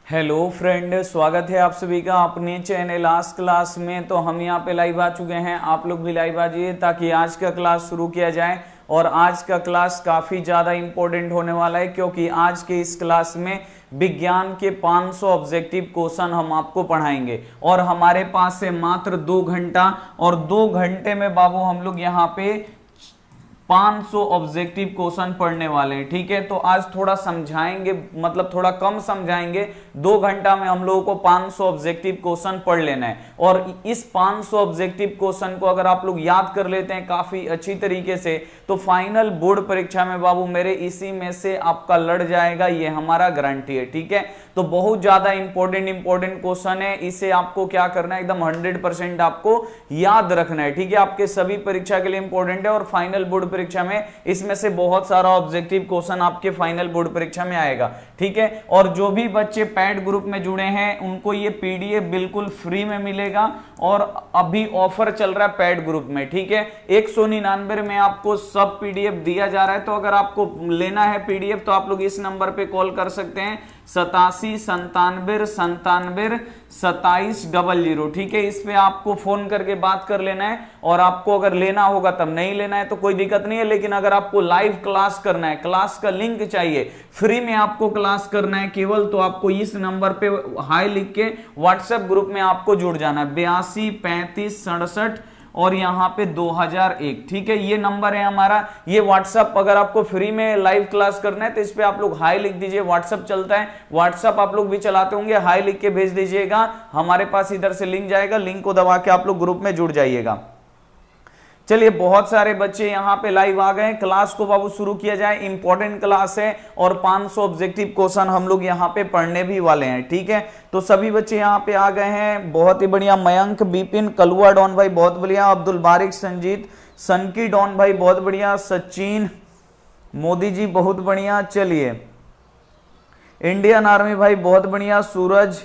Hello friend, स्वागत है आप सभी का अपने चैनल आज क्लास में। तो हम यहाँ पे लाइव आ चुके हैं, आप लोग भी लाइव आ जाइए ताकि आज का क्लास शुरू किया जाए। और आज का क्लास काफ़ी ज़्यादा इंपॉर्टेंट होने वाला है क्योंकि आज के इस क्लास में विज्ञान के 500 ऑब्जेक्टिव क्वेश्चन हम आपको पढ़ाएंगे और हमारे पास से मात्र 2 घंटा, और 2 घंटे में बाबू हम लोग यहाँ पे 500 ऑब्जेक्टिव क्वेश्चन पढ़ने वाले हैं। ठीक है, तो आज थोड़ा समझाएंगे, मतलब थोड़ा कम समझाएंगे। 2 घंटा में हम लोगों को 500 ऑब्जेक्टिव क्वेश्चन पढ़ लेना है। और इस 500 ऑब्जेक्टिव क्वेश्चन को अगर आप लोग याद कर लेते हैं काफी अच्छी तरीके से, तो फाइनल बोर्ड परीक्षा में बाबू मेरे इसी में से आपका लड़ जाएगा, ये हमारा गारंटी है। ठीक है, तो बहुत ज्यादा इंपॉर्टेंट क्वेश्चन है। इसे आपको क्या करना है, एकदम 100% आपको याद रखना है। ठीक है, आपके सभी परीक्षा के लिए इंपॉर्टेंट है और फाइनल बोर्ड परीक्षा में इसमें से बहुत सारा ऑब्जेक्टिव क्वेश्चन आपके फाइनल बोर्ड परीक्षा में आएगा। ठीक है, और जो भी बच्चे पैड ग्रुप में जुड़े हैं उनको ये पीडीएफ बिल्कुल फ्री में मिलेगा और अभी ऑफर चल रहा है पैड ग्रुप में। ठीक है, 199 में आपको सब पीडीएफ दिया जा रहा है। तो अगर आपको लेना है पीडीएफ तो आप लोग इस नंबर पे कॉल कर सकते हैं 8797972700। ठीक है, इस पे आपको फोन करके बात कर लेना है। और आपको अगर लेना होगा तब, नहीं लेना है तो कोई दिक्कत नहीं है। लेकिन अगर आपको लाइव क्लास करना है, क्लास का लिंक चाहिए, फ्री में आपको क्लास करना है केवल, तो आपको इस नंबर पे हाई लिख के व्हाट्सएप ग्रुप में आपको जुड़ जाना है 823567 और यहाँ पे 2001। ठीक है, ये नंबर है हमारा, ये व्हाट्सअप। अगर आपको फ्री में लाइव क्लास करना है तो इस पे आप लोग हाई लिख दीजिए। व्हाट्सअप चलता है, व्हाट्सअप आप लोग भी चलाते होंगे, हाई लिख के भेज दीजिएगा, हमारे पास इधर से लिंक जाएगा, लिंक को दबा के आप लोग ग्रुप में जुड़ जाइएगा। चलिए, बहुत सारे बच्चे यहाँ पे लाइव आ गए, क्लास को बाबू शुरू किया जाए। इंपॉर्टेंट क्लास है और 500 ऑब्जेक्टिव क्वेश्चन हम लोग यहाँ पे पढ़ने भी वाले हैं। ठीक है, तो सभी बच्चे यहाँ पे आ गए हैं, बहुत ही बढ़िया। मयंक, बिपिन, कलुआ डॉन भाई बहुत बढ़िया, अब्दुल बारिक, संजीत, सनकी डॉन भाई बहुत बढ़िया, सचिन, मोदी जी बहुत बढ़िया। चलिए, इंडियन आर्मी भाई बहुत बढ़िया, सूरज,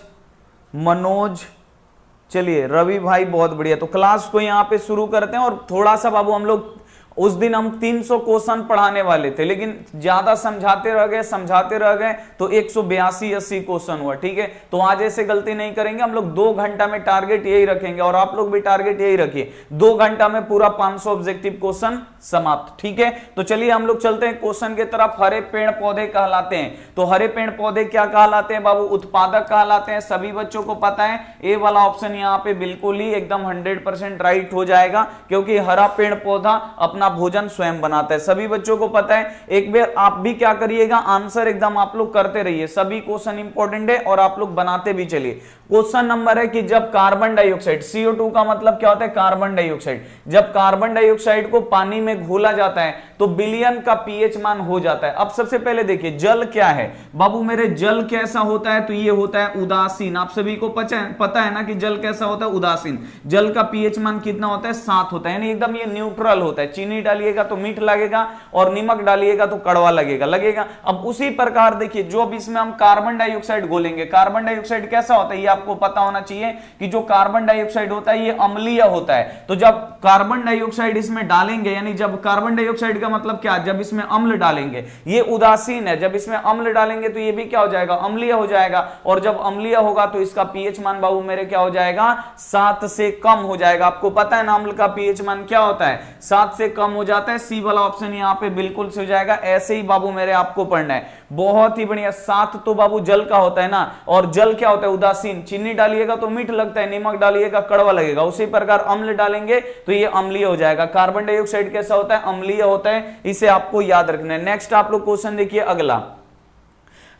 मनोज, चलिए रवि भाई बहुत बढ़िया। तो क्लास को यहाँ पे शुरू करते हैं। और थोड़ा सा बाबू हम लोग उस दिन हम 300 क्वेश्चन पढ़ाने वाले थे, लेकिन ज्यादा समझाते रह गए तो 182-80 क्वेश्चन हुआ। ठीक है, तो आज ऐसे गलती नहीं करेंगे, हम लोग 2 घंटा में टारगेट यही रखेंगे और आप लोग भी टारगेट यही रखिए, 2 घंटा में पूरा 500 ऑब्जेक्टिव क्वेश्चन समाप्त। ठीक है, तो चलिए हम लोग चलते हैं क्वेश्चन की तरफ। हरे पेड़ पौधे कहलाते हैं, तो हरे पेड़ पौधे क्या कहलाते हैं बाबू? उत्पादक कहलाते हैं। सभी बच्चों को पता है, ए वाला ऑप्शन यहाँ पे बिल्कुल ही एकदम 100% राइट हो जाएगा, क्योंकि हरा पेड़ पौधा अपना भोजन स्वयं बनाता है, सभी बच्चों को पता है। एक बार आप भी क्या करिएगा, आंसर एकदम आप लोग करते रहिए, सभी क्वेश्चन इंपॉर्टेंट है और आप लोग बनाते भी चलिए। क्वेश्चन नंबर है कि जब कार्बन डाइऑक्साइड, CO2 का मतलब क्या होता है? Carbon dioxide. जब कार्बन डाइऑक्साइड को पानी में घोला जाता है तो बिलियन का पीएच मान हो जाता है। अब सबसे पहले देखिए जल क्या है बाबू मेरे, जल कैसा होता है? तो ये होता है उदासीन। आप सभी को पता है ना कि जल कैसा होता है? उदासीन। जल का पीएच मान कितना होता है? 7 होता है, यानी एकदम ये न्यूट्रल होता है। चीनी डालिएगा तो मीठ लगेगा और नमक डालिएगा तो कड़वा लगेगा। अब उसी प्रकार देखिए, जो अब इसमें हम कार्बन डाइऑक्साइड घोलेंगे, कार्बन डाइऑक्साइड कैसा होता है ये आपको पता होना चाहिए कि जो कार्बन डाइऑक्साइड होता है ये अम्लीय होता है। तो जब कार्बन डाइऑक्साइड इसमें डालेंगे, यानी जब कार्बन डाइऑक्साइड का मतलब क्या? जब इसमें अम्ल डालेंगे, ये उदासीन है, जब इसमें अम्ल डालेंगे तो ये भी क्या हो जाएगा? अम्लीय हो जाएगा। और जब अम्लीय होगा तो इसका पीएच मान बाबू मेरे क्या हो जाएगा? 7 से कम हो जाएगा। आपको पता है ना अम्ल का पीएच मान क्या होता है? 7 से कम हो जाता है। सी वाला ऑप्शन यहाँ पे बिल्कुल से हो जाएगा। ऐसे ही बाबू मेरे आपको पढ़ना है, बहुत ही बढ़िया। 7 तो बाबू जल का होता है ना, और जल क्या होता है? उदासीन। चीनी डालिएगा तो मीठ लगता है, नमक डालिएगा कड़वा लगेगा। उसी प्रकार अम्ल डालेंगे तो ये अम्लीय हो जाएगा। कार्बन डाइऑक्साइड कैसा होता है? अम्लीय होता है, इसे आपको याद रखना है। नेक्स्ट आप लोग क्वेश्चन देखिए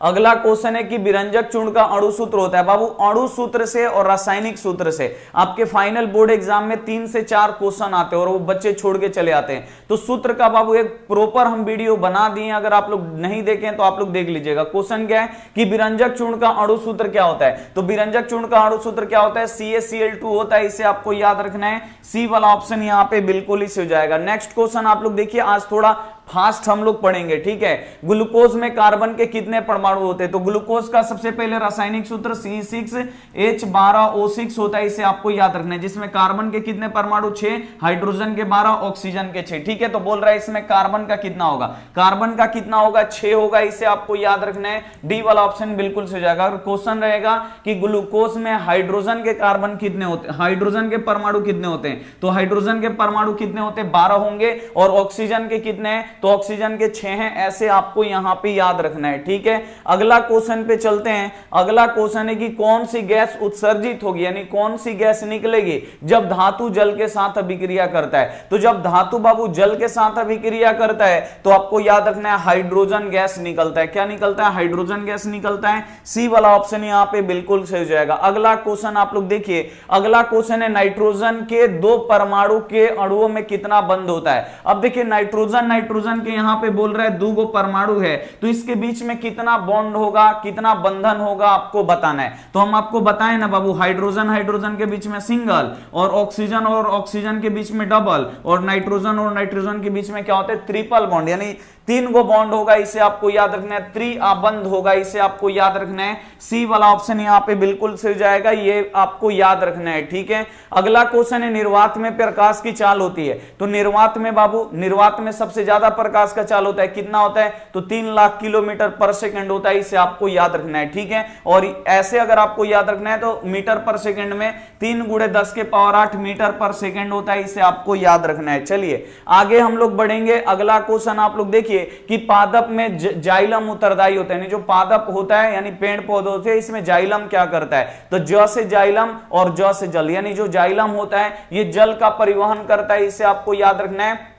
अगला क्वेश्चन है कि विरंजक चूर्ण का अणु सूत्र होता है। बाबू अणु सूत्र से और रासायनिक सूत्र से आपके फाइनल बोर्ड एग्जाम में 3 से 4 क्वेश्चन आते हैं और वो बच्चे छोड़ के चले आते हैं। तो सूत्र का बाबू एक प्रॉपर हम वीडियो बना दिए, अगर आप लोग नहीं देखें तो आप लोग देख लीजिएगा। क्वेश्चन क्या है कि विरंजक चूर्ण का अणु सूत्र क्या होता है? तो विरंजक चूर्ण का अणु सूत्र क्या होता है? CaCl2 होता है, इसे आपको याद रखना है। सी वाला ऑप्शन यहाँ पे बिल्कुल ही से हो जाएगा। नेक्स्ट क्वेश्चन आप लोग देखिए, आज थोड़ा फास्ट हम लोग पढ़ेंगे, ठीक है। ग्लूकोज में कार्बन के कितने परमाणु होते हैं, तो ग्लूकोज का सबसे पहले रासायनिक सूत्र C6H12O6 होता है, इसे आपको याद रखना है, जिसमें कार्बन के कितने परमाणु 6, हाइड्रोजन के 12, ऑक्सीजन के 6, ठीक है। तो बोल रहा है इसमें कार्बन का कितना होगा, कार्बन का कितना होगा 6 होगा, इसे आपको याद रखना है। डी वाला ऑप्शन बिल्कुल सही हो जाएगा। अगर क्वेश्चन रहेगा कि ग्लूकोज में हाइड्रोजन के कार्बन कितने होते हैं, हाइड्रोजन के परमाणु कितने होते हैं, तो हाइड्रोजन के परमाणु कितने होते हैं 12 होंगे, और ऑक्सीजन के कितने हैं, तो ऑक्सीजन के 6 हैं, ऐसे आपको यहां पे याद रखना है, ठीक है। अगला क्वेश्चन पे चलते हैं। अगला क्वेश्चन है कि कौन सी गैस उत्सर्जित होगी, यानी कौन सी गैस निकलेगी जब धातु जल के साथ अभिक्रिया करता है। तो जब धातु बाबू जल के साथ अभिक्रिया करता है तो आपको याद रखना है हाइड्रोजन गैस निकलता है। क्या निकलता है, हाइड्रोजन गैस निकलता है। सी वाला ऑप्शन यहां पे बिल्कुल सही हो जाएगा। अगला क्वेश्चन आप लोग देखिए, अगला क्वेश्चन है नाइट्रोजन के 2 परमाणु के अणुओं में कितना बंध होता है। अब देखिए नाइट्रोजन के यहां पे बोल रहा है 2 परमाणु है, तो इसके बीच में कितना बॉन्ड होगा, कितना बंधन होगा आपको बताना है। तो हम आपको बताएं ना बाबू, हाइड्रोजन के बीच में सिंगल, और ऑक्सीजन के बीच में डबल, और नाइट्रोजन के बीच में क्या होता है ट्रिपल बॉन्ड, यानी 3 गो बॉन्ड होगा, इसे आपको याद रखना है। त्रिआबंध होगा, इसे आपको याद रखना है। सी वाला ऑप्शन यहां पे बिल्कुल सही जाएगा, ये आपको याद रखना है, ठीक है। अगला क्वेश्चन है निर्वात में प्रकाश की चाल होती है, तो निर्वात में बाबू, निर्वात में सबसे ज्यादा प्रकाश का चाल होता है, कितना होता है, तो 3 लाख किलोमीटर पर सेकंड होता है, इसे आपको याद रखना है, ठीक है। और ऐसे अगर आपको याद रखना है तो मीटर पर सेकंड में 3 × 10⁸ मीटर पर सेकंड होता है, इसे आपको याद रखना है। चलिए आगे हम लोग बढ़ेंगे। अगला क्वेश्चन आप लोग देखिए कि पादप में जाइलम उत्तरदायी होता है, जो पादप होता है यानी पेड़ पौधों से, इसमें जाइलम क्या करता है, तो ज से जाइलम और ज से जल, यानी जो जाइलम होता है ये जल का परिवहन करता है, इसे आपको याद रखना है।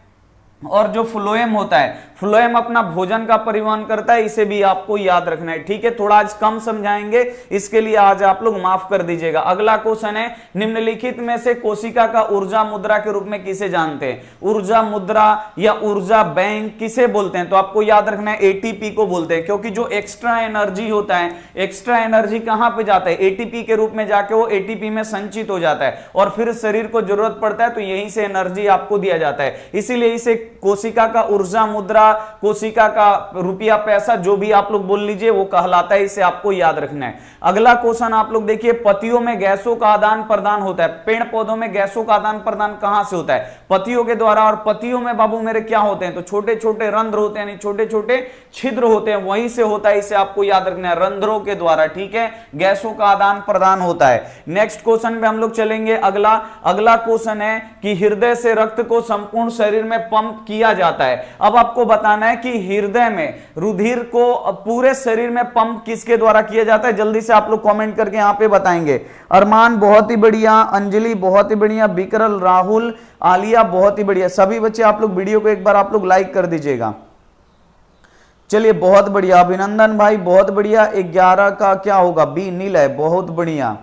और जो फ्लोएम होता है, फ्लोएम अपना भोजन का परिवहन करता है, इसे भी आपको याद रखना है, ठीक है। थोड़ा आज कम समझाएंगे, इसके लिए आज आप लोग माफ कर दीजिएगा। अगला क्वेश्चन है निम्नलिखित में से कोशिका का ऊर्जा मुद्रा के रूप में किसे जानते हैं, ऊर्जा मुद्रा या ऊर्जा बैंक किसे बोलते हैं, तो आपको याद रखना है एटीपी को बोलते हैं, क्योंकि जो एक्स्ट्रा एनर्जी होता है, एक्स्ट्रा एनर्जी कहां पे जाता है, एटीपी के रूप में जाके वो एटीपी में संचित हो जाता है, और फिर शरीर को जरूरत पड़ता है तो यहीं से एनर्जी आपको दिया जाता है, इसीलिए इसे कोशिका का ऊर्जा मुद्रा, कोशिका का रुपया पैसा, जो भी आप लोग बोल लीजिए वो कहलाता है, इसे आपको याद रखना है। अगला क्वेश्चन आप लोग देखिए, पत्तियों में गैसों का आदान प्रदान होता है, पेड़ पौधों में गैसों का आदान प्रदान कहां से होता है, पत्तियों के द्वारा। और पत्तियों में बाबू मेरे क्या होते हैं, तो छोटे छोटे रंध्र होते हैं, यानी छोटे छोटे छिद्र होते हैं, वहीं से होता है, इसे आपको याद रखना है, रंध्रों के द्वारा, ठीक है, गैसों का आदान प्रदान होता है। नेक्स्ट क्वेश्चन पे हम लोग चलेंगे। अगला क्वेश्चन है कि हृदय से रक्त को संपूर्ण शरीर में पंप किया जाता है। अब आपको बताना है कि हृदय में रुधिर को पूरे शरीर में पंप किसके द्वारा किया जाता है, जल्दी से आप लोग कमेंट करके यहां पे बताएंगे। अरमान बहुत ही बढ़िया, अंजलि बहुत ही बढ़िया, बिकरल, राहुल, आलिया बहुत ही बढ़िया, सभी बच्चे आप लोग वीडियो को एक बार आप लोग लाइक कर दीजिएगा। चलिए बहुत बढ़िया, अभिनंदन भाई बहुत बढ़िया। 11 का क्या होगा, बी नीला, बहुत बढ़िया।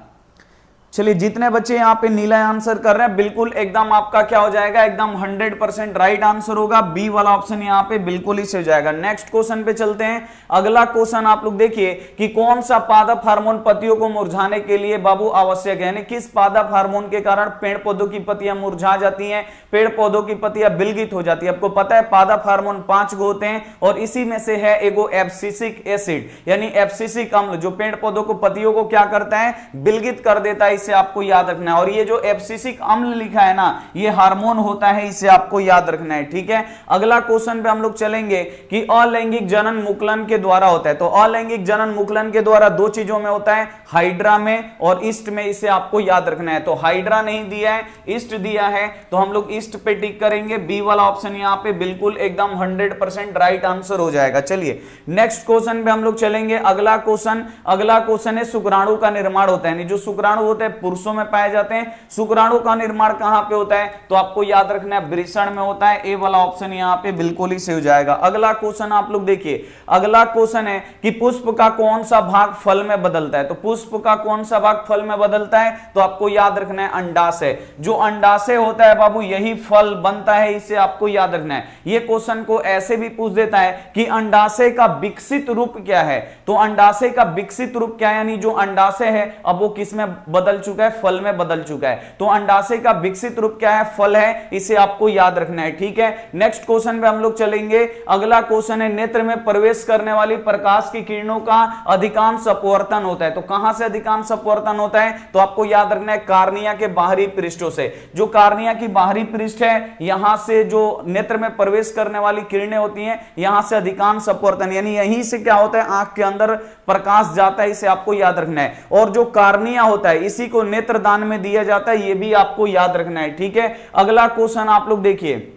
चलिए जितने बच्चे यहाँ पे नीला आंसर कर रहे हैं बिल्कुल एकदम आपका क्या हो जाएगा, एकदम 100% राइट आंसर होगा, बी वाला ऑप्शन यहाँ पे बिल्कुल ही सही हो जाएगा। नेक्स्ट क्वेश्चन पे चलते हैं। अगला क्वेश्चन आप लोग देखिए कि कौन सा पादप हार्मोन पत्तियों को मुरझाने के लिए बाबू आवश्यक है, यानी किस पादप हार्मोन के कारण पेड़ पौधों की पत्तियां मुरझा जाती हैं, पेड़ पौधों की पत्तियां बिलगित हो जाती है। आपको पता है पादप हार्मोन 5 गो होते हैं और इसी में से है एगो एब्सिसिक एसिड, यानी एब्सिसिक अम्ल, जो पेड़ पौधों को पत्तियों को क्या करता है, बिलगित कर देता है, इसे आपको याद रखना है। और ये जो एब्सिसिक अम्ल लिखा है ना, ये हार्मोन होता है, इसे आपको याद रखना है, ठीक है। अगला क्वेश्चन पे हम लोग चलेंगे कि अलैंगिक जनन मुकुलन के द्वारा होता है। तो अलैंगिक जनन मुकुलन के द्वारा 2 चीजों में होता है, हाइड्रा में और ईस्ट में, इसे आपको याद रखना है। तो हाइड्रा नहीं दिया है, ईस्ट दिया है, तो हम लोग ईस्ट पे टिक करेंगे, बी वाला ऑप्शन यहाँ पे बिल्कुल एकदम 100% राइट आंसर हो जाएगा। चलिए नेक्स्ट क्वेश्चन पे हम लोग चलेंगे। अगला क्वेश्चन है शुक्राणु का निर्माण होता है, जो शुक्राणु होते हैं पुरुषों में पाए जाते हैं। शुक्राणु का निर्माण कहां पे होता है, तो आपको याद रखना है वृषण में होता है, ए वाला ऑप्शन यहां पे बिल्कुल ही सही हो जाएगा। अगला क्वेश्चन आप लोग देखिए, अगला क्वेश्चन है कि पुष्प का कौन सा भाग फल में बदलता है। तो पुष्प का कौन सा भाग फल में बदलता है, तो आपको याद रखना है अंडाशय। जो अंडाशय होता है बाबू यही फल बनता है, इसे आपको याद रखना है। ये क्वेश्चन को ऐसे भी पूछ देता है कि अंडाशय का विकसित रूप क्या है, तो अंडाशय का विकसित रूप क्या है, यानी जो अंडाशय है अब वो किस में बदल चुका है, फल में बदल चुका है। तो अंडाशय का विकसित रूप क्या है? फल है, इसे आपको याद रखना है। ठीक है, नेक्स्ट क्वेश्चन पे हम लोग चलेंगे। अगला क्वेश्चन है, नेत्र में प्रवेश करने वाली प्रकाश की किरणों का अधिकांश अपवर्तन होता है। तो कहां से अधिकांश अपवर्तन होता है? तो आपको याद रखना है कार्निया के बाहरी पृष्ठों से। जो कार्निया की बाहरी पृष्ठ है, यहां से जो नेत्र में प्रवेश करने वाली किरणें होती हैं, यहां से अधिकांश अपवर्तन, यानी यहीं से क्या होता है? आंख के अंदर प्रकाश जाता है, इसे आपको याद रखना है। और जो कार्निया होता है, इसी को नेत्रदान में दिया जाता है, यह भी आपको याद रखना है। ठीक है, अगला क्वेश्चन आप लोग देखिए।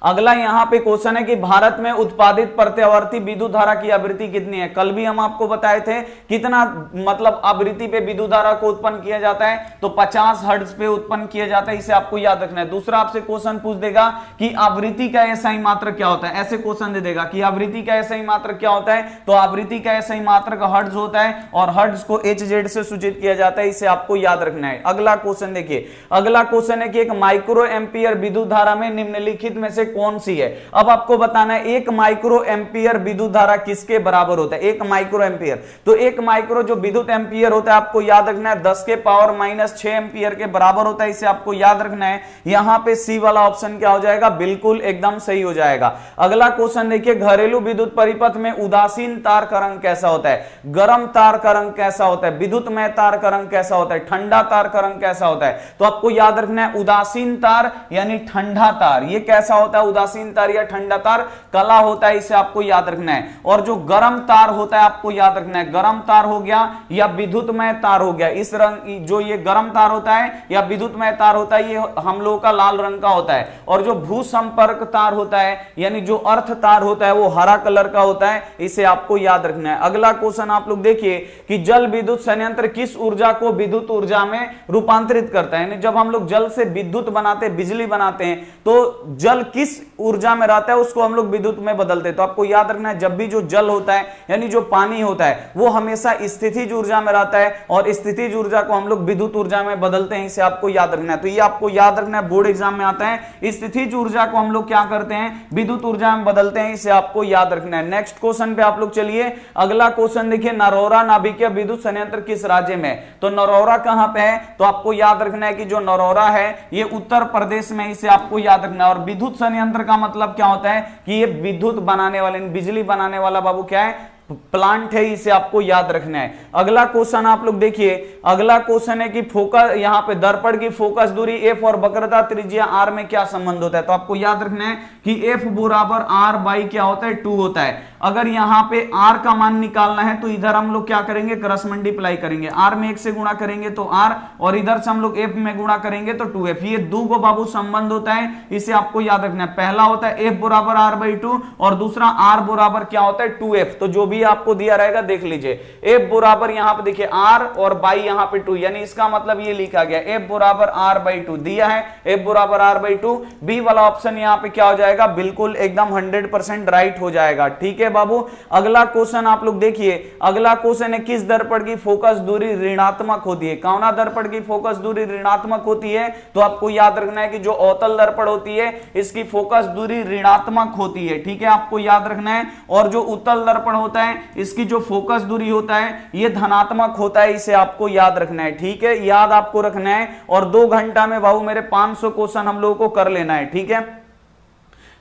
अगला यहां पे क्वेश्चन है कि भारत में उत्पादित प्रत्यावर्ती विद्युत धारा की आवृत्ति कितनी है? कल भी हम आपको बताए थे कितना मतलब आवृत्ति पे विद्युत धारा को उत्पन्न किया जाता है, तो 50 हर्ट्ज पे उत्पन्न किया जाता है, इसे आपको याद रखना है। दूसरा आपसे क्वेश्चन पूछ देगा कि आवृत्ति का एसआई मात्रक क्या होता है? ऐसे क्वेश्चन दे देगा कि आवृत्ति का एसआई मात्रक क्या होता है? तो आवृत्ति का एसआई मात्रक हर्ट्ज होता है, और हर्ट्ज को HZ से सूचित किया जाता है, इसे आपको याद रखना है। अगला क्वेश्चन देखिए, अगला क्वेश्चन है कि एक माइक्रो एम्पियर विद्युत धारा में निम्नलिखित में से कौन सी है? अब आपको बताना है एक माइक्रो एम्पियर विद्युत धारा किसके बराबर होता है? एक माइक्रो एम्पियर, तो एक माइक्रो जो विद्युत एम्पियर होता है, आपको याद रखना है 10 के पावर -6 एम्पियर के बराबर होता है, इसे आपको याद रखना है। यहां पे सी वाला ऑप्शन क्या हो जाएगा? बिल्कुल एकदम सही हो जाएगा। अगला क्वेश्चन देखिए, घरेलू विद्युत परिपथ में उदासीन तार का रंग कैसा होता है? गर्म तार का रंग कैसा होता है? विद्युतमय तार का रंग कैसा होता है? ठंडा तार का रंग कैसा होता है? तो आपको याद रखना है उदासीन तार यानी ठंडा तार, ये कैसा होता है? उदासीन तार या ठंडा तार काला होता है, इसे आपको याद रखना है। और जो गर्म तार होता है, आपको याद रखना है गर्म तार हो गया या विद्युतमय तार हो गया, इस रंग जो ये गर्म तार होता है या विद्युतमय तार होता है, ये हम लोगों का लाल रंग का होता है। और जो भू संपर्क तार होता है यानी जो अर्थ तार होता है, वो हरा कलर का होता है, इसे आपको याद रखना है। अगला क्वेश्चन आप लोग देखिए कि जल विद्युत संयंत्र किस ऊर्जा को विद्युत ऊर्जा में रूपांतरित करता है? यानी जब हम लोग जल से विद्युत बनाते हैं, बिजली बनाते हैं, तो जल किस ऊर्जा में रहता है उसको हम लोग विद्युत में बदलते हैं। तो आपको याद रखना है जब भी जो जल होता है यानी जो पानी होता है, वो हमेशा स्थितिज ऊर्जा में रहता है, और स्थितिज ऊर्जा को हम लोग विद्युत ऊर्जा में बदलते हैं, इसे आपको याद रखना है। तो ये आपको याद रखना है, बोर्ड एग्जाम में आता है, स्थितिज ऊर्जा को हम लोग क्या करते हैं? विद्युत ऊर्जा में बदलते हैं, इसे आपको याद रखना है। नेक्स्ट क्वेश्चन पे आप लोग चलिए। अगला क्वेश्चन देखिए, नरौरा नाभिकीय विद्युत संयंत्र किस राज्य में? तो नरौरा कहां पे है? तो आपको याद रखना है कि जो नरौरा है ये उत्तर प्रदेश में, इसे आपको याद रखना है। और विद्युत संयंत्र का मतलब क्या होता है? कि ये विद्युत बनाने वाले, बिजली बनाने वाला बाबू क्या है? प्लांट है, इसे आपको याद रखना है। अगला क्वेश्चन आप लोग देखिए, अगला क्वेश्चन है कि फोकस, यहां पे दर्पण की फोकस दूरी f और वक्रता त्रिज्या r में क्या संबंध होता है? तो आपको याद रखना है कि f बराबर r बाई क्या होता है? 2 होता है। अगर यहां पे r का मान निकालना है तो इधर हम लोग क्या करेंगे? क्रॉस मल्टीप्लाई करेंगे, r में 1 से गुणा करेंगे तो r, और इधर से हम लोग f में गुणा करेंगे तो 2f। ये दो को बाबू संबंध होता है, इसे आपको याद रखना है। पहला होता है f बराबर r बाई 2 और दूसरा r बराबर क्या होता है? 2f। तो जो भी आपको दिया रहेगा देख लीजिए, f बराबर यहां पे देखिए r और बाई यहां पे 2, यानी इसका मतलब ये लिखा गया f बराबर r बाई 2 दिया है, f बराबर r बाई 2। बी वाला ऑप्शन यहां पे क्या हो जाएगा? बिल्कुल एकदम 100% राइट हो जाएगा। ठीक है बाबू, अगला क्वेश्चन आप लोग देखिए। अगला क्वेश्चन है किस दर्पण की फोकस दूरी ऋणात्मक होती है? कौना दर्पण की फोकस दूरी ऋणात्मक होती है? तो आपको याद रखना है कि जो अवतल दर्पण होती है, इसकी फोकस दूरी ऋणात्मक होती है। ठीक है, आपको याद रखना है। और जो उत्तल दर्पण होता है, इसकी जो फोकस दूरी होता है, ये धनात्मक होता है, इसे आपको याद रखना है। ठीक है, याद आपको रखना है। और 2 घंटा में बाबू मेरे 500 क्वेश्चन हम लोगों को कर लेना है। ठीक है,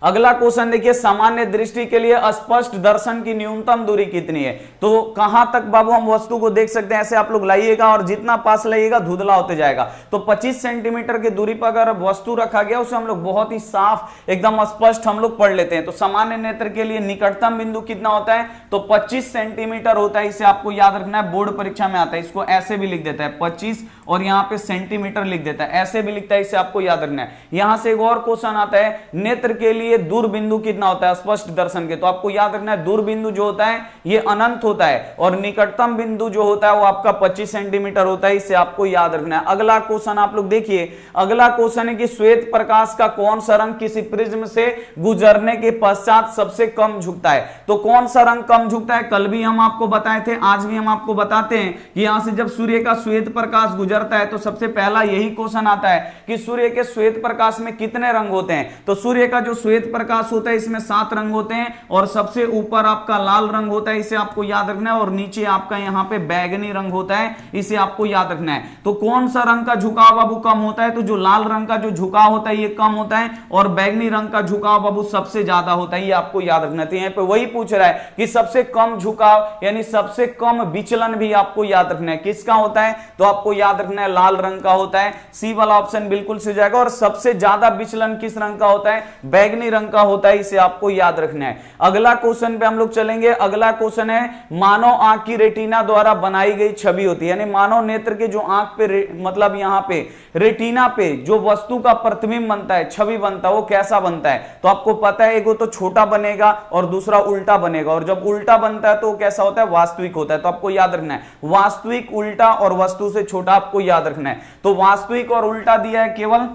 अगला क्वेश्चन देखिए, सामान्य दृष्टि के लिए स्पष्ट दर्शन की न्यूनतम दूरी कितनी है? तो कहां तक बाबू हम वस्तु को देख सकते हैं? ऐसे आप लोग लाइएगा और जितना पास लाइएगा धुंधला होते जाएगा। तो 25 सेंटीमीटर की दूरी पर अगर वस्तु रखा गया, उसे हम लोग बहुत ही साफ एकदम स्पष्ट हम लोग पढ़ लेते हैं। तो सामान्य नेत्र के लिए निकटतम बिंदु कितना होता है? तो 25 सेंटीमीटर होता है, इसे आपको याद रखना है। बोर्ड परीक्षा में आता है, इसको ऐसे भी लिख देता है 25 और यहां पे सेंटीमीटर लिख देता है, ऐसे भी लिखता है, इसे आपको याद रखना है। यहां से एक और क्वेश्चन आता है, नेत्र के लिए दूर बिंदु कितना होता है स्पष्ट दर्शन के? तो आपको याद रखना है दूर बिंदु जो होता है ये अनंत होता है, और निकटतम बिंदु जो होता है वो आपका 25 सेंटीमीटर होता है, इसे आपको याद रखना है। अगला क्वेश्चन आप लोग देखिए, अगला क्वेश्चन है कि श्वेत प्रकाश का कौन सा रंग किसी प्रिज्म से गुजरने के पश्चात सबसे कम झुकता है? तो कौन सा रंग कम झुकता है? कल भी हम आपको बताए थे, आज भी हम आपको बताते हैं कि यहां से जब सूर्य का श्वेत प्रकाश गुजरता है तो सबसे पहला यही क्वेश्चन आता है कि सूर्य के श्वेत प्रकाश में कितने रंग होते हैं? तो सूर्य का जो श्वेत श्वेत प्रकाश होता है, इसमें 7 रंग होते हैं और सबसे ऊपर आपका लाल रंग होता है, इसे आपको याद रखना है, और नीचे आपका यहाँ पे बैगनी रंग होता है, इसे आपको याद रखना है। तो कौन सा रंग का झुकाव बाबू कम होता है? तो जो लाल रंग का जो झुकाव होता है ये कम होता है, और बैगनी रंग का झुकाव बाबू सबसे ज्यादा होता है, ये आपको याद रखना है। यहाँ पे वही पूछ रहा है कि सबसे कम झुकाव यानी सबसे कम विचलन भी आपको याद रखना है, किसका होता है? तो आपको याद रखना है लाल रंग का होता है, सी वाला ऑप्शन बिल्कुल सही जाएगा। और सबसे ज्यादा विचलन किस रंग का होता है? बैगनी रंग का होता है, इसे आपको याद रखना है। अगला क्वेश्चन पे हम लोग चलेंगे। अगला क्वेश्चन है मानव आंख की रेटिना द्वारा बनाई गई छवि होती है, यानी मानव नेत्र के जो आंख पे मतलब यहां पे रेटिना पे जो वस्तु का प्रतिबिंब बनता है, छवि बनता है, वो कैसा बनता है? तो आपको पता है एक तो छोटा बनेगा और दूसरा उल्टा बनेगा, और जब उल्टा बनता है तो कैसा होता है? वास्तविक होता है। तो आपको याद रखना है वास्तविक, उल्टा और वस्तु से छोटा, आपको याद रखना है। तो वास्तविक और उल्टा दिया है केवल,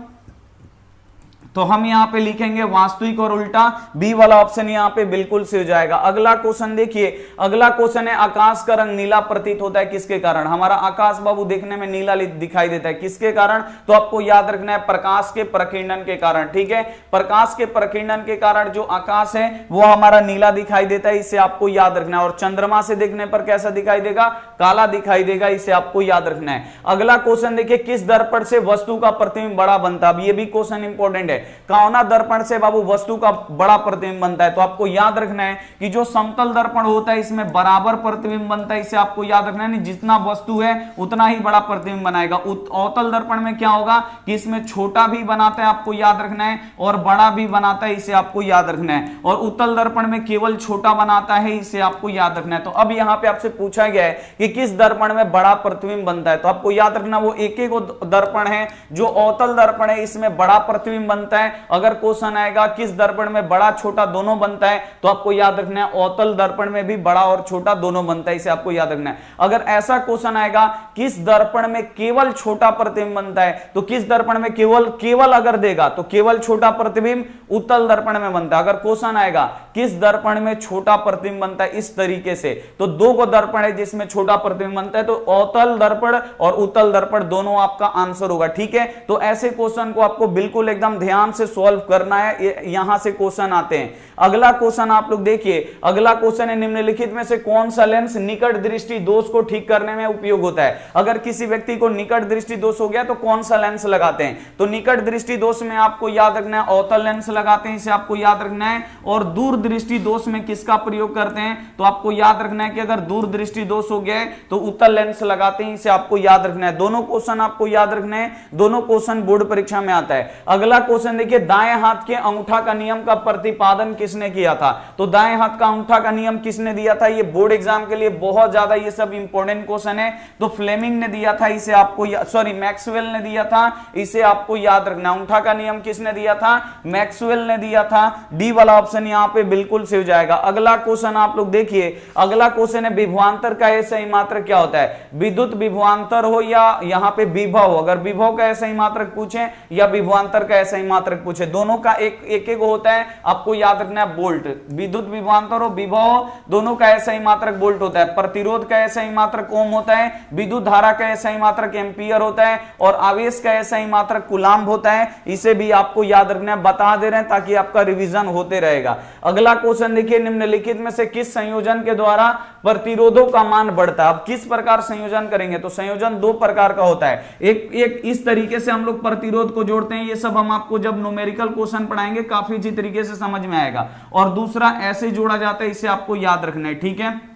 तो हम यहां पे लिखेंगे वास्तविक और उल्टा, बी वाला ऑप्शन यहां पे बिल्कुल सही हो जाएगा। अगला क्वेश्चन देखिए, अगला क्वेश्चन है आकाश का रंग नीला प्रतीत होता है किसके कारण? हमारा आकाश बाबू देखने में नीला दिखाई देता है, किसके कारण? तो आपको याद रखना है प्रकाश के प्रकीर्णन के कारण, ठीक है। प्रकाश के प्रकीर्णन के कारण जो आकाश है वो हमारा नीला दिखाई देता है, इसे आपको याद रखना है। और चंद्रमा से देखने पर कैसा दिखाई देगा? काला दिखाई देगा, इसे आपको याद रखना है। अगला क्वेश्चन देखिए, किस दर्पण से वस्तु का प्रतिबिंब बड़ा बनता है? ये भी क्वेश्चन इंपॉर्टेंट है। कौना दर्पण से बाबू वस्तु का बड़ा प्रतिबिंब बनता है? तो आपको याद रखना है कि जो समतल दर्पण होता है इसमें बराबर प्रतिबिंब बनता है, इसे आपको याद रखना है। जितना वस्तु है उतना ही बड़ा प्रतिबिंब बनाएगा। अवतल दर्पण में क्या होगा कि इसमें छोटा भी बनाता है, आपको याद रखना है, और बड़ा भी बनाता है, इसे आपको याद रखना है। और उत्तल दर्पण में केवल छोटा बनाता है, इसे आपको याद रखना है। तो अब यहां पे आपसे पूछा गया है कि किस दर्पण में बड़ा प्रतिबिंब बनता है? तो आपको याद रखना वो एक एक दर्पण है। जो अवतल दर्पण है इसमें बड़ा प्रतिबिंब बनता है। अगर क्वेश्चन आएगा किस दर्पण में बड़ा छोटा दोनों बनता है, तो आपको याद रखना है अवतल दर्पण में भी बड़ा और छोटा दोनों बनता है, इसे आपको याद रखना है। अगर ऐसा क्वेश्चन आएगा किस दर्पण में केवल छोटा प्रतिबिंब बनता है, तो किस दर्पण में केवल अगर देगा तो केवल छोटा प्रतिबिंब उत्तल दर्पण में बनता है। अगर क्वेश्चन आएगा किस दर्पण में छोटा प्रतिबिंब बनता है इस तरीके से, तो दो को दर्पण है जिसमें छोटा प्रतिबिंब बनता है, तो अवतल दर्पण और उत्तल दर्पण दोनों आपका आंसर होगा, ठीक है। तो ऐसे क्वेश्चन को आपको बिल्कुल एकदम ध्यान से सॉल्व करना है, यहां से क्वेश्चन आते हैं। अगला क्वेश्चन आप लोग देखिए, अगला क्वेश्चन है निम्नलिखित में से कौन सा लेंस निकट दृष्टि दोष को ठीक करने में उपयोग होता है? अगर किसी व्यक्ति को निकट दृष्टि दोष हो गया तो कौन सा लेंस लगाते हैं? तो निकट दृष्टि दोष में आपको याद रखना है अवतल लेंस लगाते हैं, इसे आपको याद रखना है। और दूर दृष्टि दोष में किसका प्रयोग करते हैं? तो आपको याद रखना है कि अगर दूर दृष्टि दोष हो गया तो उत्तल लेंस लगाते हैं, इसे आपको याद रखना है। दोनों क्वेश्चन आपको याद रखना है, दोनों क्वेश्चन बोर्ड परीक्षा में आता है। अगला क्वेश्चन देखिए, दाएं हाथ के अंगूठा का नियम का प्रतिपादन किसने किया था? तो दाएं हाथ का अंगूठा का नियम किसने दिया था? ये बोर्ड एग्जाम के लिए बहुत ज्यादा ये सब इंपॉर्टेंट क्वेश्चन है। तो फ्लेमिंग ने दिया था, इसे आपको मैक्सवेल ने दिया था, इसे आपको याद रखना। अंगूठा का नियम किसने दिया था? मैक्सवेल ने दिया था। डी वाला ऑप्शन यहां पे बिल्कुल सही हो जाएगा। अगला क्वेश्चन आप लोग देखिए, अगला क्वेश्चन है विभवांतर का सही मात्रक क्या होता है? विद्युत विभवांतर हो या यहां पे विभव हो। अगर विभव का सही मात्रक पूछे या विभवांतर का सही मात्रक पूछे, दोनों का एक होता है, आपको याद रखना है वोल्ट। विद्युत विभवांतर हो विभव, दोनों का सही मात्रक वोल्ट होता है। प्रतिरोध का सही मात्रक ओम होता है, विद्युत धारा का सही मात्रक एम्पियर होता है, और आवेश का सही मात्रक कूलाम्ब होता है। इसे भी आपको याद रखना है, बता दे रहे हैं ताकि आपका रिवीजन होते रहेगा। अगला क्वेश्चन देखिए, निम्नलिखित में से किस संयोजन के द्वारा प्रतिरोधों का मान बढ़ता है? अब किस प्रकार संयोजन करेंगे? तो संयोजन दो प्रकार का होता है। एक इस तरीके से हम लोग प्रतिरोध को जोड़ते हैं, ये सब हम आपको जब न्यूमेरिकल क्वेश्चन पढ़ाएंगे काफी अच्छी तरीके से समझ में आएगा। और दूसरा ऐसे जोड़ा जाता है, इसे आपको याद रखना है, ठीक है।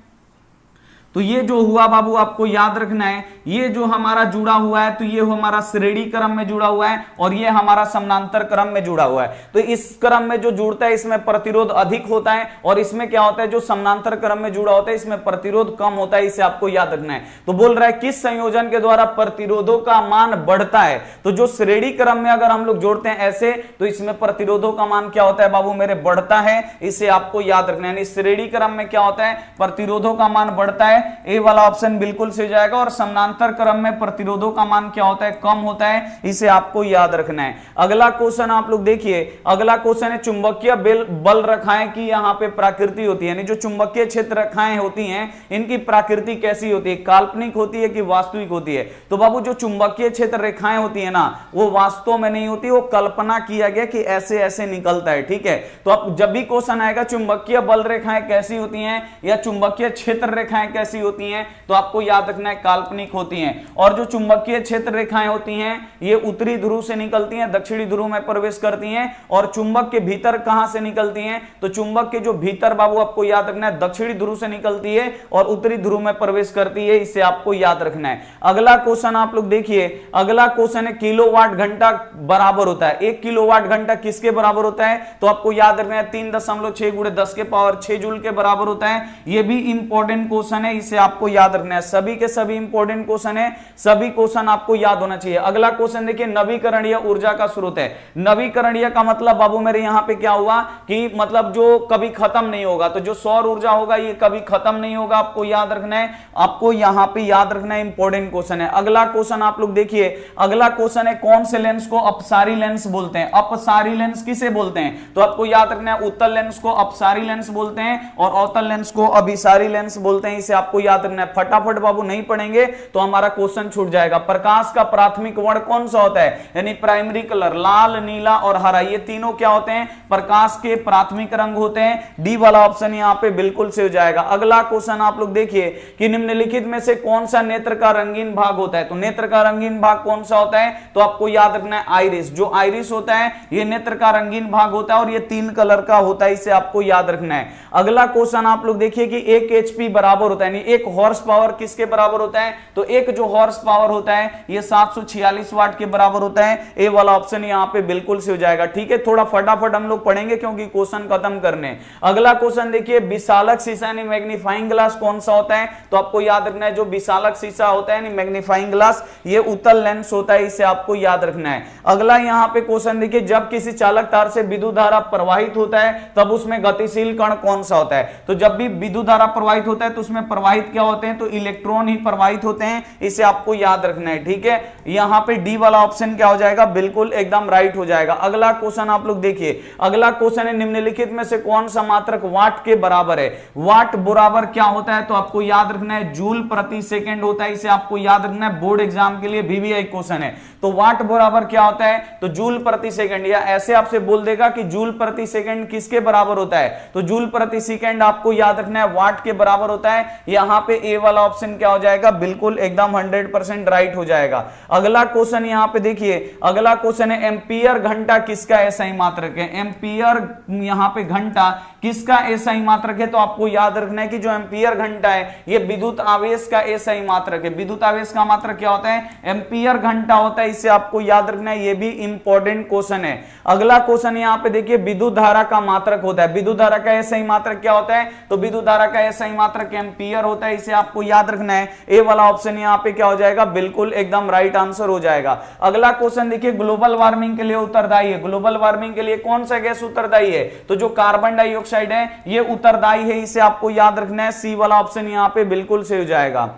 तो ये जो हुआ बाबू आपको याद रखना है, ये जो हमारा जुड़ा हुआ है तो ये हमारा श्रेणी क्रम में जुड़ा हुआ है, और ये हमारा समानांतर क्रम में जुड़ा हुआ है। तो इस क्रम में जो जुड़ता है इसमें प्रतिरोध अधिक होता है, और इसमें क्या होता है जो समानांतर क्रम में जुड़ा होता है इसमें प्रतिरोध कम होता है, इसे आपको याद रखना है। तो बोल रहा है किस संयोजन के द्वारा प्रतिरोधों का मान बढ़ता है? तो जो श्रेणी क्रम में अगर हम लोग जोड़ते हैं ऐसे, तो इसमें प्रतिरोधों का मान क्या होता है बाबू मेरे? बढ़ता है, इसे आपको याद रखना है। श्रेणी क्रम में क्या होता है? प्रतिरोधों का मान बढ़ता है, है, ए वाला ऑप्शन बिल्कुल सही हो जाएगा। और समानांतर क्रम में प्रतिरोधों का मान क्या होता है, कम होता है, इसे आपको याद रखना है। अगला क्वेश्चन आप लोग देखिए, अगला क्वेश्चन है चुंबकीय बल रेखाएं की यहाँ पे प्रकृति होती है, यानी जो चुंबकीय क्षेत्र रेखाएं होती हैं इनकी प्रकृति कैसी होती है, काल्पनिक होती है कि वास्तविक होती है। तो बाबू जो चुंबकीय क्षेत्र रेखाएं होती है ना वो वास्तव में नहीं होती, वो कल्पना किया गया कि ऐसे ऐसे निकलता है, ठीक है। तो अब जब भी क्वेश्चन आएगा चुंबकीय बल रेखाएं कैसी होती हैं या चुंबकीय क्षेत्र रेखाएं कैसी होती हैं, तो आपको याद रखना है काल्पनिक होती हैं। और जो चुंबकीय क्षेत्र रेखाएं होती हैं ये उत्तरी ध्रुव से निकलती हैं, दक्षिणी ध्रुव में प्रवेश करती हैं। और चुंबक के भीतर कहां से निकलती हैं, तो चुंबक के जो भीतर बाबू आपको याद रखना है दक्षिणी ध्रुव से निकलती है और उत्तरी ध्रुव में प्रवेश करती है, इसे आपको याद रखना है। अगला क्वेश्चन आप लोग देखिए, अगला क्वेश्चन है किलोवाट घंटा बराबर होता है, 1 किलोवाट घंटा किसके बराबर होता है, तो आपको याद रखना है 3.6 × 10 के पावर 6 जूल के बराबर होता है। यह भी इंपॉर्टेंट क्वेश्चन है, इसे आपको याद रखना है। सभी के सभी इंपॉर्टेंट क्वेश्चन है, सभी क्वेश्चन आपको याद होना चाहिए। अगला क्वेश्चन देखिए, नवीकरणीय ऊर्जा का स्रोत है। नवीकरणीय का मतलब बाबू मेरे यहां पे क्या हुआ कि मतलब जो कभी खत्म नहीं होगा, तो जो सौर ऊर्जा होगा ये कभी खत्म नहीं होगा, आपको याद रखना है, आपको यहां पे याद रखना है, इंपॉर्टेंट क्वेश्चन है। अगला क्वेश्चन आप लोग देखिए, अगला क्वेश्चन है कौन से लेंस को अपसारी लेंस बोलते हैं। अपसारी लेंस किसे बोलते हैं, तो आपको याद रखना है उत्तल लेंस को अपसारी लेंस बोलते हैं और अवतल लेंस को अभिसारी लेंस बोलते हैं, इसे आपको याद रखना है। फटाफट बाबू नहीं पढ़ेंगे तो हमारा क्वेश्चन छूट जाएगा। प्रकाश का प्राथमिक वर्ण कौन सा होता है, यानी प्राइमरी कलर, लाल, नीला और हरा, ये तीनों क्या होते हैं, प्रकाश के प्राथमिक रंग होते हैं। डी वाला ऑप्शन यहां पे बिल्कुल से हो जाएगा। अगला क्वेश्चन आप लोग देखिए कि निम्नलिखित में से कौन सा नेत्र का रंगीन भाग होता है, तो नेत्र का रंगीन भाग कौन सा होता है, तो आपको याद रखना है आइरिस। जो आइरिस होता है ये नेत्र का रंगीन भाग होता है और ये 3 कलर का होता है, इसे आपको याद रखना है। अगला क्वेश्चन आप लोग देखिए कि 1 HP बराबर होता है, यानी 1 हॉर्स पावर किसके बराबर होता है, तो एक जो हॉर्स पावर होता है ये 746 वाट के बराबर होता है। ए वाला ऑप्शन यहां पे बिल्कुल से हो जाएगा, ठीक है। थोड़ा फटाफट हम लोग पढ़ेंगे क्योंकि क्वेश्चन खत्म करने। अगला क्वेश्चन देखिए, विशालक शीशा यानी मैग्नीफाइंग ग्लास कौन सा होता है, तो आपको याद रखना है जो विशालक शीशा होता है यानी मैग्नीफाइंग ग्लास ये उत्तल लेंस होता है, इसे आपको याद रखना है। अगला यहां पे क्वेश्चन देखिए, जब किसी चालक तार से विद्युत धारा प्रवाहित होता है तब उसमें गतिशील कण कौन सा होता है, तो जब भी विद्युत धारा प्रवाहित होता है तो उसमें प्रवाहित क्या होते हैं, तो इलेक्ट्रॉन ही प्रवाहित होते हैं, इसे आपको याद रखना है, ठीक है। यहां पे डी वाला ऑप्शन क्या हो जाएगा, बिल्कुल एकदम राइट हो जाएगा। अगला क्वेश्चन आप लोग देखिए, अगला क्वेश्चन है निम्नलिखित में से कौन सा मात्रक वाट के बराबर है। वाट बराबर क्या होता है, तो आपको याद रखना है जूल प्रति सेकंड होता है, इसे आपको याद रखना है, बोर्ड एग्जाम के लिए VVI क्वेश्चन है। तो वाट बराबर क्या होता है, तो जूल प्रति सेकंड, या ऐसे आपसे बोल देगा कि जूल प्रति सेकंड किसके बराबर होता है, तो जूल प्रति सेकंड आपको याद रखना है वाट के बराबर होता है। यहां पे ए वाला ऑप्शन क्या हो जाएगा, बिल्कुल एकदम 100% राइट हो जाएगा। अगला क्वेश्चन यहां पे देखिए, अगला क्वेश्चन है एम्पियर घंटा किसका SI मात्रक है। एम्पियर यहां पे घंटा किसका SI मात्रक है, तो आपको याद रखना है कि जो एम्पियर घंटा है ये विद्युत आवेश का SI मात्रक है। विद्युत आवेश का मात्रक क्या होता है, एम्पियर घंटा होता है, इसे आपको याद रखना है, ये भी इंपॉर्टेंट क्वेश्चन है। अगला क्वेश्चन यहां पे देखिए, विद्युत धारा का मात्रक होता है, विद्युत धारा का SI मात्रक क्या होता है, तो विद्युत धारा का SI मात्रक एम्पियर होता है, इसे आपको याद रखना है। ए वाला ऑप्शन यहां पे क्या हो जाएगा, बिल्कुल एकदम राइट आंसर हो जाएगा। अगला क्वेश्चन देखिए, ग्लोबल वार्मिंग के लिए उत्तरदायी है। ग्लोबल वार्मिंग के लिए कौन सा गैस उत्तरदायी है, तो जो कार्बन डाइऑक्साइड है ये उत्तरदायी है, इसे आपको याद रखना है। सी वाला ऑप्शन यहां पे बिल्कुल सही हो जाएगा।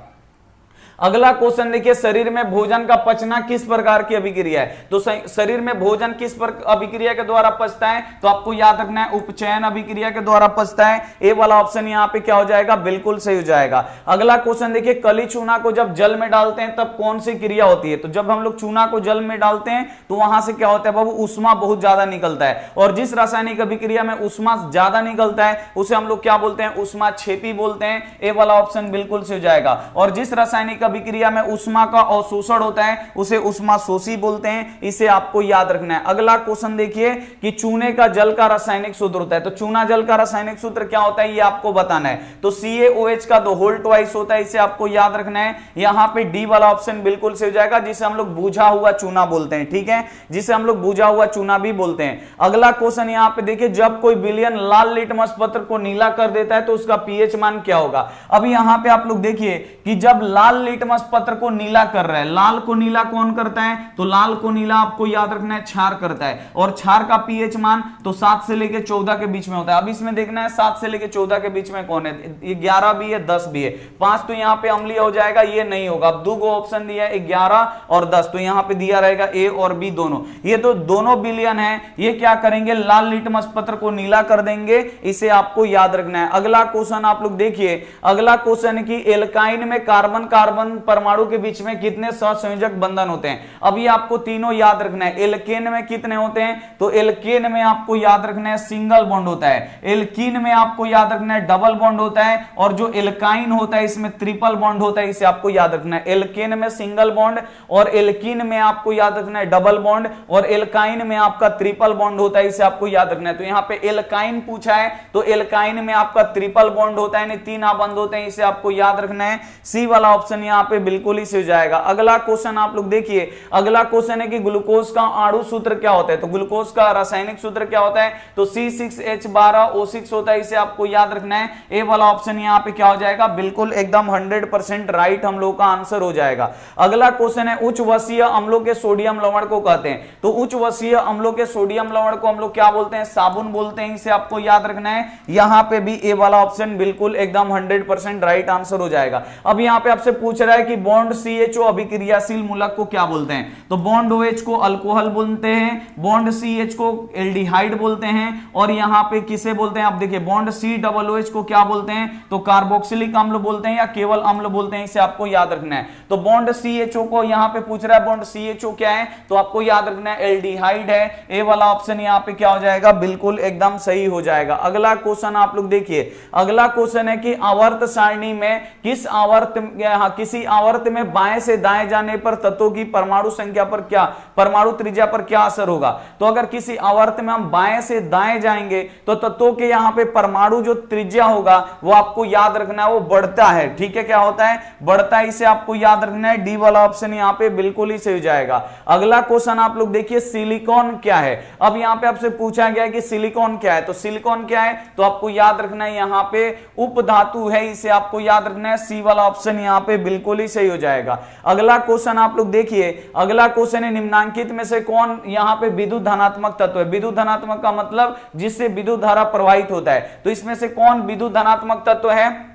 अगला क्वेश्चन देखिए, शरीर में भोजन का पचना किस प्रकार की अभिक्रिया है, तो शरीर में भोजन किस अभिक्रिया के द्वारा पचता है, तो आपको याद रखना है उपचयन अभिक्रिया के द्वारा पचता है। ए वाला ऑप्शन यहां पे क्या हो जाएगा, बिल्कुल सही हो जाएगा। अगला क्वेश्चन देखिए, कली चूना को जब जल में डालते हैं तब कौन सी क्रिया होती है, तो जब हम लोग चूना को जल में डालते हैं तो वहां से क्या होता है बाबू, उष्मा बहुत ज्यादा निकलता है, और जिस रासायनिक अभिक्रिया में उष्मा ज्यादा निकलता है उसे हम लोग क्या बोलते हैं, उष्मा क्षेपी बोलते हैं। ए वाला ऑप्शन बिल्कुल सही हो जाएगा। और जिस रासायनिक अभिक्रिया में उष्मा का अवशोषण होता है उसे उष्मा शोषी बोलते हैं, इसे आपको याद रखना है। अगला क्वेश्चन देखिए कि चूने का जल का रासायनिक सूत्र होता है, तो चूना जल का रासायनिक सूत्र क्या होता है ये आपको बताना है, तो CaOH का 2 होल ट्वाइस होता है, इसे आपको याद रखना है। यहां पे डी वाला ऑप्शन बिल्कुल सही हो जाएगा, जिसे हम लोग बुझा हुआ चूना बोलते हैं, ठीक है, जिसे हम लोग बुझा हुआ चूना भी बोलते हैं। अगला क्वेश्चन यहां पे देखिए, जब कोई विलयन लाल लिटमस पत्र को नीला कर देता है तो उसका pH मान क्या होगा। अब यहां पे आप लोग देखिए कि जब लाल लिटमस पत्र को नीला कर रहा है। लाल को नीला कौन करता है? तो लाल को नीला आपको याद रखना है क्षार करता है, और क्षार का पीएच मान तो 7 से लेकर 14 के बीच में होता है। अब इसमें देखना है 7 से लेकर 14 के बीच में कौन है, 11 भी है 10 भी है। 5 तो यहां पे अम्लीय हो जाएगा, ये नहीं होगा। अब दो ऑप्शन दिया है 11 और 10, तो यहां पे दिया रहेगा ए और बी दोनों। ये तो दोनों विलयन है, ये क्या करेंगे, लाल लिटमस पत्र को नीला कर देंगे, इसे आपको याद रखना है। अगला क्वेश्चन आप लोग देखिए, अगला क्वेश्चन की एल्काइन में कार्बन कार्बन परमाणु के बीच में कितने सहसंयोजक बंधन होते हैं। अभी आपको तीनों याद रखना है। एल्केन में कितने होते हैं, तो एल्केन में आपको याद रखना है सिंगल बॉन्ड होता है, एल्कीन में आपको याद रखना है डबल बॉन्ड होता है, और जो एल्काइन होता है इसमें ट्रिपल बॉन्ड होता है, इसे आपको याद रखना है। एल्केन में सिंगल बॉन्ड और एल्कीन में आपको याद रखना है डबल बॉन्ड, और एल्काइन में आपका ट्रिपल बॉन्ड होता है, इसे आपको याद रखना है। तो यहां पे एल्काइन पूछा है, तो एल्काइन में आपका ट्रिपल बॉन्ड होता है, यानी 3 आबंध होते हैं, इसे आपको याद रखना है। सी वाला ऑप्शन यहां पे बिल्कुल ही सही हो जाएगा। अगला क्वेश्चन आप लोग देखिए, अगला क्वेश्चन है कि ग्लूकोज का अणु सूत्र क्या होता है। तो ग्लूकोज का रासायनिक सूत्र क्या होता है, तो C6H12O6 होता है, इसे आपको याद रखना है। ए वाला ऑप्शन यहां पे क्या हो जाएगा, बिल्कुल एकदम 100% राइट हम लोग का आंसर हो जाएगा। अगला क्वेश्चन है उच्च वसीय अम्लों के सोडियम लवण को कहते हैं। तो उच्च वसीय अम्लों के सोडियम लवण को हम लोग क्या बोलते हैं, साबुन बोलते हैं, इसे आपको याद रखना है। यहां पे भी ए वाला ऑप्शन बिल्कुल एकदम 100% राइट आंसर हो जाएगा। अब यहां पे आपसे पूछ रहा है कि बॉन्ड CHO अभिक्रियाशील मूलक को क्या बोलते हैं, तो बॉन्ड OH को अल्कोहल बोलते हैं, बॉन्ड CH को एल्डिहाइड बोलते हैं, और यहां पे किसे बोलते हैं, आप देखिए बॉन्ड COOH को क्या बोलते हैं, तो कार्बोक्सिलिक अम्ल बोलते हैं या केवल अम्ल बोलते हैं, इसे आपको याद रखना है। तो बॉन्ड CHO को यहां पे पूछ रहा है, बॉन्ड CHO क्या है, तो आपको याद रखना है एल्डिहाइड है। ए वाला ऑप्शन यहां पे क्या हो जाएगा, बिल्कुल एकदम सही हो जाएगा। अगला क्वेश्चन आप लोग देखिए, अगला क्वेश्चन है कि आवर्त सारणी में किसी आवर्त में बाएं से दाएं जाने पर तत्वों की परमाणु संख्या पर क्या, परमाणु त्रिज्या पर क्या असर होगा। तो अगर किसी आवर्त में हम बाएं से दाएं जाएंगे तो तत्वों के यहां पे परमाणु जो त्रिज्या होगा वो आपको याद रखना है, वो बढ़ता है। ठीक है, क्या होता है, बढ़ता है, इसे आपको याद रखना है। डी वाला ऑप्शन यहां पे बिल्कुल ही सही हो जाएगा। अगला क्वेश्चन आप लोग देखिए, सिलिकॉन क्या है। अब यहां पे आपसे पूछा गया है कि सिलिकॉन क्या है, तो सिलिकॉन क्या है, तो आपको याद रखना है यहां पे उपधातु है, इसे आपको याद रखना है। सी वाला ऑप्शन यहां पे बिल्कुल ही सही हो जाएगा। अगला क्वेश्चन आप लोग देखिए, अगला क्वेश्चन है निम्नांकित में से कौन यहां पे विद्युत धनात्मक तत्व है। विद्युत धनात्मक का मतलब जिससे विद्युत धारा प्रवाहित होता है, तो इसमें से कौन विद्युत धनात्मक तत्व है,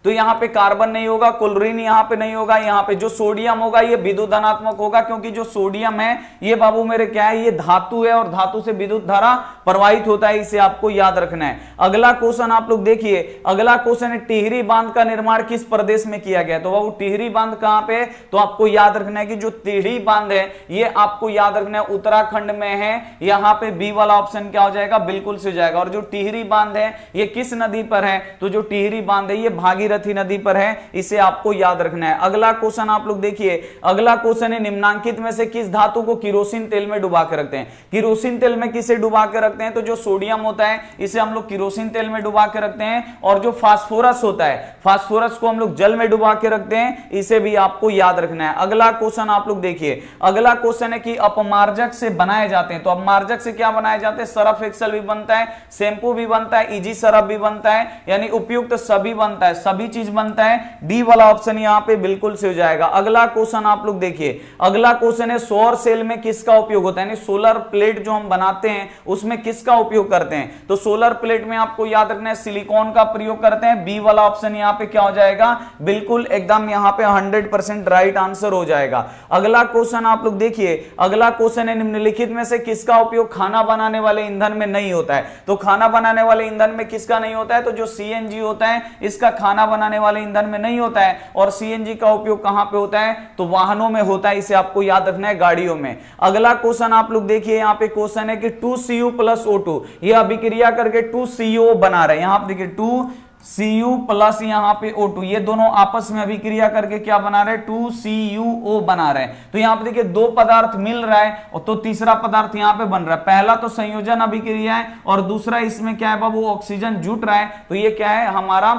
तो यहां पे कार्बन नहीं होगा, क्लोरीन यहां पे नहीं होगा, यहां पे जो सोडियम होगा ये विद्युत धनात्मक होगा, क्योंकि जो सोडियम है ये बाबू मेरे क्या है, ये धातु है, और धातु से विद्युत धारा प्रवाहित होता है, इसे आपको याद रखना है। अगला क्वेश्चन आप लोग देखिए, अगला क्वेश्चन है टिहरी बांध का निर्माण किस प्रदेश में किया गया। तो बाबू टिहरी बांध कहां पे, तो आपको याद रखना है कि जो टिहरी बांध है ये आपको याद रखना है उत्तराखंड में है। यहां पे बी वाला ऑप्शन क्या हो जाएगा, बिल्कुल से हो जाएगा। और जो टिहरी बांध है ये किस नदी पर है, तो जो टिहरी बांध है ये भागीरथी नदी पर है, इसे आपको याद रखना है। अगला क्वेश्चन आप लोग देखिए, अगला क्वेश्चन है निम्नांकित में से किस धातु को किरोसिन तेल में डुबा के रखते हैं। किरोसिन तेल में किसे डुबा के रखते हैं, तो जो सोडियम होता है इसे हम लोग किरोसिन तेल में डुबा के रखते हैं, और जो फास्फोरस होता है फास्फोरस को हम लोग जल में डुबा के रखते हैं, इसे भी आपको याद रखना है। अगला क्वेश्चन आप लोग देखिए, अगला क्वेश्चन है कि अपमार्जक से बनाए जाते हैं। तो अपमार्जक से क्या बनाए जाते हैं, सर्फ एक्सेल भी बनता है, शैम्पू भी बनता है, इजी सर्फ भी बनता है, यानी उपयुक्त सभी बनता है, सभी चीज बनता है। डी वाला ऑप्शन यहां पे बिल्कुल से हो जाएगा। अगला क्वेश्चन आप लोग देखिए, अगला क्वेश्चन है सौर सेल में किसका उपयोग होता है, यानी सोलर प्लेट जो हम बनाते हैं उसमें किसका उपयोग करते हैं। तो सोलर प्लेट में आपको याद रखना है सिलिकॉन का प्रयोग करते हैं। बी वाला ऑप्शन यहां पे क्या हो जाएगा, बिल्कुल एकदम यहां पे 100% राइट आंसर हो जाएगा। अगला क्वेश्चन आप लोग देखिए, अगला क्वेश्चन है निम्नलिखित में से किसका उपयोग खाना बनाने वाले ईंधन में नहीं होता है। तो खाना बनाने वाले ईंधन में किसका नहीं होता है, तो जो CNG होता है इसका खाना बनाने वाले ईंधन में नहीं होता है। और CNG का उपयोग कहां पे होता है, तो वाहनों में होता है, इसे आपको याद रखना है, गाड़ियों में। अगला क्वेश्चन आप लोग देखिए, यहां पे क्वेश्चन है कि 2Cu + O2 ये अभिक्रिया करके 2CO बना रहे हैं। यहां पे देखिए 2Cu प्लस यहां पे O2 ये दोनों आपस में अभिक्रिया करके क्या बना रहे हैं, 2CuO बना रहे हैं। तो यहां पे देखिए दो पदार्थ मिल रहा है, और तो तीसरा पदार्थ यहां पे बन रहा है। पहला तो संयोजन अभिक्रिया है, और दूसरा इसमें क्या है बाबू, ऑक्सीजन जुट रहा है। तो ये क्या है, हमारा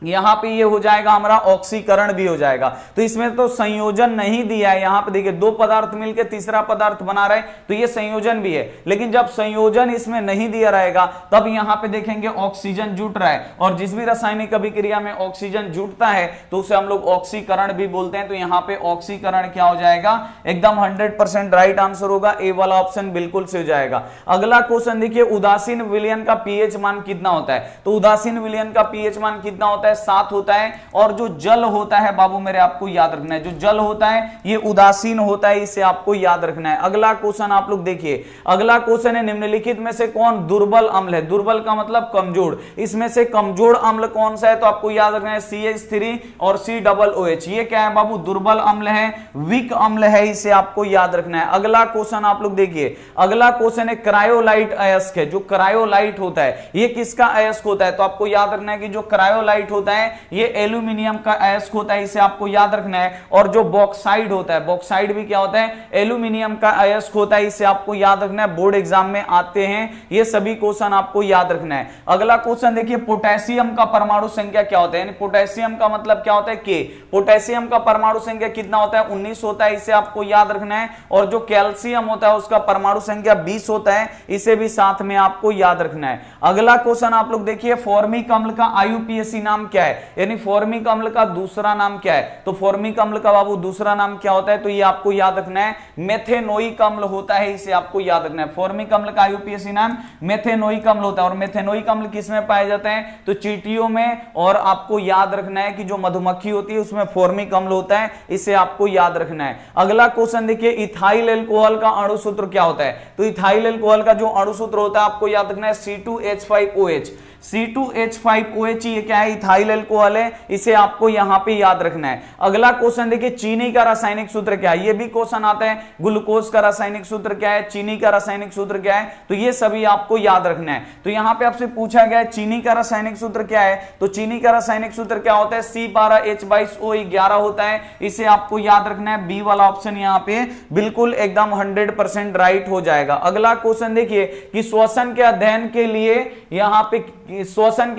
यहां पे ये हो जाएगा हमारा ऑक्सीकरण भी हो जाएगा। तो इसमें तो संयोजन नहीं दिया है, यहां पे देखिए दो पदार्थ मिलकर तीसरा पदार्थ बना रहे, तो ये संयोजन भी है। लेकिन जब संयोजन इसमें नहीं दिया रहेगा तब यहां पे देखेंगे ऑक्सीजन जुट रहा है, और जिस भी रासायनिक अभिक्रिया में ऑक्सीजन जुटता है तो उसे हम लोग ऑक्सीकरण भी बोलते हैं। तो यहां पे ऑक्सीकरण क्या हो जाएगा, एकदम 100% राइट आंसर होगा, ए वाला ऑप्शन बिल्कुल से हो जाएगा। अगला क्वेश्चन देखिए, उदासीन विलयन का पीएच मान कितना होता है। तो उदासीन विलयन का पीएच मान कितना होता है, 7 होता है। और जो जल होता है बाबू मेरे आपको याद रखना है, जो जल होता है ये उदासीन होता है, इसे आपको याद रखना है। अगला क्वेश्चन आप लोग देखिए, अगला क्वेश्चन है निम्नलिखित में से कौन दुर्बल अम्ल है। दुर्बल का मतलब कमजोर, इसमें से कमजोर अम्ल कौन सा है, तो आपको याद रखना है CH3 और COOH। ये क्या है बाबू, दुर्बल अम्ल है, वीक अम्ल है, इसे आपको याद रखना है। अगला क्वेश्चन आप लोग देखिए, अगला क्वेश्चन है क्रायोलाइट अयस्क है। जो क्रायोलाइट होता है ये किसका अयस्क होता है, तो आपको याद रखना है कि जो क्रायोलाइट होता है ये एल्यूमिनियम का अयस्क होता है, इसे आपको याद रखना है। और जो बॉक्साइड होता है, बॉक्साइड भी क्या होता है, एल्यूमिनियम का अयस्क होता है, इसे आपको याद रखना है, बोर्ड एग्जाम में आते हैं ये सभी क्वेश्चन आपको याद रखना है। अगला क्वेश्चन देखिए, पोटेशियम का परमाणु संख्या क्या होता है, यानी पोटेशियम का मतलब क्या होता है, के। पोटेशियम का परमाणु संख्या कितना होता है, 19 होता है, इसे आपको याद रखना है। और जो कैल्शियम होता है उसका परमाणु संख्या 20 होता है, इसे भी साथ में आपको याद रखना है। अगला क्वेश्चन आप लोग देखिए, फॉर्मिक अम्ल का IUPAC नाम क्या है, यानी फॉर्मिक अम्ल का दूसरा नाम क्या है। तो फॉर्मिक अम्ल का बाबू दूसरा नाम क्या होता है, तो ये आपको याद रखना है, मेथेनोइक अम्ल होता है, इसे आपको याद रखना है। फॉर्मिक अम्ल का IUPAC नाम मेथेनोइक अम्ल होता है। और मेथेनोइक अम्ल किसमें पाए जाते हैं, तो चींटियों में। और आपको याद रखना है कि जो मधुमक्खी होती है उसमें फॉर्मिक अम्ल होता है, इसे आपको याद रखना है। अगला क्वेश्चन देखिए, इथाइल एल्कोहल का अणु सूत्र क्या होता है। तो इथाइल एल्कोहल का जो अणु सूत्र होता है आपको याद रखना है, C2H5OH। C2H5OH ये क्या है, इथाइल एल्कोहल है, इसे आपको यहां पे याद रखना है। अगला क्वेश्चन देखिए, चीनी का रासायनिक सूत्र क्या है, ये भी क्वेश्चन आता है। ग्लूकोज का रासायनिक सूत्र क्या है, चीनी का रासायनिक सूत्र क्या है, तो ये सभी आपको याद रखना है। तो यहां पे आपसे पूछा गया है चीनी का रासायनिक सूत्र क्या है, तो चीनी का रासायनिक सूत्र क्या होता है, C12H22O11 होता है, इसे आपको याद रखना है। बी वाला ऑप्शन यहां पे बिल्कुल एकदम 100% राइट हो जाएगा। अगला क्वेश्चन देखिए कि श्वसन के अध्ययन के लिए यहां पे श्वसन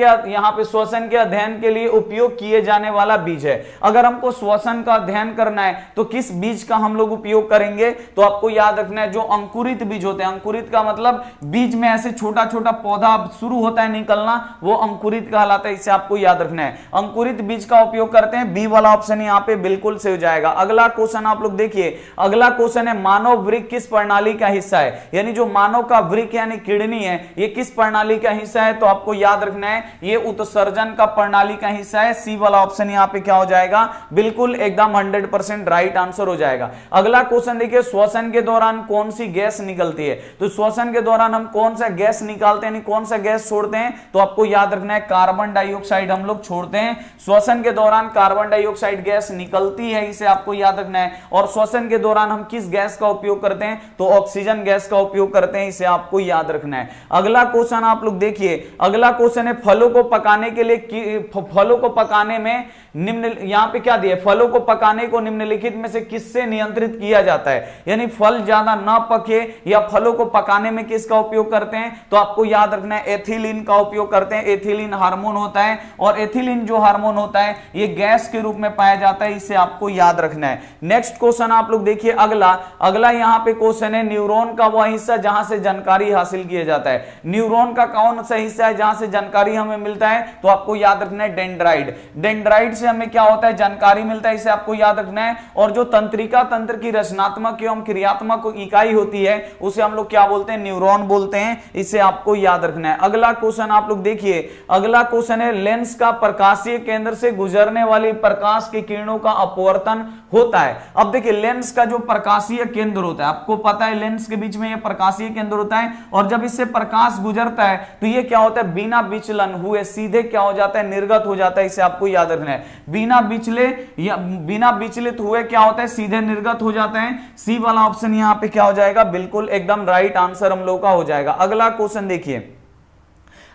के अध्ययन के लिए उपयोग किए जाने वाला बीज है। अगर हमको श्वसन का अध्ययन करना है तो किस बीज का हम लोग उपयोग करेंगे, तो आपको याद रखना है जो अंकुरित बीज होते हैं। अंकुरित का मतलब बीज में ऐसे छोटा छोटा पौधा शुरू होता है निकलना, वो अंकुरित कहलाता है, इसे आपको याद रखना है। अंकुरित बीज का उपयोग करते हैं, बी वाला ऑप्शन यहाँ पे बिल्कुल से हो जाएगा। अगला क्वेश्चन आप लोग देखिए, अगला क्वेश्चन है मानव वृक्क किस प्रणाली का हिस्सा है, यानी जो मानव का वृक्क यानी किडनी है ये किस प्रणाली का हिस्सा है, तो आपको याद रखना है ये उत्सर्जन का प्रणाली का हिस्सा है। सी वाला ऑप्शन यहां पे क्या हो जाएगा, बिल्कुल एकदम 100% राइट आंसर हो जाएगा। अगला क्वेश्चन देखिए, श्वसन के दौरान कौन सी गैस निकलती है। तो श्वसन के दौरान हम कौन सा गैस निकालते हैं, कौन सा गैस छोड़ते हैं, तो आपको याद रखना है कार्बन डाइऑक्साइड हम लोग छोड़ते हैं। श्वसन के दौरान कार्बन डाइऑक्साइड गैस निकलती है, इसे आपको याद रखना है। और श्वसन के दौरान हम किस गैस का उपयोग करते हैं, तो ऑक्सीजन गैस का उपयोग करते हैं, इसे आपको याद रखना है। अगला क्वेश्चन आप लोग देखिए, अगला क्वेश्चन है फलों को पकाने के लिए, फलों को पकाने में निम्न, यहां पे क्या दिया, फलों को पकाने को निम्नलिखित में से किससे नियंत्रित किया जाता है, यानी फल ज्यादा ना पके या फलों को पकाने में किसका उपयोग करते हैं, तो आपको याद रखना है एथिलीन का उपयोग करते हैं। एथिलीन हार्मोन होता है, और एथिलीन जो हार्मोन होता है ये गैस के रूप में पाया जाता है, इसे आपको याद रखना है। नेक्स्ट क्वेश्चन आप लोग देखिए, अगला यहां पे क्वेश्चन है न्यूरॉन का वह हिस्सा जहां से जानकारी हासिल किया जाता है। न्यूरॉन का कौन सा हिस्सा है जहां से जानकारी हमें मिलता है, तो आपको याद रखना है डेंड्राइट। डेंड्राइट से हमें क्या होता है, जानकारी मिलता है, इसे आपको याद रखना है। और जो तंत्रिका तंत्र की रचनात्मक एवं क्रियात्मक इकाई होती है उसे हम लोग क्या बोलते हैं, न्यूरॉन बोलते हैं, इसे आपको याद रखना है। अगला क्वेश्चन आप लोग देखिए, अगला क्वेश्चन है लेंस का प्रकाशीय केंद्र से गुजरने वाली प्रकाश की किरणों का अपवर्तन होता है। अब देखिए लेंस का जो प्रकाशीय केंद्र होता है, आपको पता है लेंस के बीच में ये प्रकाशीय केंद्र होता है, और जब इससे प्रकाश गुजरता है तो ये क्या होता है, बिना विचलन हुए सीधे क्या हो जाता है, निर्गत हो जाता है, इसे आपको याद रखना है। बिना विचलित हुए क्या होता है, सीधे निर्गत हो जाते हैं। सी वाला ऑप्शन यहां पे क्या हो जाएगा, बिल्कुल एकदम राइट आंसर हम लोग का हो जाएगा। अगला क्वेश्चन देखिए,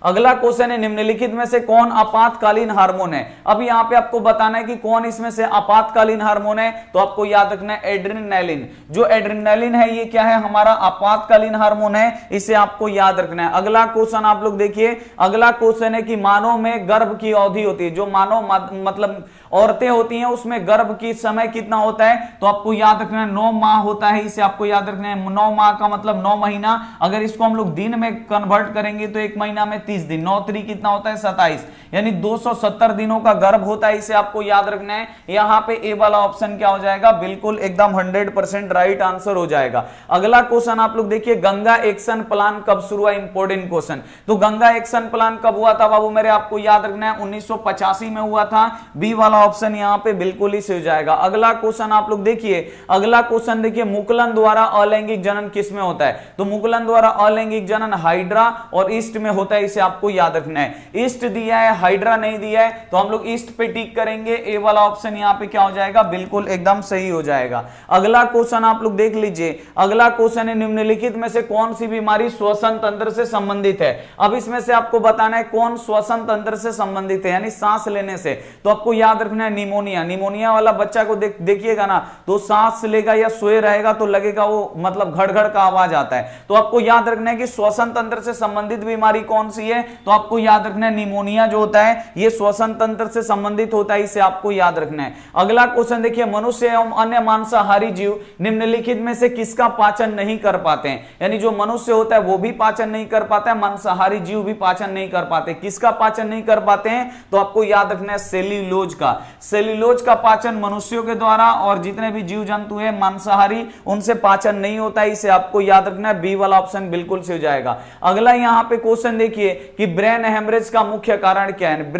अगला क्वेश्चन है निम्नलिखित में से कौन आपातकालीन हार्मोन है। अब यहां पे आपको बताना है कि कौन इसमें से आपातकालीन हार्मोन है, तो आपको याद रखना है एड्रेनालिन। जो एड्रेनालिन है ये क्या है, हमारा आपातकालीन हार्मोन है, इसे आपको याद रखना है। अगला क्वेश्चन आप लोग देखिए, अगला क्वेश्चन है कि मानव में गर्भ की अवधि होती है, जो मानव मतलब औरतें होती हैं उसमें गर्भ की समय कितना होता है, तो आपको याद रखना है 9 माह होता है, इसे आपको याद रखना है। 9 माह का मतलब 9 महीना, अगर इसको हम लोग दिन में कन्वर्ट करेंगे तो एक महीना में 30 दिन, 9 3 कितना होता है 27, यानी 270 दिनों का गर्भ होता है, इसे आपको याद रखना है। यहां पे ए वाला ऑप्शन क्या हो जाएगा, बिल्कुल एकदम 100% राइट आंसर हो जाएगा। अगला क्वेश्चन आप लोग देखिए, गंगा एक्शन प्लान कब शुरू हुआ, इंपॉर्टेंट क्वेश्चन। तो गंगा एक्शन प्लान कब हुआ था बाबू मेरे, आपको याद रखना है 1985 में हुआ था। बी वाला ऑप्शन यहां पे बिल्कुल ही सही हो जाएगा। अगला क्वेश्चन आप लोग देखिए, अगला क्वेश्चन देखिए, मुकुलन द्वारा अलैंगिक जनन किसमें होता है, तो मुकुलन द्वारा अलैंगिक जनन हाइड्रा और ईस्ट में होता है, इसे आपको याद रखना है। ईस्ट दिया है, हाइड्रा नहीं दिया है, तो हम लोग ईस्ट पे टिक करेंगे। ए वाला ऑप्शन यहां पे क्या हो जाएगा, बिल्कुल एकदम सही हो जाएगा। अगला क्वेश्चन आप लोग देख लीजिए, अगला क्वेश्चन है निम्नलिखित में से कौन सी बीमारी श्वसन तंत्र से संबंधित है। अब इसमें से आपको बताना है कौन श्वसन तंत्र से संबंधित है, यानी सांस लेने से, तो आपको याद रखना है निमोनिया। निमोनिया वाला बच्चा को देखिएगा ना, तो सांस लेगा या सोए रहेगा तो लगेगा वो मतलब घड़-घड़ का आवाज आता है, तो आपको याद रखना है कि श्वसन तंत्र से संबंधित बीमारी कौन सी है, तो आपको याद रखना है निमोनिया जो होता है ये श्वसन तंत्र से संबंधित होता है, इसे आपको याद रखना है। अगला क्वेश्चन देखिए, मनुष्य एवं अन्य मांसाहारी जीव निम्नलिखित में से किसका पाचन नहीं कर पाते हैं, यानी जो मनुष्य होता है वो भी पाचन नहीं कर पाता है, मांसाहारी जीव भी पाचन नहीं कर पाते। किसका पाचन नहीं कर पाते हैं, तो आपको याद रखना है सेल्यूलोज का। सेल्यूलोज का पाचन मनुष्यों के द्वारा और जितने भी जीव जंतु है मांसाहारी उनसे पाचन नहीं होता है, इसे आपको याद रखना है। बी वाला ऑप्शन बिल्कुल सही हो जाएगा। अगला यहां पे क्वेश्चन देखिए कि ब्रेन हेमरेज का मुख्य कारण क्या है।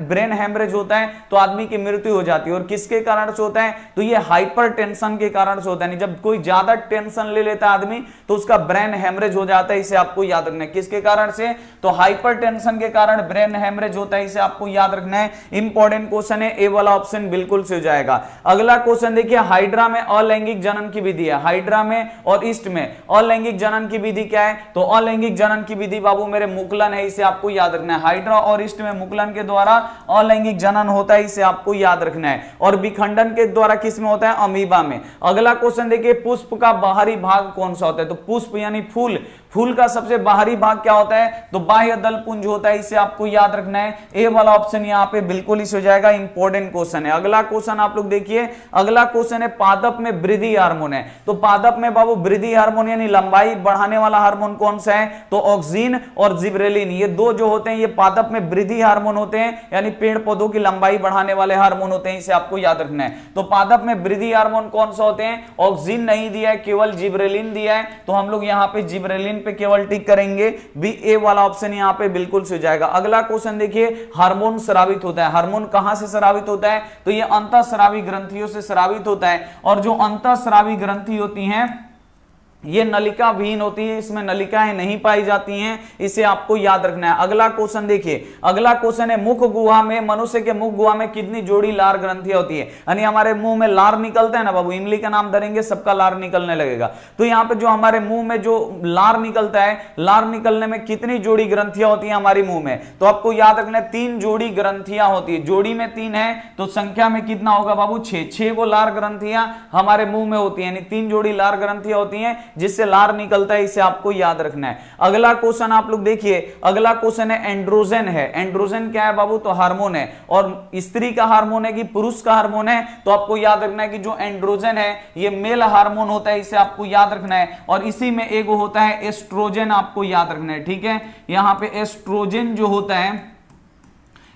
ब्रेन हेमरेज होता है तो आदमी की मृत्यु हो जाती है, और किसके कारण से होता है, तो ये हाइपर टेंशन के कारण से होता है। जब कोई ज्यादा टेंशन ले लेता है आदमी तो उसका ब्रेन हेमरेज हो जाता है, इसे आपको याद रखना है। किसके कारण से, तो हाइपर टेंशन के कारण ब्रेन हेमरेज होता है, इसे आपको याद रखना है। इंपॉर्टेंट क्वेश्चन है, ए वाला ऑप्शन बिल्कुल सही हो जाएगा। अगला क्वेश्चन देखिए, हाइड्रा में अलैंगिक जनन की विधि है, हाइड्रा में और ईस्ट में अलैंगिक जनन की विधि क्या है, तो अलैंगिक जनन की विधि बाबू मेरे मुकुलन है, इसे आपको याद रखना है। हाइड्रा और ईस्ट में मुकुलन के द्वारा अलैंगिक जनन होता है, इसे आपको याद रखना है। और विखंडन के द्वारा किस में होता है, अमीबा में। अगला क्वेश्चन देखिए, पुष्प का बाहरी भाग कौन सा होता है, तो पुष्प यानी फूल, फूल का सबसे बाहरी भाग क्या होता है, तो बाह्य दल पुंज होता है, इसे आपको याद रखना है। ए वाला ऑप्शन यहां पे बिल्कुल ही हो जाएगा, इंपॉर्टेंट क्वेश्चन है। अगला क्वेश्चन आप लोग देखिए, अगला क्वेश्चन है पादप में वृद्धि हार्मोन है, तो पादप में बाबू वृद्धि हार्मोन यानी लंबाई बढ़ाने वाला हार्मोन कौन सा है, तो ऑक्सीन और जिब्रेलिन, ये दो जो होते हैं ये पादप में वृद्धि हार्मोन होते हैं, यानी पेड़ पौधों की लंबाई बढ़ाने वाले हार्मोन होते हैं, इसे आपको याद रखना है। तो पादप में वृद्धि हार्मोन कौन सा होते हैं, ऑक्सीन नहीं दिया है, केवल जिब्रेलिन दिया है, तो हम लोग यहाँ पे जिब्रेलिन पे केवल टिक करेंगे। बी ए वाला ऑप्शन यहाँ पे बिल्कुल सही हो जाएगा। अगला क्वेश्चन देखिए, हार्मोन स्रावित होता है, हार्मोन कहां से स्रावित होता है, तो ये अंतःस्रावी ग्रंथियों से स्रावित होता है, और जो अंतःस्रावी ग्रंथि होती हैं ये नलिका विहीन होती है, इसमें नलिकाएं नहीं पाई जाती हैं, इसे आपको याद रखना है। अगला क्वेश्चन देखिए, अगला क्वेश्चन है मुख गुहा में, मनुष्य के मुख गुहा में कितनी जोड़ी लार ग्रंथियां होती है, यानी हमारे मुंह में लार निकलता है ना बाबू, इमली का नाम धरेंगे सबका लार निकलने लगेगा। तो यहाँ पे जो हमारे मुंह में जो लार निकलता है, लार निकलने में कितनी जोड़ी ग्रंथियां होती है हमारे मुंह में, तो आपको याद रखना है 3 जोड़ी ग्रंथियां होती है। जोड़ी में 3 है तो संख्या में कितना होगा बाबू, 6 वो लार ग्रंथियां हमारे मुंह में होती है, यानी 3 जोड़ी लार ग्रंथियां होती हैं जिससे लार निकलता है, इसे आपको याद रखना है। अगला क्वेश्चन आप लोग देखिए, अगला क्वेश्चन है एंड्रोजन है। एंड्रोजन क्या है बाबू, तो हार्मोन है, और स्त्री का हार्मोन है कि पुरुष का हार्मोन है, तो आपको याद रखना है कि जो एंड्रोजन है ये मेल हार्मोन होता है, इसे आपको याद रखना है। और इसी में एक होता है एस्ट्रोजन, आपको याद रखना है, ठीक है। यहां पे एस्ट्रोजन जो होता है,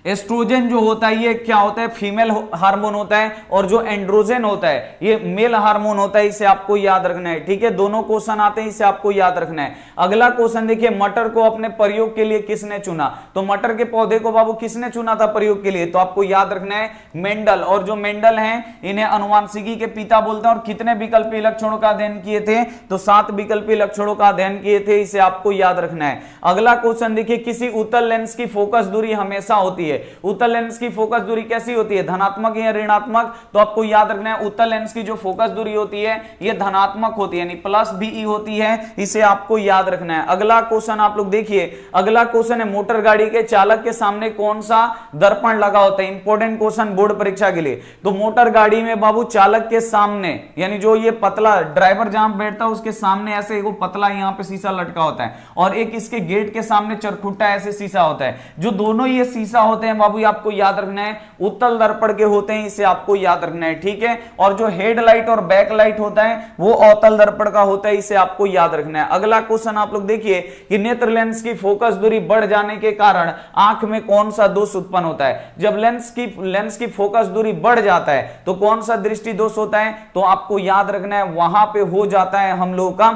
एस्ट्रोजन जो होता है ये क्या होता है, फीमेल हार्मोन होता है, और जो एंड्रोजन होता है ये मेल हार्मोन होता है, इसे आपको याद रखना है, ठीक है। दोनों क्वेश्चन आते हैं, इसे आपको याद रखना है। अगला क्वेश्चन देखिए, मटर को अपने प्रयोग के लिए किसने चुना, तो मटर के पौधे को बाबू किसने चुना था प्रयोग के लिए, तो आपको याद रखना है मेंडल। और जो मेंडल हैं इन्हें अनुवांशिकी के पिता बोलते हैं, और कितने विकल्पीय लक्षणों का अध्ययन किए थे, तो 7 विकल्पीय लक्षणों का अध्ययन किए थे, इसे आपको याद रखना है। अगला क्वेश्चन देखिए, किसी उत्तल लेंस की फोकस दूरी हमेशा होती है, है। उत्तल लेंस की फोकस दूरी कैसी होती है, धनात्मक या ऋणात्मक, तो आपको याद रखना है उत्तल लेंस की जो फोकस दूरी होती है ये धनात्मक होती है, यानी प्लस बीई होती है, इसे आपको याद रखना है। अगला क्वेश्चन आप लोग देखिए, अगला क्वेश्चन है मोटर गाड़ी के चालक के सामने कौन सा दर्पण लगा होता है, इंपॉर्टेंट क्वेश्चन बोर्ड परीक्षा के लिए। तो मोटर गाड़ी में बाबू चालक के सामने, यानी जो ये पतला ड्राइवर जहां बैठता है उसके सामने ऐसे एक पतला यहां पे शीशा लटका होता है, और एक इसके गेट के सामने चरखुट्टा ऐसे शीशा होता है। जो दोनों ये शीशा होते हैं बाबू आपको याद रखना है उत्तल दर्पण के होते हैं, इसे आपको याद रखना है, ठीक है। और जो हेडलाइट और बैकलाइट होता है वो अवतल दर्पण का होता है, इसे आपको याद रखना है। अगला क्वेश्चन आप लोग देखिए कि नेत्र लेंस की फोकस दूरी बढ़ जाने के कारण आंख में कौन सा दोष उत्पन्न होता है। जब लेंस की फोकस दूरी बढ़ जाता है तो कौन सा दृष्टि दोष होता है, तो आपको याद रखना है वहां पे हो जाता है हम लोगों का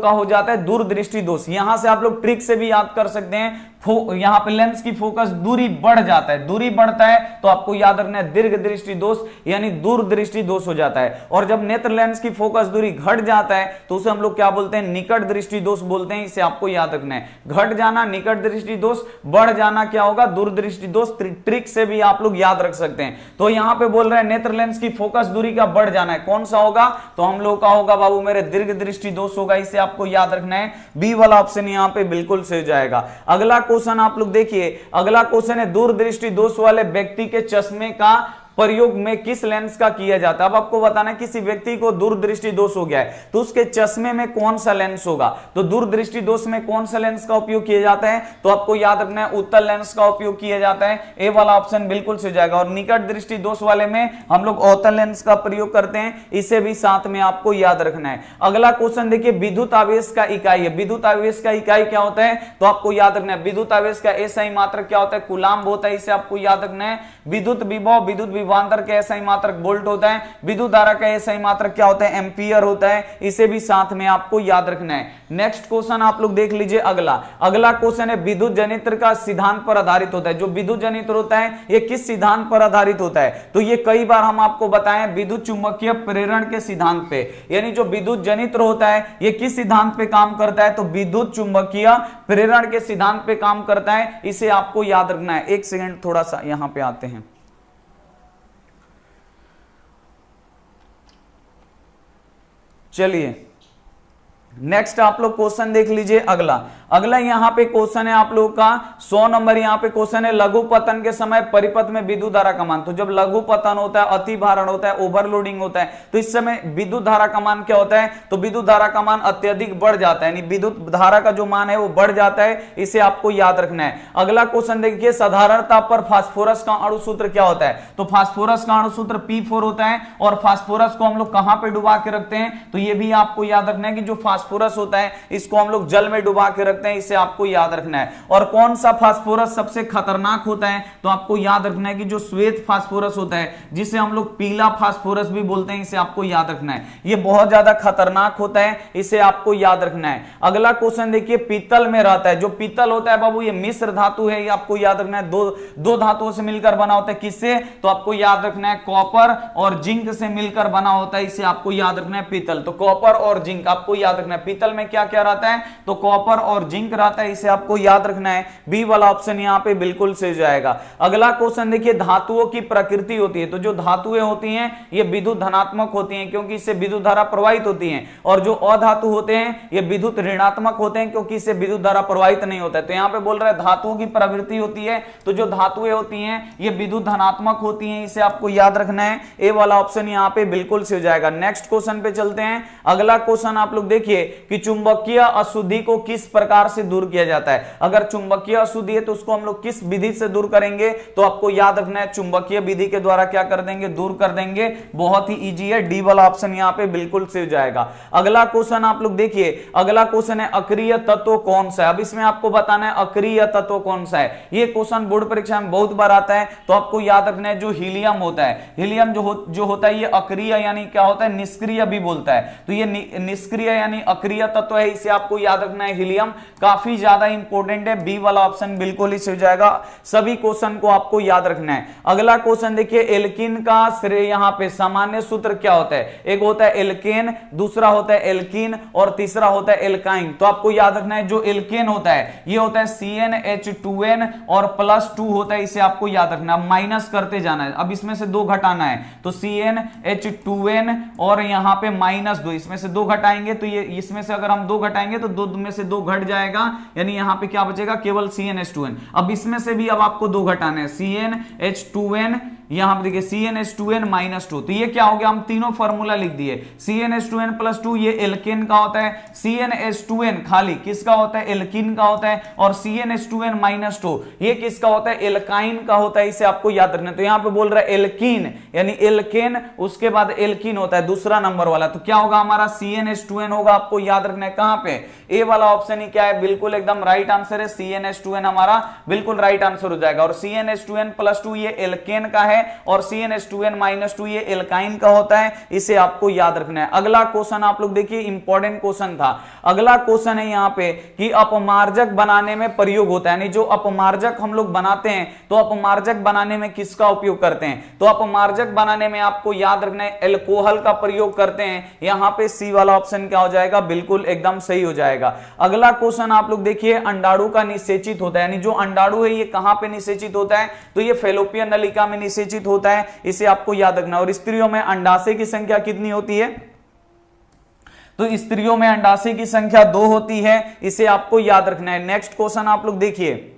हो जाता है दूरदृष्टि दोष। यहां से आप लोग ट्रिक से भी याद कर सकते हैं, यहां पे लेंस की फोकस दूरी बढ़ जाता है, दूरी बढ़ता है तो आपको याद रखना है दीर्घ दृष्टि दोष यानी दूरदृष्टि दोष हो जाता है। और जब नेत्र लेंस की फोकस दूरी घट जाता है तो उसे हम लोग क्या बोलते हैं, निकट दृष्टि दोष बोलते हैं, इसे आपको याद रखना है। घट जाना निकट दृष्टि दोष, बढ़ जाना क्या होगा, दूरदृष्टि दोष। ट्रिक से भी आप लोग याद रख सकते हैं। तो यहां पे बोल रहे हैं नेत्र लेंस की फोकस दूरी का बढ़ जाना है, कौन सा होगा, तो हम लोग का होगा बाबू मेरे दीर्घ दृष्टि दोष होगा, इसे आपको याद रखना है। बी वाला ऑप्शन यहां पे बिल्कुल सही हो जाएगा। अगला क्वेश्चन आप लोग देखिए, अगला क्वेश्चन है दूरदृष्टि दोष वाले व्यक्ति के चश्मे का प्रयोग में किस लेंस का किया जाता है। अब आपको बताना है किसी व्यक्ति को दूरदृष्टि दोष हो गया है तो उसके चश्मे में कौन सा लेंस होगा। तो दूरदृष्टि दोष में कौन सा लेंस का उपयोग किया जाता है, तो आपको याद रखना है उत्तल लेंस का उपयोग किया जाता है। ए वाला ऑप्शन बिल्कुल सही जाएगा। और निकट दृष्टि दोष वाले में हम लोग अवतल लेंस का प्रयोग करते हैं, इसे भी साथ में आपको याद रखना है। अगला क्वेश्चन देखिए, विद्युत आवेश का इकाई है। विद्युत आवेश का इकाई क्या होता है, तो आपको याद रखना है विद्युत आवेश का एसआई मात्रक क्या होता है, कूलाम्ब होता है, इसे आपको याद रखना है। विद्युत विभव विद्युत विभवांतर का एसआई मात्रक वोल्ट होता है। विद्युत धारा का एसआई मात्रक क्या होता है, एम्पियर होता है, इसे भी साथ में आपको याद रखना है। नेक्स्ट क्वेश्चन आप लोग देख लीजिए। अगला क्वेश्चन है विद्युत जनित्र का सिद्धांत पर आधारित होता है। जो विद्युत जनित्र होता है ये किस सिद्धांत पर आधारित होता है, तो ये कई बार हम आपको बताएं विद्युत चुंबकीय प्रेरण के सिद्धांत पे। यानी जो विद्युत जनित्र होता है ये किस सिद्धांत पे काम करता है, तो विद्युत चुंबकीय प्रेरण के सिद्धांत पे काम करता है, इसे आपको याद रखना है। एक सेकंड थोड़ा सा यहां पे आते हैं। चलिए नेक्स्ट आप लोग क्वेश्चन देख लीजिए। अगला यहां पे क्वेश्चन है आप लोगों का 100 नंबर। यहां पे क्वेश्चन है लघु पतन के समय परिपथ में विद्युत धारा का मान। तो जब लघु पतन होता है, अति भारण होता है, ओवरलोडिंग होता है, तो इस समय विद्युत धारा का मान क्या होता है, तो विद्युत धारा का मान अत्यधिक बढ़ जाता है, यानी विद्युत धारा का जो मान है वो बढ़ जाता है, इसे आपको याद रखना है। अगला क्वेश्चन देखिए, साधारण ताप पर फास्फोरस का अणु सूत्र क्या होता है, तो फास्फोरस का अणु सूत्र P4 होता है। और फास्फोरस को हम लोग कहां पे डुबा के रखते हैं, तो ये भी आपको याद रखना है कि जो फास्फोरस होता है इसको हम लोग जल में डुबा के रखते हैं, इसे आपको याद रखना है। और कौन सा फास्फोरस सबसे खतरनाक होता है, तो आपको याद रखना है कि जो श्वेत फास्फोरस होता है, जिसे हम लोग पीला फास्फोरस भी बोलते हैं, इसे आपको याद रखना है। ये बहुत ज्यादा खतरनाक होता है, इसे आपको याद रखना है। अगला क्वेश्चन देखिए, पीतल में रहता है। जो पीतल होता है बाबू ये मिश्र धातु है, ये आपको याद रखना है। दो धातुओं से मिलकर बना होता है, किससे, तो आपको याद रखना है कॉपर और जिंक से मिलकर बना होता है, इसे आपको याद रखना है पीतल। तो कॉपर और जिंक आपको याद रखना है। पीतल में क्या क्या रहता है, तो कॉपर और जिंक रहता है, इसे आपको याद रखना है। बी वाला ऑप्शन यहां पे बिल्कुल सही जाएगा। अगला क्वेश्चन देखिए, धातुओं की प्रकृति होती है। तो जो धातुएं होती हैं ये विद्युत धनात्मक होती हैं क्योंकि इससे विद्युत धारा प्रवाहित होती है, और जो अधातु होते हैं ये विद्युत ऋणात्मक होते हैं क्योंकि इससे विद्युत धारा प्रवाहित नहीं होता है। तो यहां पे बोल रहा है धातुओं की प्रवृत्ति होती है, तो जो धातुएं होती हैं ये विद्युत धनात्मक होती हैं, इसे आपको याद रखना है। ए वाला ऑप्शन यहां पे बिल्कुल सही हो जाएगा। नेक्स्ट क्वेश्चन पे चलते हैं। अगला क्वेश्चन आप लोग देखिए कि चुंबकीय अशुद्धि को किस प्रकार से दूर किया जाता है। अगर चुंबकीय अशुद्धि है तो उसको हम लोग किस विधि से दूर करेंगे, तो आपको याद रखना है चुंबकीय विधि के द्वारा क्या कर देंगे, दूर कर देंगे। बहुत ही इजी है, डी वाला ऑप्शन यहां पे बिल्कुल सही हो जाएगा। अगला क्वेश्चन आप लोग देखिए, अगला क्वेश्चन है अक्रिय तत्व कौन सा है। अब इसमें आपको बताना है अक्रिय तत्व कौन सा है। ये क्वेश्चन बोर्ड परीक्षा में बहुत बार आता है, तो आपको याद रखना है जो हीलियम होता है, हीलियम जो होता है ये अक्रिय यानी क्या होता है, निष्क्रिय भी बोलता है। तो ये निष्क्रिय यानी अक्रिय तत्व है, इसे आपको याद रखना है हीलियम। काफी ज्यादा इंपॉर्टेंट है, बी वाला ऑप्शन बिल्कुल ही हो जाएगा। सभी क्वेश्चन को आपको याद रखना है। अगला क्वेश्चन देखिए, एल्कीन का यहां पे सामान्य सूत्र क्या होता है? एक होता है एल्केन, दूसरा होता है एल्कीन और तीसरा होता है एल्काइन। तो आपको याद रखना है जो एल्केन होता है ये होता है CnH2n और +2 होता है, इसे आपको याद रखना है, माइनस करते जाना है। अब इसमें से 2 घटाना है तो CnH2n और यहां पे -2, इसमें से 2 घटाएंगे तो ये इसमें से अगर हम 2 घटाएंगे तो 2 में से 2 घट जाएगा, यानी यहां पे क्या बचेगा? केवल CnH2n। अब इसमें से भी अब आपको 2 घटाने हैं, CnH2n, यहां पे देखिए CnH2n -2, तो ये क्या हो गया? हम तीनों फॉर्मूला लिख दिए। CnH2n +2 ये एल्केन का होता है, CnH2n खाली किसका होता है? एल्कीन का होता है, और CnH2n -2 ये किसका होता है? एल्काइन का होता है, इसे आपको याद रखना है। तो यहां पे बोल रहा है एल्कीन यानी एल्केन, उसके बाद एल्कीन होता है दूसरा नंबर वाला, तो क्या होगा हमारा? CnH2n होगा। आपको याद रखना है कहां पे? ए वाला ऑप्शन ही क्या है? बिल्कुल एकदम राइट आंसर है, CnH2n हमारा बिल्कुल राइट आंसर हो जाएगा। और CnH2n +2 ये एल्केन का है और CnH2n -2 ये एल्काइन का होता है, इसे आपको याद रखना है। अगला क्वेश्चन आप लोग देखिए, इंपॉर्टेंट क्वेश्चन था। अगला क्वेश्चन है यहां पे कि अपमार्जक बनाने में प्रयोग होता है, यानी जो अपमार्जक हम लोग बनाते हैं तो अपमार्जक बनाने में किसका उपयोग करते हैं? तो अपमार्जक बनाने में आपको याद रखना है एल्कोहल का प्रयोग करते हैं। यहां पे सी वाला ऑप्शन क्या हो जाएगा? बिल्कुल एकदम सही हो जाएगा। अगला क्वेश्चन आप लोग देखिए, अंडाणु का निषेचित होता है, यानी जो अंडाणु है ये कहां पे निषेचित होता है? तो ये फैलोपियन नलिका में निषेचित होता है, इसे आपको याद रखना। और स्त्रियों में अंडाशय की संख्या कितनी होती है? तो स्त्रियों में अंडाशय की संख्या 2 होती है, इसे आपको याद रखना है। नेक्स्ट क्वेश्चन आप लोग देखिए,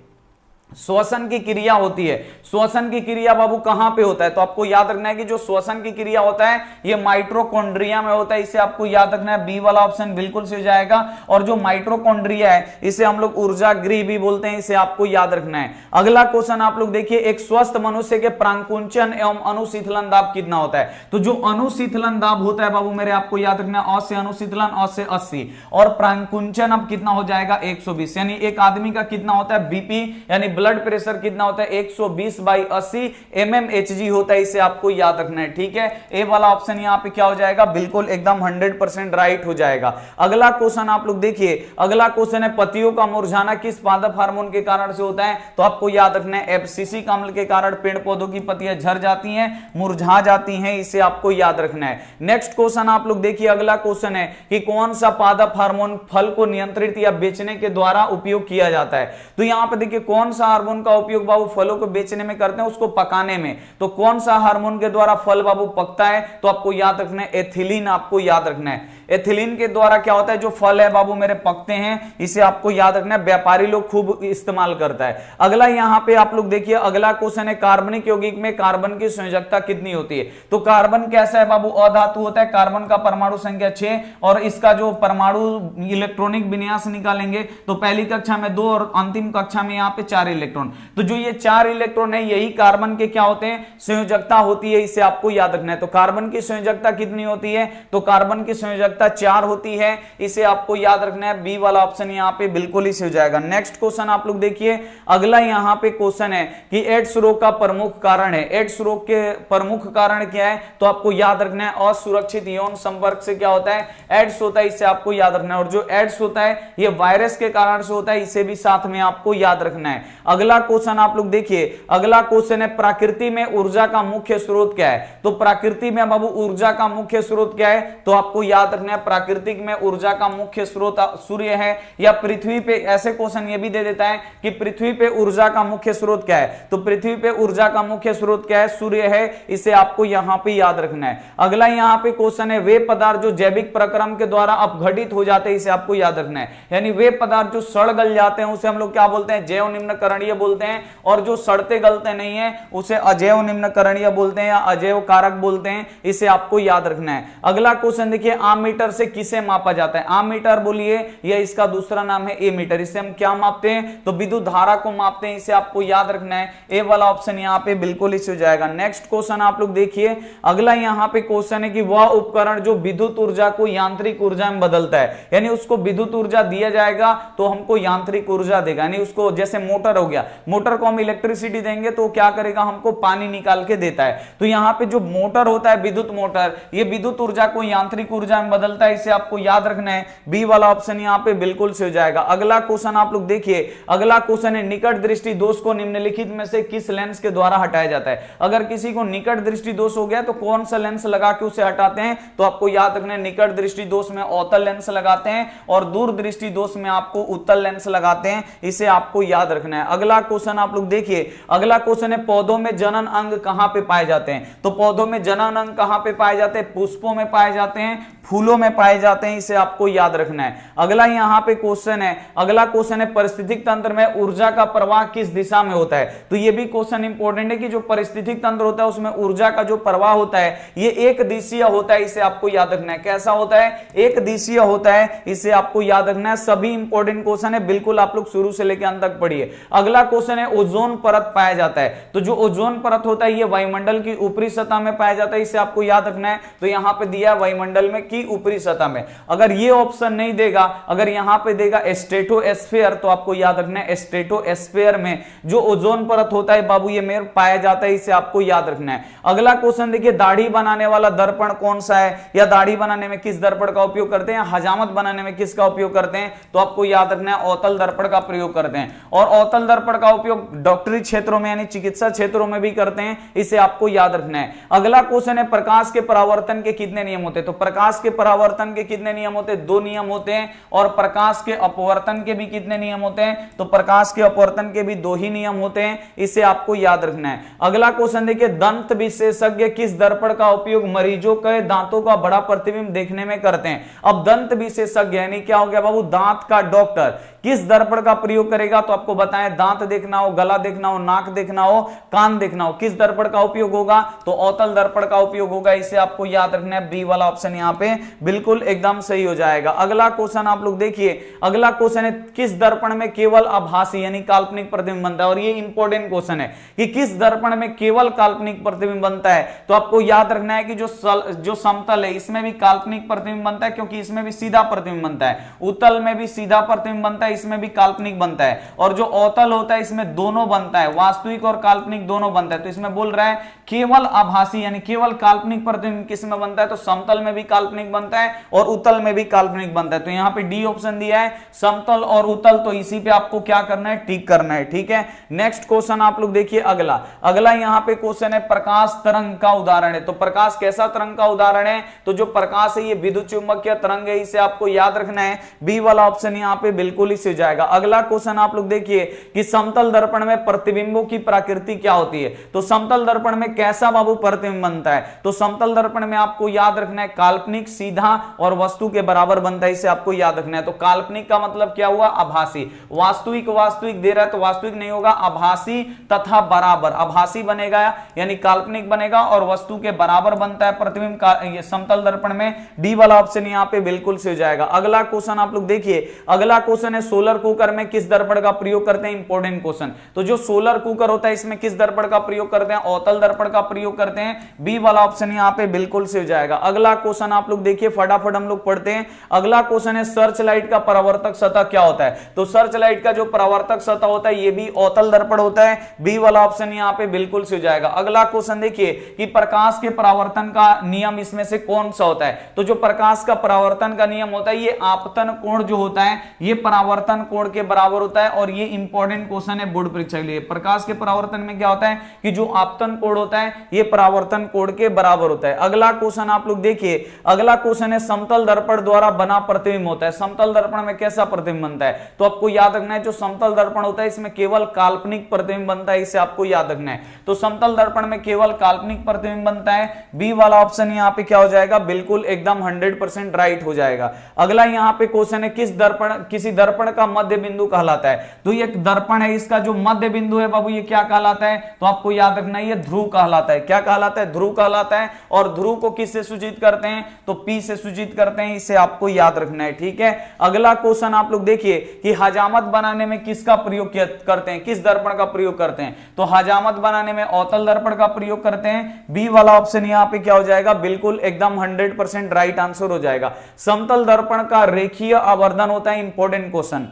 श्वसन की क्रिया होती है। श्वसन की क्रिया बाबू कहां पे होता है? तो आपको याद रखना है कि जो श्वसन की क्रिया होता है ये माइटोकॉन्ड्रिया में होता है, इसे आपको याद रखना है। बी वाला ऑप्शन बिल्कुल से हो जाएगा। और जो माइटोकॉन्ड्रिया है इसे हम लोग ऊर्जा गृह भी बोलते हैं, इसे आपको याद रखना है। अगला क्वेश्चन आप लोग देखिए, एक स्वस्थ मनुष्य के प्रांकुंचन एवं अनुशीतलन दाब कितना होता है? तो जो अनुशीतलन दाब होता है बाबू मेरे, आपको याद रखना है, औ से अनुशीतलन, औ से 80, और प्रांकुंचन अब कितना हो जाएगा? 120, यानी एक आदमी का कितना होता है? बीपी यानी ब्लड प्रेशर कितना होता है? 120/80 mmHg होता है, इसे आपको याद रखना है। ठीक है, ए वाला ऑप्शन यहां पे क्या हो जाएगा? बिल्कुल एकदम 100% राइट हो जाएगा। अगला क्वेश्चन आप लोग देखिए, अगला क्वेश्चन है पत्तियों का मुरझाना किस पादप हार्मोन के कारण से होता है? तो आपको याद रखना है एब्सिसिक अम्ल के कारण पेड़ पौधों की पत्तियां झड़ जाती हैं, मुरझा जाती हैं, इसे आपको याद रखना है। नेक्स्ट क्वेश्चन आप लोग देखिए, अगला क्वेश्चन है कि कौन सा पादप हार्मोन फल को नियंत्रित या बेचने के द्वारा उपयोग किया जाता है? तो यहां पर देखिए कौन सा हार्मोन का उपयोग बाबू फलों को बेचने में करते हैं? उसको पकाने में। तो कौन सा हार्मोन के द्वारा फल बाबू पकता है? तो आपको याद रखना है एथिलीन, आपको याद रखना है। एथिलीन के द्वारा क्या होता है? जो फल है बाबू मेरे पकते हैं, इसे आपको याद रखना है, व्यापारी लोग खूब इस्तेमाल करता है। अगला यहां पे आप लोग देखिए, अगला क्वेश्चन है कार्बनिक यौगिक में कार्बन की संयोजकता कितनी होती है? तो कार्बन कैसा है बाबू? अधातु होता है। कार्बन का परमाणु संख्या 6 और इसका जो परमाणु इलेक्ट्रॉनिक विन्यास निकालेंगे तो पहली कक्षा में 2 और अंतिम कक्षा में यहां पे 4 इलेक्ट्रॉन। तो जो ये 4 इलेक्ट्रॉन है यही कार्बन के क्या होते हैं? संयोजकता होती है, इसे आपको याद रखना है। तो कार्बन की संयोजकता कितनी होती है? तो कार्बन की संयोजकता 4 होती है, इसे आपको याद रखना है। बी वाला ऑप्शन यहां पे बिल्कुल ही हो जाएगा। नेक्स्ट क्वेश्चन आप लोग देखिए, अगला यहां पे क्वेश्चन है कि एड्स रोग का प्रमुख कारण है। एड्स रोग के प्रमुख कारण क्या है? तो आपको याद रखना है असुरक्षित यौन संपर्क से क्या होता है? एड्स होता है, इसे आपको याद रखना है। और जो एड्स होता है ये वायरस के कारण से होता है, इसे भी साथ में आपको याद रखना है। अगला क्वेश्चन आप लोग देखिए, अगला क्वेश्चन है प्रकृति में ऊर्जा का मुख्य स्रोत क्या है? तो प्रकृति में बाबू ऊर्जा का मुख्य स्रोत क्या है? तो आपको याद रखना है प्राकृतिक में ऊर्जा का मुख्य स्रोत सूर्य है, या पृथ्वी पे, ऐसे क्वेश्चन ये भी दे देता है कि पृथ्वी पे ऊर्जा का मुख्य स्रोत क्या है? तो पृथ्वी पे ऊर्जा का मुख्य स्रोत क्या है? सूर्य है, इसे आपको यहां पे याद रखना है। अगला यहां पे क्वेश्चन है वे पदार्थ जो जैविक प्रक्रम के द्वारा अपघटित हो जाते हैं, इसे आपको याद रखना है। यानी वे पदार्थ जो सड़ गल जाते हैं उसे हम लोग क्या बोलते हैं? जैव निम्नकरणीय बोलते हैं, और जो सड़ते गलते नहीं है उसे अजैव निम्नकरणीय बोलते हैं या अजैव कारक बोलते हैं, इसे आपको याद रखना है। अगला क्वेश्चन देखिए, आममीटर से किसे मापा जाता है? आममीटर बोलिए, या इसका दूसरा नाम है एमीटर। इससे हम क्या मापते हैं? तो विद्युत धारा को मापते हैं, इसे आपको याद रखना है। ए वाला ऑप्शन यहां पे बिल्कुल इसे हो जाएगा। नेक्स्ट क्वेश्चन आप लोग देखिए, अगला यहां पे क्वेश्चन है कि वह उपकरण जो विद्युत ऊर्जा को यांत्रिक ऊर्जा में बदलता है, यानी उसको विद्युत ऊर्जा दिया जाएगा तो हमको यांत्रिक ऊर्जा देगा। यानी उसको, जैसे मोटर हो गया, मोटर को हम इलेक्ट्रिसिटी देंगे तो क्या करेगा? हमको पानी निकाल के देता है। तो यहां पे जो मोटर होता है, विद्युत मोटर, ये विद्युत ऊर्जा को यांत्रिक ऊर्जा में बदलता है, इसे आपको याद रखना है। बी वाला ऑप्शन यहाँ पे बिल्कुल से हो जाएगा। अगला क्वेश्चन आप लोग देखिए, अगला क्वेश्चन है निकट दृष्टि दोष को निम्नलिखित में से किस लेंस के द्वारा हटाया जाता है। अगर किसी को निकट दृष्टि दोष हो गया तो कौन सा लेंस लगा के उसे हटाते हैं, तो आपको याद रखना है निकट दृष्टि दोष में अवतल लेंस लगाते हैं और दूर दृष्टि दोष में आपको उत्तल लेंस लगाते हैं, इसे आपको याद रखना है। अगला क्वेश्चन आप लोग देखिए, अगला क्वेश्चन है पौधों में जनन अंग कहां पे पाए जाते हैं। तो पौधों में जनन अंग कहां पे पाए जाते हैं, पुष्पों में पाए जाते हैं, फूलों में पाए जाते हैं, इसे आपको याद रखना है। अगला यहां पे क्वेश्चन है, अगला क्वेश्चन है परिस्थितिक तंत्र में ऊर्जा का प्रवाह किस दिशा में होता है। तो ये भी क्वेश्चन इंपॉर्टेंट है कि जो परिस्थितिक तंत्र होता है उसमें ऊर्जा का जो प्रवाह होता है ये एक दिशीय होता है, इसे आपको याद रखना है। कैसा होता है, एक दिशीय होता है, इसे आपको याद रखना है। सभी इंपॉर्टेंट क्वेश्चन है, बिल्कुल आप लोग शुरू से लेकर अंत तक पढ़िए। अगला क्वेश्चन है ओजोन परत पाया जाता है। तो जो ओजोन परत होता है ये वायुमंडल की ऊपरी सतह में पाया जाता है, इसे आपको याद रखना है। तो यहां पे दिया वायुमंडल में की ऊपरी सतह में। अगर ये ऑप्शन नहीं देगा, अगर यहां पे देगा स्ट्रेटोस्फीयर, तो आपको याद रखना है स्ट्रेटोस्फीयर में जो ओजोन परत होता है बाबू ये में पाया जाता है, इसे आपको याद रखना है। अगला क्वेश्चन देखिए, दाढ़ी बनाने वाला दर्पण कौन सा है, या दाढ़ी बनाने में किस दर्पण का उपयोग करते हैं, हजामत बनाने में किसका उपयोग करते हैं, तो आपको याद रखना है अवतल दर्पण का प्रयोग करते हैं। और अवतल दर्पण का उपयोग डॉक्टरी क्षेत्रों में यानी चिकित्सा क्षेत्रों में भी करते हैं, इसे आपको याद रखना है। अगला क्वेश्चन है प्रकाश के परावर्तन के कितने नियम होते हैं। तो प्रकाश के परावर्तन के कितने नियम होते हैं, 2 नियम होते हैं। और प्रकाश के अपवर्तन के भी कितने नियम होते हैं, तो प्रकाश के अपवर्तन के भी 2 ही नियम होते हैं, इसे आपको याद रखना है। अगला क्वेश्चन देखिए, दंत विशेषज्ञ किस दर्पण का उपयोग मरीजों के दांतों का बड़ा प्रतिबिंब देखने में करते हैं। अब दंत विशेषज्ञ यानी क्या हो गया बाबू, दांत का डॉक्टर किस दर्पण का प्रयोग करेगा, तो आपको बताएं दांत देखना हो, गला देखना हो, नाक देखना हो, कान देखना हो, किस दर्पण का उपयोग होगा, तो अवतल दर्पण का उपयोग होगा, इसे आपको याद रखना है। बी वाला ऑप्शन यहां पे बिल्कुल एकदम सही हो जाएगा। अगला क्वेश्चन आप लोग देखिए, अगला क्वेश्चन है किस दर्पण में केवल आभासी यानी काल्पनिक प्रतिबिंब बनता है। और ये इंपॉर्टेंट क्वेश्चन है कि किस दर्पण में केवल काल्पनिक प्रतिबिंब बनता है, तो आपको याद रखना है कि जो समतल है इसमें भी काल्पनिक प्रतिबिंब बनता है, क्योंकि इसमें भी सीधा प्रतिबिंब बनता है। उत्तल में भी सीधा प्रतिबिंब बनता है, इसमें भी काल्पनिक बनता है। और जो अवतल होता है इसमें दोनों बनता है, वास्तविक और काल्पनिक दोनों बनता है। तो इसमें बोल रहा है केवल आभासी यानी केवल काल्पनिक प्रतिबिंब किस में बनता है, तो समतल में भी काल्पनिक बनता है और उत्तल में भी काल्पनिक बनता है। तो यहां पे डी ऑप्शन दिया है, समतल और उत्तल, तो इसी पे आपको क्या करना है, टिक करना है। ठीक है, नेक्स्ट क्वेश्चन आप लोग देखिए। अगला यहां पे क्वेश्चन है प्रकाश तरंग का उदाहरण है। तो प्रकाश कैसा तरंग का उदाहरण है, तो जो प्रकाश है ये विद्युत चुंबकीय तरंग है, इसे आपको याद रखना है। बी वाला ऑप्शन यहां पे बिल्कुल ही हो जाएगा। अगला क्वेश्चन आप लोग देखिए कि समतल दर्पण में प्रतिबिंबों की प्रकृति क्या होती है। तो समतल दर्पण में कैसा बाबू प्रतिबिंब बनता है, तो समतल दर्पण में आपको याद रखना है काल्पनिक, सीधा और वस्तु के बराबर बनता है, इसे आपको याद रखना है। तो काल्पनिक का मतलब क्या हुआ, आभासी। वास्तविक वास्तविक दे रहा है तो वास्तविक नहीं होगा, आभासी तथा बराबर। आभासी बनेगा यानी काल्पनिक बनेगा और वस्तु के बराबर बनता है प्रतिबिंब का ये समतल दर्पण में। डी वाला ऑप्शन यहां पे बिल्कुल से हो जाएगा। अगला क्वेश्चन आप लोग देखिए, अगला क्वेश्चन है सोलर कुकर में किस दर्पण का प्रयोग करते हैं, इंपॉर्टेंट क्वेश्चन। तो जो सोलर कुकर होता है इसमें किस दर्पण का प्रयोग करते हैं, अवतल दर्पण का प्रयोग करते हैं। बी वाला ऑप्शन यहां पे बिल्कुल से हो जाएगा। अगला क्वेश्चन आप लोग देखिए, फटाफट हम लोग पढ़ते हैं। अगला क्वेश्चन है सर्च लाइट का परावर्तक सतह क्या होता है। तो सर्च लाइट का जो परावर्तक सतह होता है ये भी अवतल दर्पण होता है। बी वाला ऑप्शन यहां पे बिल्कुल से हो जाएगा। अगला क्वेश्चन देखिए कि प्रकाश के परावर्तन का नियम इसमें से कौन सा होता है। तो जो प्रकाश का परावर्तन का नियम होता है ये आपतन कोण जो होता है ये परावर्तन कोण के बराबर होता है। और ये इंपॉर्टेंट क्वेश्चन है बोर्ड परीक्षा के लिए। प्रकाश के परावर्तन में क्या होता है कि जो आपतन कोण होता है ये परावर्तन कोण के बराबर होता है। अगला क्वेश्चन आप लोग देखिए, अगला क्वेश्चन है समतल दर्पण द्वारा बना प्रतिबिंब होता है। समतल दर्पण में कैसा प्रतिबिंब बनता है, तो आपको याद रखना है जो समतल दर्पण होता है इसमें केवल काल्पनिक प्रतिबिंब बनता है, इसे आपको याद रखना है। तो समतल दर्पण में केवल काल्पनिक प्रतिबिंब बनता है। बी वाला ऑप्शन यहाँ पे क्या हो जाएगा, बिल्कुल एकदम 100% राइट हो जाएगा। अगला यहाँ पे क्वेश्चन है किसी दर्पण का मध्य बिंदु कहलाता है। तो ये दर्पण है इसका जो मध्य बिंदु है बाबू ये क्या कहलाता है, तो आपको याद रखना है ये ध्रुव कहलाता है। क्या कहलाता है, ध्रुव कहलाता है। और ध्रुव को किससे सूचित करते हैं, तो पी से सूचित करते हैं, इसे आपको याद रखना है। ठीक है, अगला क्वेश्चन आप लोग देखिए कि हजामत बनाने में किसका प्रयोग करते हैं, किस दर्पण का प्रयोग करते हैं। तो हजामत बनाने में अवतल दर्पण का प्रयोग करते हैं। बी वाला ऑप्शन यहां पे क्या हो जाएगा, बिल्कुल एकदम 100% राइट आंसर हो जाएगा। समतल दर्पण का रेखीय आवर्धन होता है, इंपॉर्टेंट क्वेश्चन।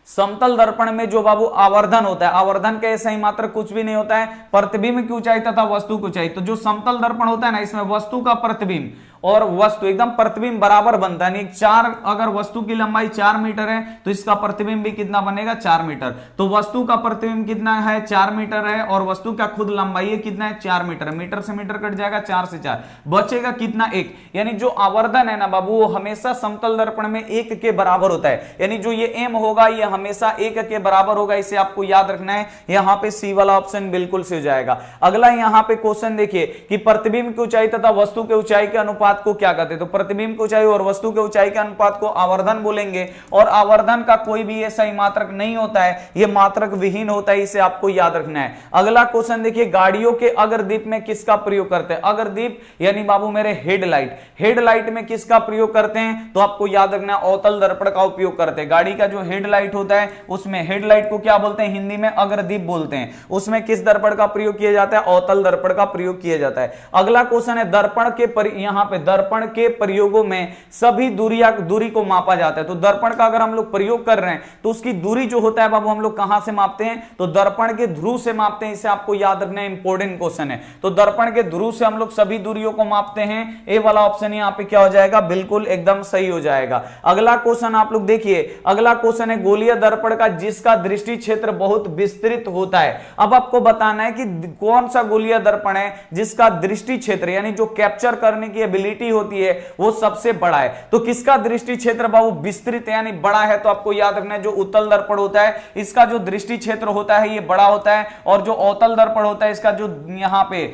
समतल दर्पण में जो बाबू आवर्धन होता है, आवर्धन के ऐसा ही मात्र कुछ भी नहीं होता है, प्रतिबिंब की ऊंचाई तथा वस्तु की ऊंचाई। तो जो समतल दर्पण होता है ना इसमें वस्तु का प्रतिबिंब और वस्तु एकदम प्रतिबिंब बराबर बनता है। चार, अगर वस्तु की लंबाई 4 मीटर है तो इसका प्रतिबिंब भी कितना बनेगा 4 मीटर। तो वस्तु का प्रतिबिंब कितना है 4 मीटर है और वस्तु का खुद लंबाई है कितना है 4 मीटर है। मीटर से मीटर कट जाएगा, 4 से 4 बचेगा कितना 1। यानी जो आवर्धन है ना बाबू वो हमेशा समतल दर्पण में 1 के बराबर होता है। यानी जो ये m होगा ये हमेशा 1 के बराबर होगा, इसे आपको याद रखना है। यहां पे सी वाला ऑप्शन बिल्कुल से हो जाएगा। अगला यहां पे क्वेश्चन देखिए कि प्रतिबिंब की ऊंचाई तथा वस्तु के ऊंचाई के अनुपात को क्या कहते हैं। तो प्रतिबिंब की ऊंचाई और वस्तु के ऊंचाई के अनुपात को आवर्धन बोलेंगे और आवर्धन का कोई भी ऐसा ही मात्रक नहीं होता है, यह मात्रक विहीन होता है, इसे आपको याद रखना है। अगला क्वेश्चन देखिए गाड़ियों के अग्रदीप में किसका प्रयोग करते हैं। अग्रदीप यानी बाबू मेरे हेडलाइट, हेडलाइट में किसका प्रयोग करते हैं तो आपको याद रखना है अवतल दर्पण का उपयोग करते हैं। गाड़ी का जो हेडलाइट होता है उसमें हेडलाइट को क्या बोलते हैं हिंदी में अग्रदीप बोलते हैं। उसमें किस दर्पण का प्रयोग किया जाता है अवतल दर्पण का प्रयोग किया जाता है। अगला क्वेश्चन है दर्पण के यहां पे दर्पण के प्रयोगों में सभी दूरी को मापा जाता है। तो दर्पण का अगर हम लोग प्रयोग कर रहे हैं तो उसकी दूरी जो होता है बाबू हम लोग कहां से मापते हैं तो दर्पण के ध्रुव से मापते हैं। इसे आपको याद रखना है, इंपॉर्टेंट क्वेश्चन है। तो दर्पण के ध्रुव से हम लोग सभी दूरियों को मापते हैं। ए वाला ऑप्शन यहां पे क्या हो जाएगा बिल्कुल एकदम सही हो जाएगा। अगला क्वेश्चन आप लोग देखिए, अगला क्वेश्चन है गोलीय दर्पण का जिसका दृष्टि क्षेत्र बहुत विस्तृत होता है। अब आपको बताना है कि कौन सा गोलीय दर्पण है जिसका दृष्टि क्षेत्र यानी जो कैप्चर करने की एबिलिटी होती है वो सबसे बड़ा है। तो किसका दृष्टि क्षेत्र बाबू विस्तृत यानी बड़ा है। तो आपको याद रखना है जो उत्तल दर्पण होता है इसका जो दृष्टि क्षेत्र होता है ये बड़ा होता है और जो अवतल दर्पण होता है इसका जो यहां पे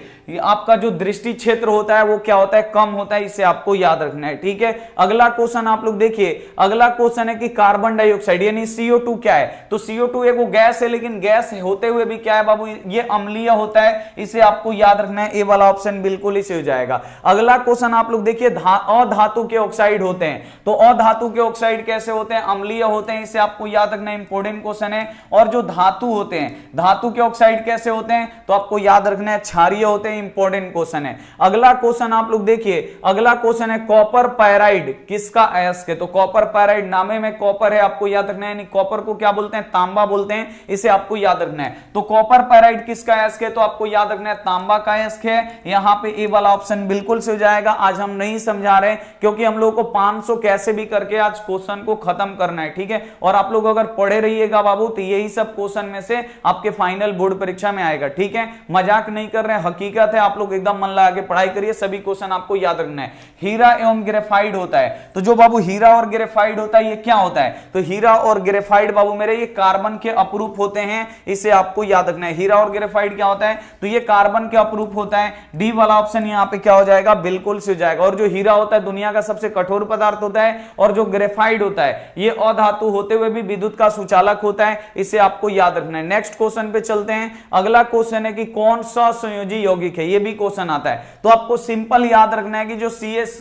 आपका जो दृष्टि क्षेत्र होता है वो क्या होता है कम होता है। इसे आपको याद रखना है, ठीक है। अगला क्वेश्चन आप लोग देखिए, अगला क्वेश्चन है कि कार्बन डाइऑक्साइड यानी CO2 क्या है। तो CO2 एक वो गैस है लेकिन गैस होते हुए भी क्या है बाबू ये अम्लीय होता है। इसे आपको याद रखना है, ए वाला ऑप्शन बिल्कुल इसे हो जाएगा। अगला क्वेश्चन आप लोग देखिए अधातु के ऑक्साइड होते हैं। तो अधातु के ऑक्साइड कैसे होते हैं अम्लीय होते हैं, इसे आपको याद रखना है, इंपॉर्टेंट क्वेश्चन है। और जो धातु होते हैं धातु के ऑक्साइड कैसे होते हैं तो आपको याद रखना है क्षारीय होते हैं, इंपॉर्टेंट क्वेश्चन है। अगला क्वेश्चन आप लोग देखिए, अगला क्वेश्चन है कॉपर पायराइड किसका अयस्क है। तो कॉपर पायराइड नामे में कॉपर है, आपको याद रखना है। कॉपर को क्या बोलते हैं तांबा बोलते हैं, इसे आपको याद रखना है। तो कॉपर पायराइड किसका अयस्क है तो आपको याद रखना है तांबा का अयस्क है। यहां पे ए वाला ऑप्शन बिल्कुल से हो जाएगा। आज हम नहीं समझा रहे क्योंकि हम लोगों को 500 कैसे भी करके आज क्वेश्चन को खत्म करना है, ठीक है। और आप लोग अगर पढ़े रहिएगा बाबू तो यही सब क्वेश्चन में से आपके फाइनल बोर्ड परीक्षा में आएगा, ठीक है। मजाक नहीं कर रहे हैं, हकीकत है। आप लोग एकदम मन लगा के पढ़ाई करिए, सभी क्वेश्चन आपको याद रखना है। हीरा एवं ग्रेफाइट होता है। तो जो बाबू हीरा और ग्रेफाइट होता है ये क्या होता है तो हीरा और ग्रेफाइट बाबू मेरे ये कार्बन के अपरूप होते हैं, इसे आपको याद रखना है। हीरा और ग्रेफाइट क्या होता है तो ये कार्बन के अपरूप होता है। डी वाला ऑप्शन यहां पे क्या हो जाएगा बिल्कुल से हो जाएगा। और जो हीरा होता है दुनिया का सबसे कठोर पदार्थ होता है और जो ग्रेफाइट होता है ये अधातु होते हुए भी विद्युत का सुचालक होता है, इसे आपको याद रखना है। नेक्स्ट क्वेश्चन पे चलते हैं। अगला क्वेश्चन है कि कौन सा संयोजी यौगिक है, ये भी क्वेश्चन आता है। तो आपको सिंपल याद रखना है कि जो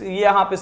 यहां पे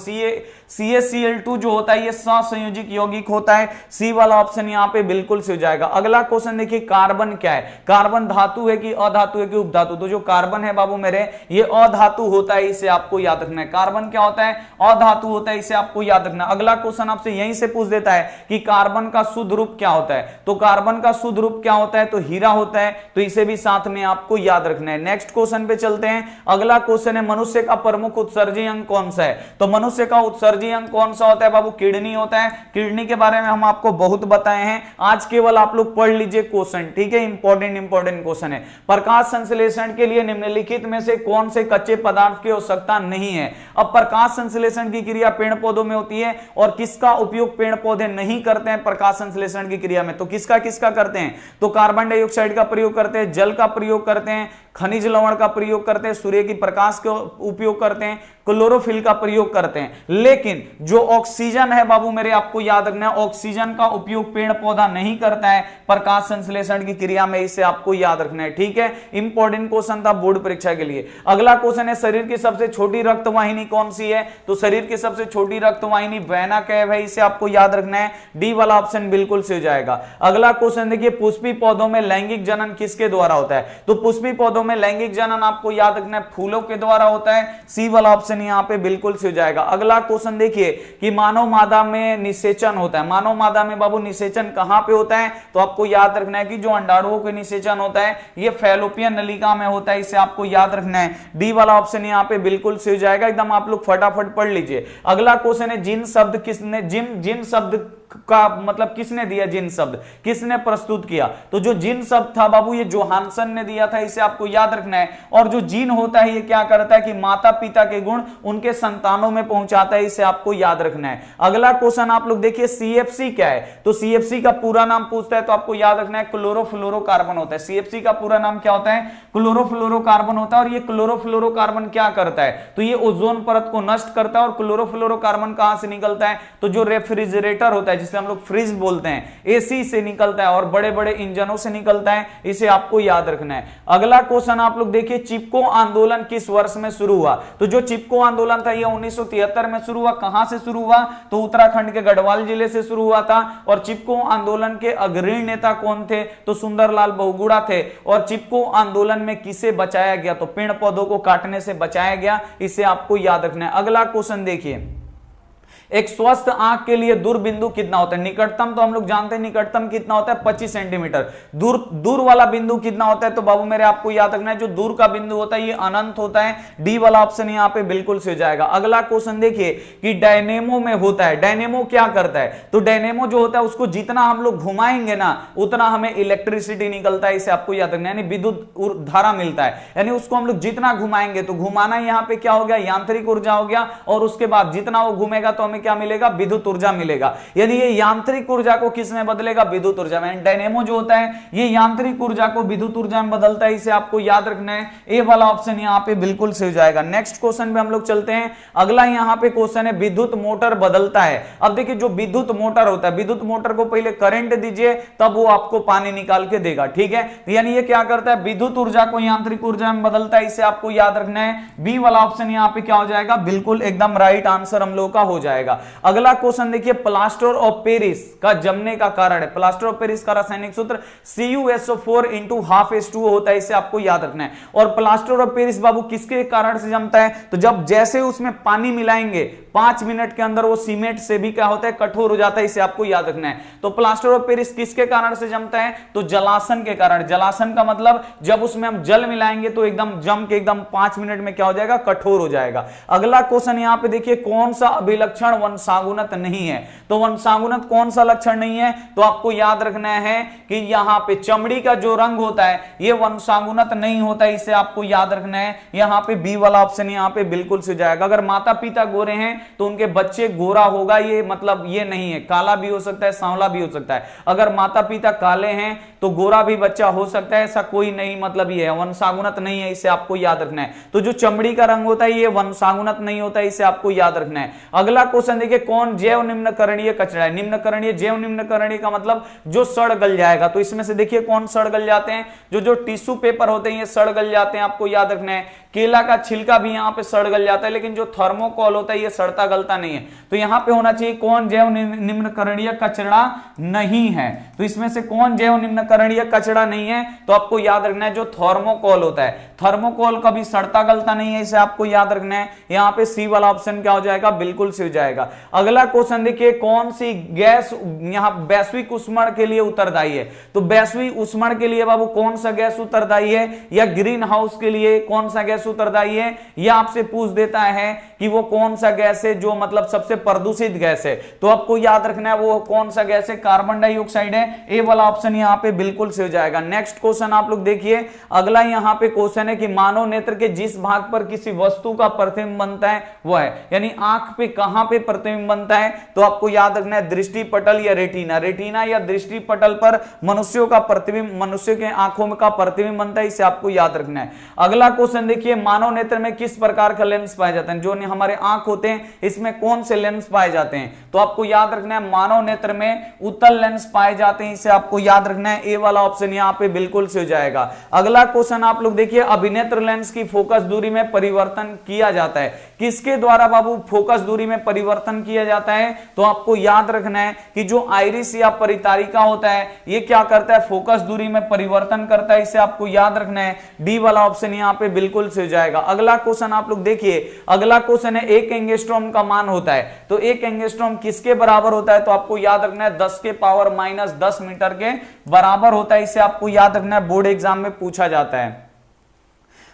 CaCl2 जो होता है ये सहसंयोजिक यौगिक होता है। सी वाला ऑप्शन यहां पे बिल्कुल से हो जाएगा। अगला क्वेश्चन देखिए कार्बन क्या है, कार्बन धातु है कि अधातु है कि उपधातु। तो जो कार्बन है बाबू मेरे ये अधातु होता है, इसे आपको याद रखना है। कार्बन क्या होता है अधातु होता है, इसे आपको याद रखना है। अगला क्वेश्चन आपसे यहीं से पूछ देता है कि कार्बन का शुद्ध रूप क्या होता है। तो कार्बन का शुद्ध रूप क्या होता है तो हीरा होता है, तो इसे भी साथ में आपको याद रखना है। नेक्स्ट क्वेश्चन पे चलते हैं। अगला क्वेश्चन है मनुष्य का प्रमुख उत्सर्जी अंग कौन सा है। तो मनुष्य का उत्सर्जी अंग कौन सा होता है बाबू किडनी होता है। किडनी के बारे में हम आपको बहुत बताए हैं, आज केवल आप लोग पढ़ लीजिए क्वेश्चन, ठीक है। इंपॉर्टेंट क्वेश्चन है। प्रकाश संश्लेषण के लिए निम्नलिखित में से कौन से कच्चे पदार्थ की आवश्यकता नहीं है। अब प्रकाश संश्लेषण की क्रिया पेड़ पौधों में होती है और किसका उपयोग पेड़ पौधे नहीं करते हैं प्रकाश संश्लेषण की क्रिया में। तो किसका किसका करते हैं तो कार्बन डाइऑक्साइड का प्रयोग करते हैं, जल का प्रयोग करते हैं, खनिज लवण का प्रयोग करते हैं, सूर्य की प्रकाश का उपयोग करते हैं, क्लोरोफिल का प्रयोग करते हैं। लेकिन जो ऑक्सीजन है बाबू मेरे आपको याद रखना है ऑक्सीजन का उपयोग पेड़ पौधा नहीं करता है प्रकाश संश्लेषण की क्रिया में, इसे आपको याद रखना है, ठीक है। इंपॉर्टेंट क्वेश्चन था बोर्ड परीक्षा के लिए। अगला क्वेश्चन है शरीर की सबसे छोटी रक्तवाहिनी कौन सी है। तो शरीर की सबसे छोटी रक्तवाहिनी वेना कैव है, इसे आपको याद रखना है। डी वाला ऑप्शन बिल्कुल से हो जाएगा। अगला क्वेश्चन देखिए पुष्पी पौधों में लैंगिक जनन किसके द्वारा होता है। तो पुष्पी पौधों में लैंगिक जनन आपको याद रखना है फूलों के द्वारा होता है। सी वाला ऑप्शन ऑप्शन यहाँ पे बिल्कुल से हो जाएगा। अगला क्वेश्चन देखिए कि मानव मादा में निषेचन होता है। मानव मादा में बाबू निषेचन कहां पे होता है? तो आपको याद रखना है कि जो अंडाणुओं के निषेचन होता है ये फैलोपियन नलिका में होता है, इसे आपको याद रखना है। डी वाला ऑप्शन यहाँ पे बिल्कुल से हो जाएगा, एकदम आप लोग फटाफट पढ़ लीजिए। अगला क्वेश्चन है जिन शब्द किसने जिन शब्द का मतलब किसने दिया? जिन शब्द किसने प्रस्तुत किया? तो जो जिन शब्द था बाबू ये जोहानसन ने दिया था, इसे आपको याद रखना है। और जो जीन होता है ये क्या करता है कि माता पिता के गुण उनके संतानों में पहुंचाता है, इसे आपको याद रखना है। अगला क्वेश्चन आप लोग देखिए सीएफसी क्या है? तो सीएफसी का पूरा नाम पूछता है तो आपको याद रखना है क्लोरोफ्लोरोकार्बन होता है। सीएफसी का पूरा नाम क्या होता है? क्लोरोफ्लोरोकार्बन होता है। और ये क्लोरोफ्लोरोकार्बन क्या करता है? तो ये ओजोन परत को नष्ट करता है। और क्लोरोफ्लोरोकार्बन कहां से निकलता है? तो जो रेफ्रिजरेटर होता है जिसे हम लोग फ्रिज बोलते हैं, एसी से निकलता है और बड़े बड़े इंजनों से निकलता है, इसे आपको याद रखना है। अगला क्वेश्चन आप लोग देखिए चिपको आंदोलन किस वर्ष में शुरू हुआ? तो जो चिपको आंदोलन था ये 1973 में शुरू हुआ। कहां से शुरू हुआ? तो उत्तराखंड के गढ़वाल जिले से शुरू हुआ था। और चिपको आंदोलन के अग्रणी नेता कौन थे? तो सुंदरलाल बहुगुणा थे। और चिपको आंदोलन में किसे बचाया गया? तो पेड़ पौधों को काटने से बचाया गया, इसे आपको याद रखना है। अगला क्वेश्चन देखिए एक स्वस्थ आंख के लिए दूर बिंदु कितना होता है? निकटतम तो हम लोग जानते हैं निकटतम कितना होता है? 25 सेंटीमीटर। दूर वाला बिंदु कितना होता है? तो बाबू मेरे आपको याद रखना है जो दूर का बिंदु होता है ये अनंत होता है। डी वाला ऑप्शन यहाँ पे बिल्कुल से हो जाएगा। अगला क्वेश्चन देखिए कि डायनेमो में होता है। डायनेमो क्या करता है? तो डायनेमो जो होता है उसको जितना हम लोग घुमाएंगे ना उतना हमें इलेक्ट्रिसिटी निकलता है, इसे आपको याद रखना है, यानी विद्युत धारा मिलता है। यानी उसको हम लोग जितना घुमाएंगे तो घुमाना यहाँ पे क्या हो गया? यांत्रिक ऊर्जा हो गया। और उसके बाद जितना वो घूमेगा तो हमें क्या मिलेगा? विद्युत ऊर्जा मिलेगा। यानी ये यांत्रिक ऊर्जा को किस में बदलेगा? विद्युत ऊर्जा में। डायनेमो जो होता है ये यांत्रिक ऊर्जा को विद्युत ऊर्जा में बदलता है, इसे आपको याद रखना है। ए वाला ऑप्शन यहाँ पे बिल्कुल सही हो जाएगा। नेक्स्ट क्वेश्चन पे हम लोग चलते हैं। अगला यहाँ पे क्वेश्चन है विद्युत मोटर बदलता है। अब देखिए जो विद्युत मोटर होता है, विद्युत मोटर को पहले करंट दीजिए तब वो आपको पानी निकाल के देगा, ठीक है। यानी ये क्या करता है? विद्युत ऊर्जा को यांत्रिक ऊर्जा में बदलता है, इसे आपको याद रखना है। बी वाला ऑप्शन यहाँ पे क्या हो जाएगा? बिल्कुल एकदम राइट आंसर हम लोग का हो जाएगा। अगला क्वेश्चन देखिए प्लास्टर ऑफ पेरिस का जमने का कारण है। प्लास्टर ऑफ पेरिस का रासायनिक सूत्र CuSO4 × 12H2O होता है, इसे आपको याद रखना है। और प्लास्टर ऑफ पेरिस बाबू किसके कारण से जमता है? तो जब जैसे उसमें पानी मिलाएंगे 5 मिनट के अंदर वो सीमेंट से भी क्या होता है? कठोर हो जाता है, इसे आपको याद रखना है। तो प्लास्टर ऑफ पेरिस किसके कारण से जमता है? तो जलासन के कारण। जलासन का मतलब जब उसमें हम जल मिलाएंगे तो एकदम जम के एकदम 5 मिनट में क्या हो जाएगा? कठोर हो जाएगा। अगला क्वेश्चन यहां पे देखिए कौन सा अभिलक्षण वंशागुणत नहीं है? तो वंशागुणत कौन सा लक्षण नहीं है? तो आपको याद रखना है कि यहां पे चमड़ी का जो रंग होता है ये वंशागुणत नहीं होता, इसे आपको याद रखना है। यहां पे बी वाला ऑप्शन यहां पे बिल्कुल से जाएगा। अगर माता पिता गोरे हैं तो उनके बच्चे गोरा होगा, ये मतलब ये नहीं है। काला भी हो सकता है, सांवला भी हो सकता है। अगर माता पिता काले हैं तो गोरा भी बच्चा हो सकता है, ऐसा कोई नहीं मतलब ये है, वंशागुणत नहीं है, इसे आपको याद रखना है। तो जो चमड़ी का रंग होता है ये वंशागुणत नहीं होता, इसे आपको याद रखना है। अगला क्वेश्चन देखिए कौन जैव निम्नकरणीय कचरा है? निम्नकरणीय जैव निम्नकरणीय का मतलब जो सड़ गल जाएगा। तो इसमें से देखिए कौन सड़ गल जाते हैं? जो टिश्यू पेपर होते हैं ये सड़ गल जाते हैं, आपको याद रखना है। केला का छिलका भी यहाँ पे सड़ गल जाता है, लेकिन जो थर्मोकोल होता है ये सड़ता गलता नहीं है। तो यहाँ पे होना चाहिए कौन जैव निम्नकरणीय कचरा नहीं है? तो इसमें से कौन जैव निम्नकरणीय कचरा नहीं है? तो आपको याद रखना है जो थर्मोकोल होता है। थर्मोकोल कभी सड़ता गलता नहीं है, इसे आपको याद रखना है। यहाँ पे सी वाला ऑप्शन क्या हो जाएगा? बिल्कुल से हो जाएगा। अगला क्वेश्चन देखिए कौन सी गैस यहाँ वैश्विक उष्मण के लिए उत्तरदायी है? तो वैश्विक उष्मण के लिए बाबू कौन सा गैस उत्तरदायी है? या ग्रीन हाउस के लिए कौन सा गैस उत्तरदायी है? या आपसे पूछ देता है कि वो कौन सा गैस है जो मतलब सबसे प्रदूषित गैस है? तो आपको याद रखना है वो कौन सा गैस है? कार्बन डाइऑक्साइड है। ए वाला ऑप्शन यहाँ पे बिल्कुल से हो जाएगा। नेक्स्ट क्वेश्चन आप लोग देखिए। अगला यहाँ पे क्वेश्चन है कि मानव नेत्र के जिस भाग पर किसी वस्तु का प्रतिबिंब बनता है वो है, यानी आंख पे कहां पे प्रतिबिंब बनता है? तो आपको याद रखना है दृष्टि पटल या रेटिना। रेटिना या दृष्टि पटल पर मनुष्यों का प्रतिबिंब, मनुष्य के आंखों का प्रतिबिंब बनता है, इसे आपको याद रखना है। अगला क्वेश्चन देखिए मानव नेत्र में किस प्रकार का लेंस पाए जाते हैं? जो हमारे आंख होते हैं इसमें कौन से लेंस पाए जाते हैं? तो आपको याद रखना है मानव नेत्र में उत्तल लेंस पाए जाते हैं, इसे आपको याद रखना है। ए वाला ऑप्शन यहाँ पे बिल्कुल से हो जाएगा। अगला क्वेश्चन आप लोग देखिए अभिनेत्र लेंस की फोकस दूरी में परिवर्तन किया जाता है। किसके द्वारा बाबू फोकस दूरी में परिवर्तन किया जाता है? तो आपको याद रखना है कि जो आइरिस या परितारिका होता है ये क्या करता है? फोकस दूरी में परिवर्तन करता है। इसे आपको याद रखना है। डी वाला ऑप्शन यहां पे बिल्कुल से हो जाएगा। अगला क्वेश्चन आप लोग देखिए, अगला क्वेश्चन है 1 एंगस्ट्रॉम का मान होता है, तो 1 एंगस्ट्रॉम किसके बराबर होता है? तो आपको याद रखना है 10 के पावर माइनस 10 मीटर के बराबर होता है। इसे आपको याद रखना है, बोर्ड एग्जाम में पूछा जाता है।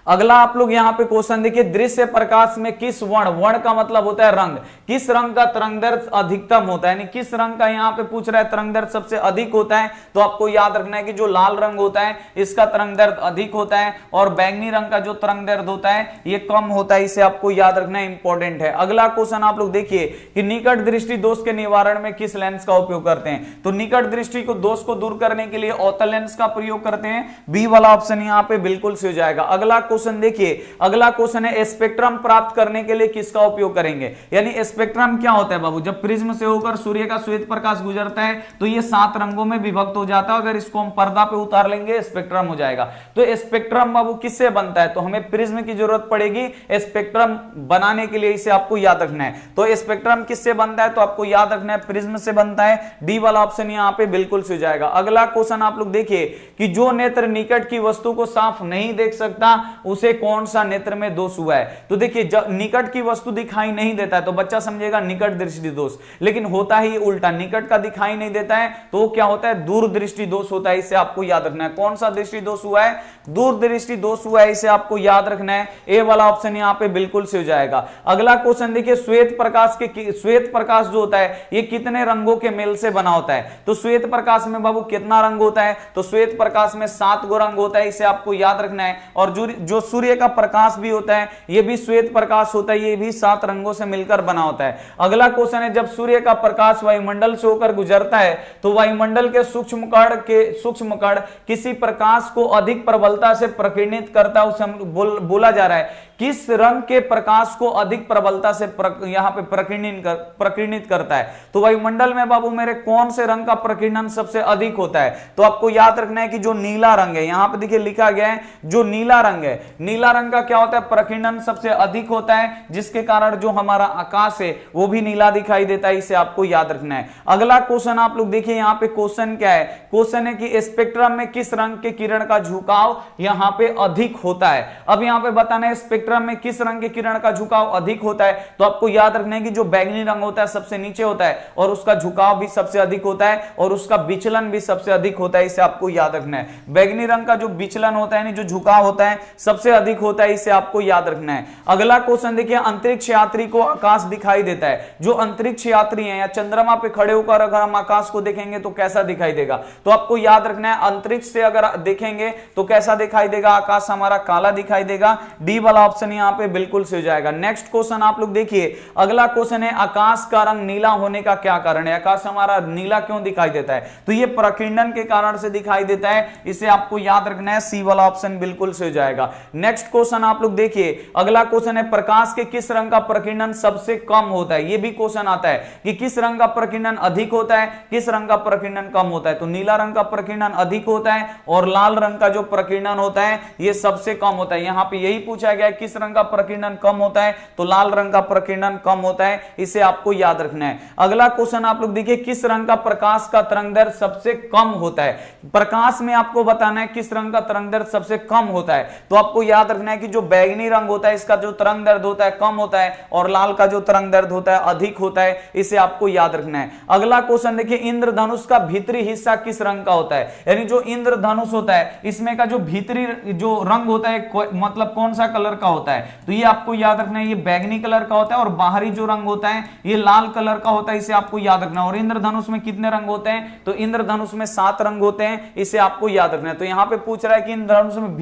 अगला आप लोग यहां पे क्वेश्चन देखिए, दृश्य प्रकाश में किस वर्ण, वर्ण का मतलब होता है रंग, किस रंग का तरंगदैर्ध्य अधिकतम होता है, यानी किस रंग का यहां पे पूछ रहा है तरंगदैर्ध्य सबसे अधिक होता है? तो आपको याद रखना है कि जो लाल रंग होता है इसका तरंगदैर्ध्य अधिक होता है और बैंगनी रंग का जो तरंगदैर्ध्य होता है ये कम होता है। इसे आपको याद रखना इंपॉर्टेंट है। अगला क्वेश्चन आप लोग देखिए कि निकट दृष्टि दोष के निवारण में किस लेंस का उपयोग करते हैं? तो निकट दृष्टि को दोष को दूर करने के लिए अवतल लेंस का प्रयोग करते हैं। बी वाला ऑप्शन यहां पे बिल्कुल से हो जाएगा। अगला क्वेश्चन देखिए, अगला क्वेश्चन है स्पेक्ट्रम प्राप्त करने के लिए किसका उपयोग करेंगे? यानी स्पेक्ट्रम क्या होता है बाबू? जब प्रिज्म से होकर सूर्य का श्वेत प्रकाश गुजरता है तो ये 7 रंगों में विभक्त हो जाता है। अगर इसको हम पर्दा पे उतार लेंगे स्पेक्ट्रम हो जाएगा। तो स्पेक्ट्रम बाबू किससे बनता है? तो हमें प्रिज्म की जरूरत पड़ेगी स्पेक्ट्रम बनाने के लिए। इसे आपको याद रखना है। तो स्पेक्ट्रम किससे बनता है? तो आपको याद रखना है प्रिज्म से बनता है। डी वाला ऑप्शन यहां पे बिल्कुल से हो जाएगा। अगला क्वेश्चन आप लोग देखिए कि जो नेत्र निकट की वस्तु को साफ नहीं देख सकता उसे कौन सा नेत्र में दोष हुआ है? तो देखिए जब निकट की वस्तु दिखाई नहीं देता है तो बच्चा समझेगा निकट दृष्टि दोष, लेकिन होता ही उल्टा, निकट का दिखाई नहीं देता है तो क्या होता है? दूर दृष्टि दोष होता है। इसे आपको याद रखना है। कौन सा दृष्टि दोष हुआ है? दूर दृष्टि दोष हुआ है। इसे आपको याद रखना है। ए वाला ऑप्शन यहां पे बिल्कुल से हो जाएगा। अगला क्वेश्चन देखिए, श्वेत प्रकाश जो होता है ये कितने रंगों के मेल से बना होता है? तो श्वेत प्रकाश में बाबू कितना रंग होता है? तो श्वेत प्रकाश में 7 गो रंग होता है। इसे आपको याद रखना है। और जो सूर्य का प्रकाश भी होता है ये भी श्वेत प्रकाश होता है। ये भी 7 रंगों से मिलकर बना होता है। अगला क्वेश्चन है, जब सूर्य का प्रकाश वायुमंडल से होकर गुजरता है तो वायुमंडल के सूक्ष्म कण किसी प्रकाश को अधिक प्रबलता से प्रकीर्णित करता है। उसे बोला जा रहा है किस रंग के प्रकाश को अधिक प्रबलता से यहां पे प्रकीर्णित करता है? तो वायुमंडल में बाबू मेरे कौन से रंग का प्रकीर्णन सबसे अधिक होता है? तो आपको याद रखना है कि जो नीला रंग है, यहां पे देखिए लिखा गया है जो नीला रंग है, नीला रंग का क्या होता है? प्रकीर्णन सबसे अधिक होता है, जिसके कारण जो हमारा आकाश है वो भी नीला दिखाई देता है। इसे आपको याद रखना है। अगला क्वेश्चन आप लोग देखिए, यहां पे क्वेश्चन क्या है? क्वेश्चन है कि स्पेक्ट्रम में किस रंग के किरण का झुकाव यहां पे अधिक होता है? अब यहां पे बताना है स्पेक्ट्रम में किस रंग के किरण का झुकाव अधिक होता है। तो आपको याद रखना है कि जो बैंगनी रंग होता है सबसे नीचे होता है और उसका झुकाव भी सबसे अधिक होता है और उसका विचलन भी सबसे अधिक होता है। इसे आपको याद रखना है। बैंगनी रंग का जो विचलन होता है यानी जो झुकाव होता है सबसे अधिक होता है। इसे आपको याद रखना है। अगला क्वेश्चन देखिए, अंतरिक्ष यात्री को आकाश दिखाई देता है। जो अंतरिक्ष यात्री हैं या चंद्रमा पे खड़े होकर अगर हम आकाश को देखेंगे तो कैसा दिखाई देगा? तो आपको याद रखना है अंतरिक्ष से अगर देखेंगे तो कैसा दिखाई देगा? आकाश हमारा काला दिखाई देगा। डी वाला ऑप्शन यहां पे बिल्कुल से हो जाएगा। नेक्स्ट क्वेश्चन आप लोग देखिए, अगला क्वेश्चन है आकाश का रंग नीला होने का क्या कारण है? आकाश हमारा नीला क्यों दिखाई देता है? तो ये प्रकीर्णन के कारण से दिखाई देता है। इसे आपको याद रखना है। सी वाला ऑप्शन बिल्कुल से हो जाएगा। नेक्स्ट क्वेश्चन आप लोग देखिए, अगला क्वेश्चन है प्रकाश के किस रंग का प्रकीर्णन सबसे कम होता है? ये भी क्वेश्चन आता है कि किस रंग का प्रकीर्णन अधिक होता है, किस रंग का प्रकीर्णन कम होता है? तो नीला रंग का प्रकीर्णन अधिक होता है और लाल रंग का जो प्रकीर्णन होता है ये सबसे कम होता है। यहां पे यही पूछा गया है किस रंग का प्रकीर्णन कम होता है? तो लाल रंग का प्रकीर्णन कम होता है। इसे आपको याद रखना है। अगला क्वेश्चन आप लोग देखिए, किस रंग का प्रकाश का तरंगदैर्ध्य सबसे कम होता है? प्रकाश में आपको बताना है किस रंग का तरंगदैर्ध्य सबसे कम होता है। तो आपको याद रखना है कि जो बैंगनी रंग होता है इसका जो तरंगदैर्ध्य होता है कम होता है और लाल का जो तरंगदैर्ध्य होता है अधिक होता है। इसे आपको याद रखना है। अगला क्वेश्चन देखिए, इंद्रधनुष का भीतरी हिस्सा किस रंग का होता है? यानी जो इंद्रधनुष होता है इसमें का जो भीतरी जो रंग होता है मतलब कौन सा कलर का होता है? तो ये आपको याद रखना है, ये बैंगनी कलर का होता है और बाहरी जो रंग होता है ये लाल कलर का होता है। इसे आपको याद रखना है। और इंद्रधनुष में कितने रंग होते हैं? तो इंद्रधनुष में 7 रंग होते हैं। इसे आपको याद रखना है। तो यहां पे पूछ रहा है कि इंद्रधनुष में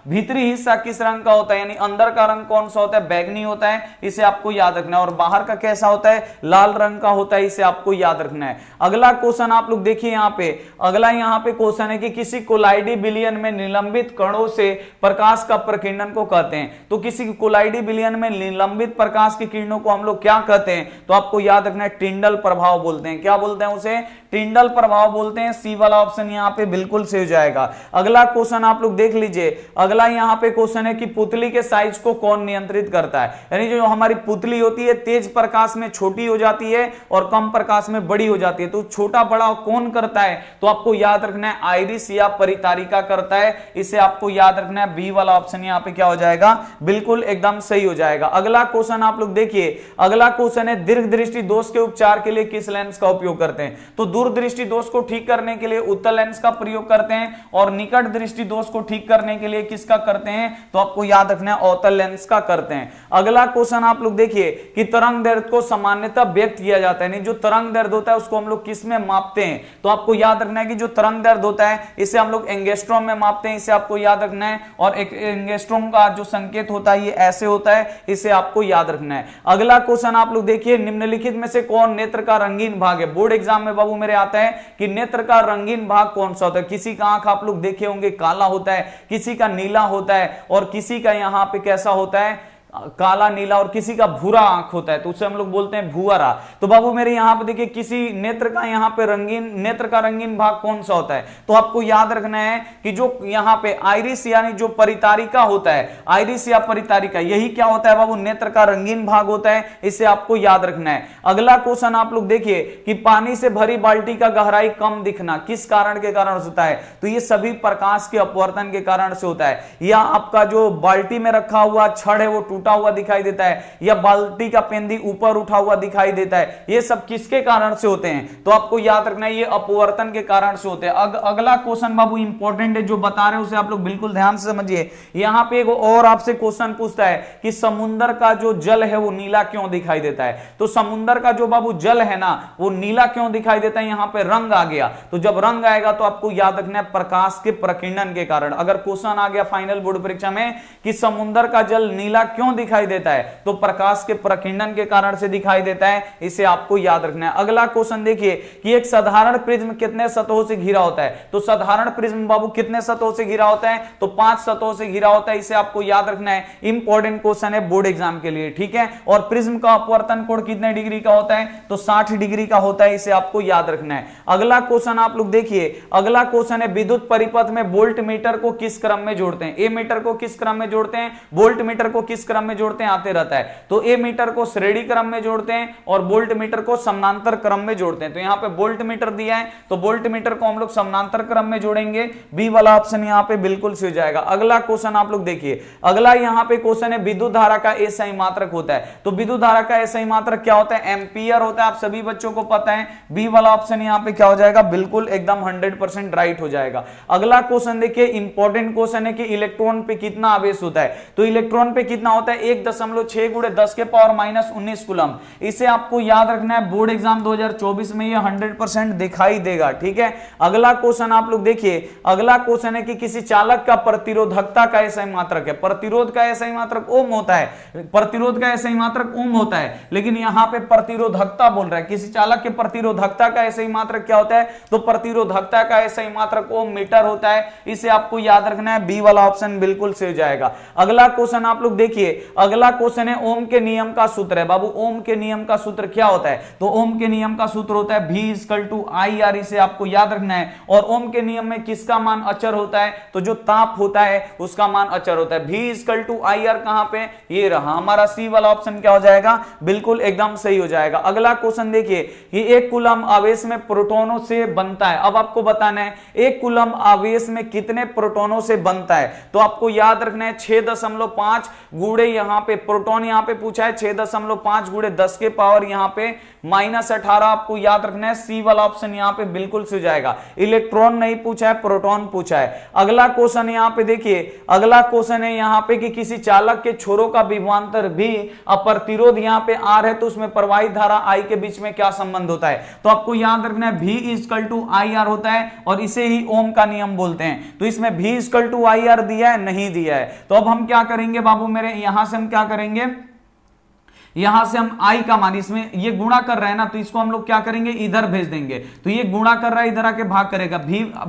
भीतरी हिस्सा किस रंग का होता है, यानी अंदर का रंग कौन सा होता है? बैगनी होता है। इसे आपको याद रखना है। और बाहर का कैसा होता है? लाल रंग का होता है। इसे आपको याद रखना है। अगला क्वेश्चन आप लोग देखिए, यहां पे अगला यहां पे क्वेश्चन है कि किसी कोलाइडी बिलियन में निलंबित कणों से प्रकाश का प्रकीर्णन को कहते हैं। तो किसी कोलाइडी बिलियन में निलंबित प्रकाश की किरणों को हम लोग क्या कहते हैं? तो आपको याद रखना है टिंडल प्रभाव बोलते हैं। क्या बोलते हैं उसे? टिंडल प्रभाव बोलते हैं। सी वाला ऑप्शन यहाँ पे बिल्कुल सही हो जाएगा। अगला क्वेश्चन आप लोग देख लीजिए। अगला यहाँ पे क्वेश्चन है कि पुतली के साइज को कौन नियंत्रित करता है, यानी जो हमारी पुतली होती है तेज प्रकाश में छोटी हो जाती है और कम प्रकाश में बड़ी हो जाती है, तो छोटा बड़ा कौन करता है, तो आपको याद रखना है आइरिस या परितारिका करता है। इसे आपको याद रखना है। बी वाला ऑप्शन यहाँ पे क्या हो जाएगा, बिल्कुल एकदम सही हो जाएगा। अगला क्वेश्चन आप लोग देखिए। अगला क्वेश्चन है दीर्घ दृष्टि दोष के उपचार के लिए किस लेंस का उपयोग करते हैं, तो दूर दृष्टि दोष को ठीक करने के लिए उत्तल लेंस का प्रयोग करते हैं और निकट दृष्टि दोष को ठीक करने के लिए किसका करते हैं, तो आपको याद रखना है अवतल लेंस का करते हैं। अगला क्वेश्चन आप लोग देखिए कि तरंग दैर्ध्य को सामान्यतः व्यक्त किया जाता है, जो तरंग दैर्ध्य होता है उसको हम लोग किस में मापते हैं, तो आपको याद रखना है कि जो तरंग दैर्ध्य होता है इसे हम लोग एंगस्ट्रॉम में मापते हैं, इसे आपको याद रखना है। और एक एंगस्ट्रॉम का जो संकेत होता है ये ऐसे होता है, इसे आपको याद रखना है। अगला क्वेश्चन आप लोग देखिए निम्नलिखित में से कौन नेत्र का रंगीन भाग है। बोर्ड एग्जाम में बाबू मेरे आता है कि नेत्र का रंगीन भाग कौन सा होता है। किसी का आंख आप लोग देखे होंगे काला होता है, किसी का नीला होता है और किसी का यहां पे कैसा होता है काला नीला, और किसी का भूरा आंख होता है तो उसे हम लोग बोलते हैं भूरा। तो बाबू मेरे यहां पे देखिए किसी नेत्र का यहां पे नेत्र का रंगीन भाग कौन सा होता है, तो आपको याद रखना है कि जो यहां पे आइरिस यानी जो परितारिका होता है, आइरिस या परितारिका यही क्या होता है बाबू, नेत्र का रंगीन भाग होता है, इसे आपको याद रखना है। अगला क्वेश्चन आप लोग देखिए कि पानी से भरी बाल्टी का गहराई कम दिखना किस कारण के कारण होता है, तो ये सभी प्रकाश के अपवर्तन के कारण से होता है। या आपका जो बाल्टी में रखा हुआ छड़ है वो हुआ दिखाई देता है, या बाल्टी का पेंदी ऊपर उठा हुआ दिखाई देता है, ये सब किसके कारण से होते हैं, तो आपको याद रखना है ये अपवर्तन के कारण से होते हैं। अगला क्वेश्चन बाबू इंपॉर्टेंट है, जो बता रहे हैं उसे आप लोग बिल्कुल ध्यान से समझिए। यहां पे एक और आपसे क्वेश्चन पूछता है कि समुद्र का जो जल है वो नीला क्यों दिखाई देता है, तो समुद्र का जो बाबू जल है ना वो नीला क्यों दिखाई देता है, यहां पे रंग आ गया, तो जब रंग आएगा तो आपको याद रखना है प्रकाश के प्रकीर्णन के कारण। अगर क्वेश्चन आ गया फाइनल बोर्ड परीक्षा में कि समुद्र का जल नीला क्यों दिखाई देता है, तो प्रकाश के प्रकीर्णन के कारण से दिखाई देता है, इसे आपको याद रखना है। अगला क्वेश्चन देखिए कि एक साधारण प्रिज्म कितने सतहों से घिरा होता है, तो साधारण प्रिज्म बाबू कितने सतहों से घिरा होता है, तो 5 सतहों से घिरा होता है, इसे आपको याद रखना है। इंपॉर्टेंट क्वेश्चन है बोर्ड एग्जाम के लिए, ठीक है। और प्रिज्म का अपवर्तन कोण कितने डिग्री का होता है, तो 60 डिग्री का होता है, इसे आपको याद रखना है। अगला क्वेश्चन आप लोग देखिए। अगला क्वेश्चन है विद्युत परिपथ में वोल्ट मीटर को किस क्रम में जोड़ते हैं, ए मीटर को किस क्रम में जोड़ते हैं, वोल्ट मीटर को किस क्रम में जोड़ते हैं, आते रहता है। तो ए मीटर को श्रेणी क्रम में जोड़ते हैं और वोल्ट मीटर को समानांतर क्रम में जोड़ते हैं। तो यहां पे वोल्ट मीटर दिया है तो वोल्ट मीटर को हम लोग समानांतर क्रम में जोड़ेंगे। बी वाला ऑप्शन यहां पे बिल्कुल सही हो जाएगा। अगला क्वेश्चन आप लोग देखिए। अगला यहां पे क्वेश्चन है विद्युत धारा का एसआई मात्रक होता है, तो विद्युत धारा का एसआई मात्रक क्या होता है, एम्पियर होता है, आप सभी बच्चों को पता है। बी वाला ऑप्शन यहां पे क्या हो जाएगा, बिल्कुल एकदम 100% राइट हो जाएगा। अगला क्वेश्चन देखिए इंपॉर्टेंट क्वेश्चन है कि इलेक्ट्रॉन पे कितना आवेश होता है, तो इलेक्ट्रॉन पे कितना होता है 1.6 × 10⁻⁻19 कूलम। इसे आपको याद रखना है, बोर्ड एग्जाम 2024 में ये 100% दिखाई देगा, ठीक है। अगला क्वेश्चन आप लोग देखिए। अगला क्वेश्चन है कि किसी चालक का प्रतिरोधकता का एसआई मात्रक है, प्रतिरोध का एसआई मात्रक ओम होता है, प्रतिरोध का एसआई मात्रक ओम होता है, लेकिन यहां पे प्रतिरोधकता बोल रहा है। किसी चालक के प्रतिरोधकता का एसआई मात्रक क्या होता है, तो प्रतिरोधकता का एसआई मात्रक ओम मीटर होता है, इसे आपको याद रखना है। बी वाला ऑप्शन बिल्कुल सही हो जाएगा। अगला क्वेश्चन आप लोग देखिए। अगला क्वेश्चन है ओम के नियम का सूत्र है बाबू, ओम के नियम का सूत्र क्या होता है, तो ओम के नियम का सूत्र होता है V = IR, इसे आपको याद रखना है। और ओम के नियम में किसका मान अचर होता है, तो जो ताप होता है उसका मान अचर होता है। V = IR कहां पे, ये रहा हमारा सी वाला ऑप्शन क्या हो जाएगा, बिल्कुल एकदम सही हो जाएगा। अगला क्वेश्चन देखिए कि एक कूलम आवेश में प्रोटोनों से बनता है। अब आपको बताना है एक कूलम आवेश में कितने प्रोटोनों से बनता है, तो आपको याद रखना है 6.5 गुणे यहां पे प्रोटॉन यहां पे पूछा है 6.5 गुणे 10 के पावर यहां पे -18, आपको याद रखना है। सी वाला ऑप्शन यहां पे बिल्कुल सही जाएगा। इलेक्ट्रॉन नहीं पूछा है, प्रोटॉन पूछा है। अगला क्वेश्चन यहां पे देखिए। अगला क्वेश्चन है यहां पे कि किसी चालक के छोरों का विभवांतर भी प्रतिरोध यहां पे आर है, तो उसमें प्रवाहित धारा आई के बीच में क्या संबंध होता है, तो आपको याद रखना है V = IR होता है और इसे ही ओम का नियम बोलते हैं। तो इसमें V = IR दिया है, नहीं दिया है। तो अब हम क्या करेंगे बाबू मेरे, यहां से हम क्या करेंगे यहां से हम आई का मान, इसमें ये गुणा कर रहे हैं ना, तो इसको हम लोग क्या करेंगे, इधर भेज देंगे। तो ये गुणा कर रहा है, इधर आके भाग करेगा,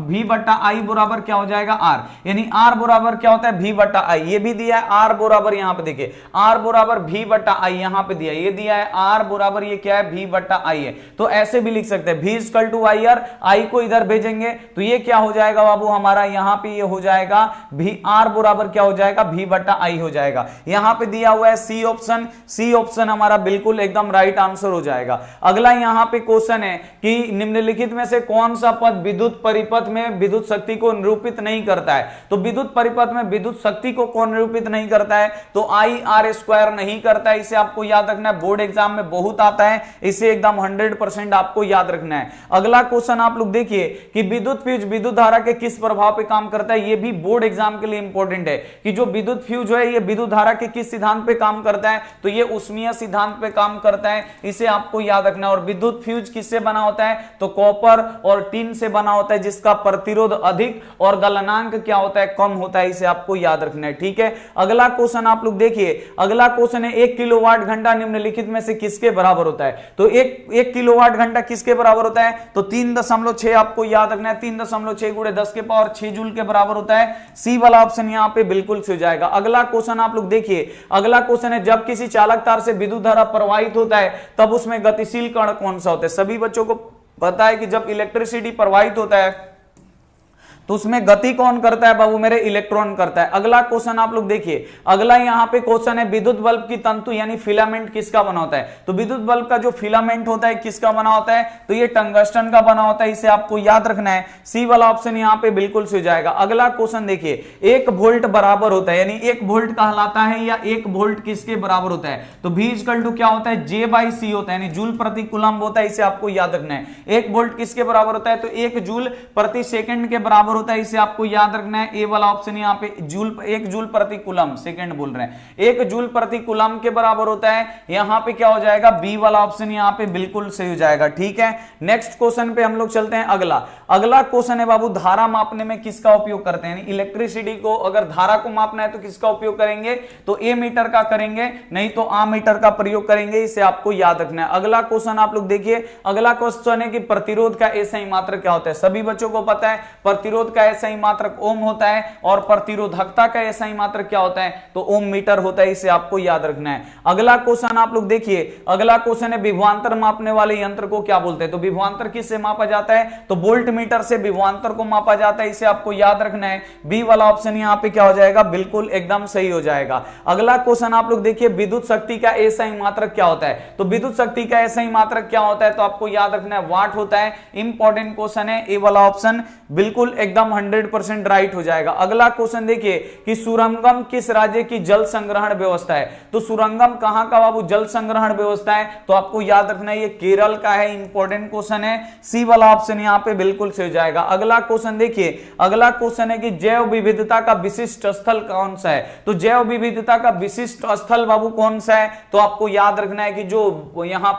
v बटा आई बराबर क्या हो जाएगा, r, यानी r बराबर क्या होता है, v बटा आई। ये भी दिया है r बराबर, यहां पे देखिए r बराबर v बटा आई, यहां पे दिया, ये दिया है r बराबर ये क्या है, v बटा आई है। तो ऐसे भी लिख सकते हैं v equal to I R, I को इधर भेजेंगे तो ये क्या हो जाएगा बाबू हमारा, यहां पे ये हो जाएगा v, r बराबर क्या हो जाएगा, v बटा आई हो जाएगा। यहां पे दिया हुआ है सी ऑप्शन, सी ऑप्शन हमारा बिल्कुल एकदम राइट आंसर हो जाएगा। अगला यहां पे क्वेश्चन है कि निम्नलिखित में से कौन सा पद विद्युत परिपथ में विद्युत शक्ति को निरूपित नहीं करता है। तो विद्युत परिपथ में विद्युत शक्ति को कौन निरूपित नहीं करता है, तो आई आर स्क्वायर नहीं करता है। इसे आपको याद रखना है, बोर्ड एग्जाम में बहुत आता है, इसे एकदम 100% आपको याद रखना है। अगला क्वेश्चन आप लोग देखिए कि विद्युत फ्यूज विद्युत धारा के किस प्रभाव पे काम करता है। यह भी बोर्ड एग्जाम के लिए इंपॉर्टेंट है कि जो विद्युत फ्यूज है ये विद्युत धारा के किस सिद्धांत पे काम करता है, तो ये उष्मीय सिद्धांत पे काम करता है, इसे आपको याद रखना है। और विद्युत फ्यूज किससे बना होता है, तो कॉपर और टिन से बना होता है, जिसका प्रतिरोध अधिक और गलनांक क्या होता है, कम होता है, इसे आपको याद रखना है। ठीक है, अगला क्वेश्चन आप लोग देखिए, अगला क्वेश्चन है 1 किलोवाट घंटा निम्नलिखित में से किसके बराबर होता है। तो 1 किलोवाट घंटा किसके बराबर होता है, तो 3.6 आपको याद रखना है, 3.6 गुणे 10 के पावर 6 जूल के बराबर होता है। सी वाला ऑप्शन यहां पे बिल्कुल सही हो जाएगा। अगला क्वेश्चन आप लोग देखिए, अगला क्वेश्चन है जब किसी चालक तार से विद्युत धारा प्रवाहित होता है तब उसमें गतिशील कण कौन सा होता है। सभी बच्चों को पता है कि जब इलेक्ट्रिसिटी प्रवाहित होता है तो उसमें गति कौन करता है बाबू मेरे, इलेक्ट्रॉन करता है। अगला क्वेश्चन आप लोग देखिए, अगला यहां पे क्वेश्चन है विद्युत बल्ब की तंतु यानी फिलामेंट किसका बना होता है। तो विद्युत बल्ब का जो फिलामेंट होता है किसका बना होता है, तो ये टंगस्टन का बना होता है, इसे आपको याद रखना है। सी वाला ऑप्शन यहां पे बिल्कुल सही हो जाएगा। अगला क्वेश्चन देखिए, 1 वोल्ट बराबर होता है, यानी 1 वोल्ट कहलाता है या 1 वोल्ट किसके बराबर होता है, तो V इक्वल टू क्या होता है, J/C होता है, यानी जूल प्रति कूलम्ब होता है, इसे आपको याद रखना है। 1 वोल्ट किसके बराबर होता है, तो 1 जूल प्रति सेकंड के बराबर होता है, इसे आपको याद रखना है। ए वाला ऑप्शन यहां पे जूल, 1 जूल प्रति कूलम्ब, सेकंड बोल रहे हैं, 1 जूल प्रति कूलम्ब के बराबर होता है। यहां पे क्या हो जाएगा, बी वाला ऑप्शन यहां पे बिल्कुल सही हो जाएगा। ठीक है, नेक्स्ट क्वेश्चन पे हम लोग चलते हैं। अगला क्वेश्चन है बाबू, धारा मापने में किसका उपयोग करते हैं। इलेक्ट्रिसिटी को अगर धारा को मापना है तो किसका उपयोग करेंगे, तो ए मीटर का करेंगे, नहीं तो आ मीटर का प्रयोग करेंगे, इसे आपको याद रखना है। अगला क्वेश्चन आप लोग देखिए, अगला क्वेश्चन है कि प्रतिरोध का एसआई मात्रक क्या होता है। सभी बच्चों को पता है प्रतिरोध का एसआई मात्रक ओम होता है और प्रतिरोधकता का एसआई मात्रक क्या होता है, तो ओम मीटर होता है, इसे आपको याद रखना है। अगला क्वेश्चन आप लोग देखिए, अगला क्वेश्चन है विभवांतर मापने वाले यंत्र को क्या बोलते हैं। तो विभवांतर किससे मापा जाता है, तो वोल्ट मीटर से विभवांतर को मापा जाता है, इसे आपको याद रखना है। बी वाला ऑप्शन यहां पे क्या हो जाएगा, बिल्कुल एकदम सही हो जाएगा। अगला क्वेश्चन आप लोग देखिए, विद्युत शक्ति का एसआई मात्रक क्या होता है। तो विद्युत शक्ति का एसआई मात्रक क्या होता है, तो आपको याद रखना है वाट होता है। इंपॉर्टेंट क्वेश्चन है, ए वाला ऑप्शन बिल्कुल एकदम 100% राइट हो जाएगा। अगला क्वेश्चन देखिए कि सुरंगम किस राज्य की जल संग्रहण व्यवस्था है। तो सुरंगम कहां का बाबू जल संग्रहण व्यवस्था है, तो आपको याद रखना है ये केरल का है। इंपॉर्टेंट क्वेश्चन है, सी वाला ऑप्शन यहां पे बिल्कुल सही हो जाएगा। अगला क्वेश्चन देखिए, अगला क्वेश्चन है कि जैव विविधता का विशिष्ट स्थल कौन सा है। तो जैव विविधता का विशिष्ट स्थल बाबू कौन सा है, तो आपको याद रखना है कि जो यहां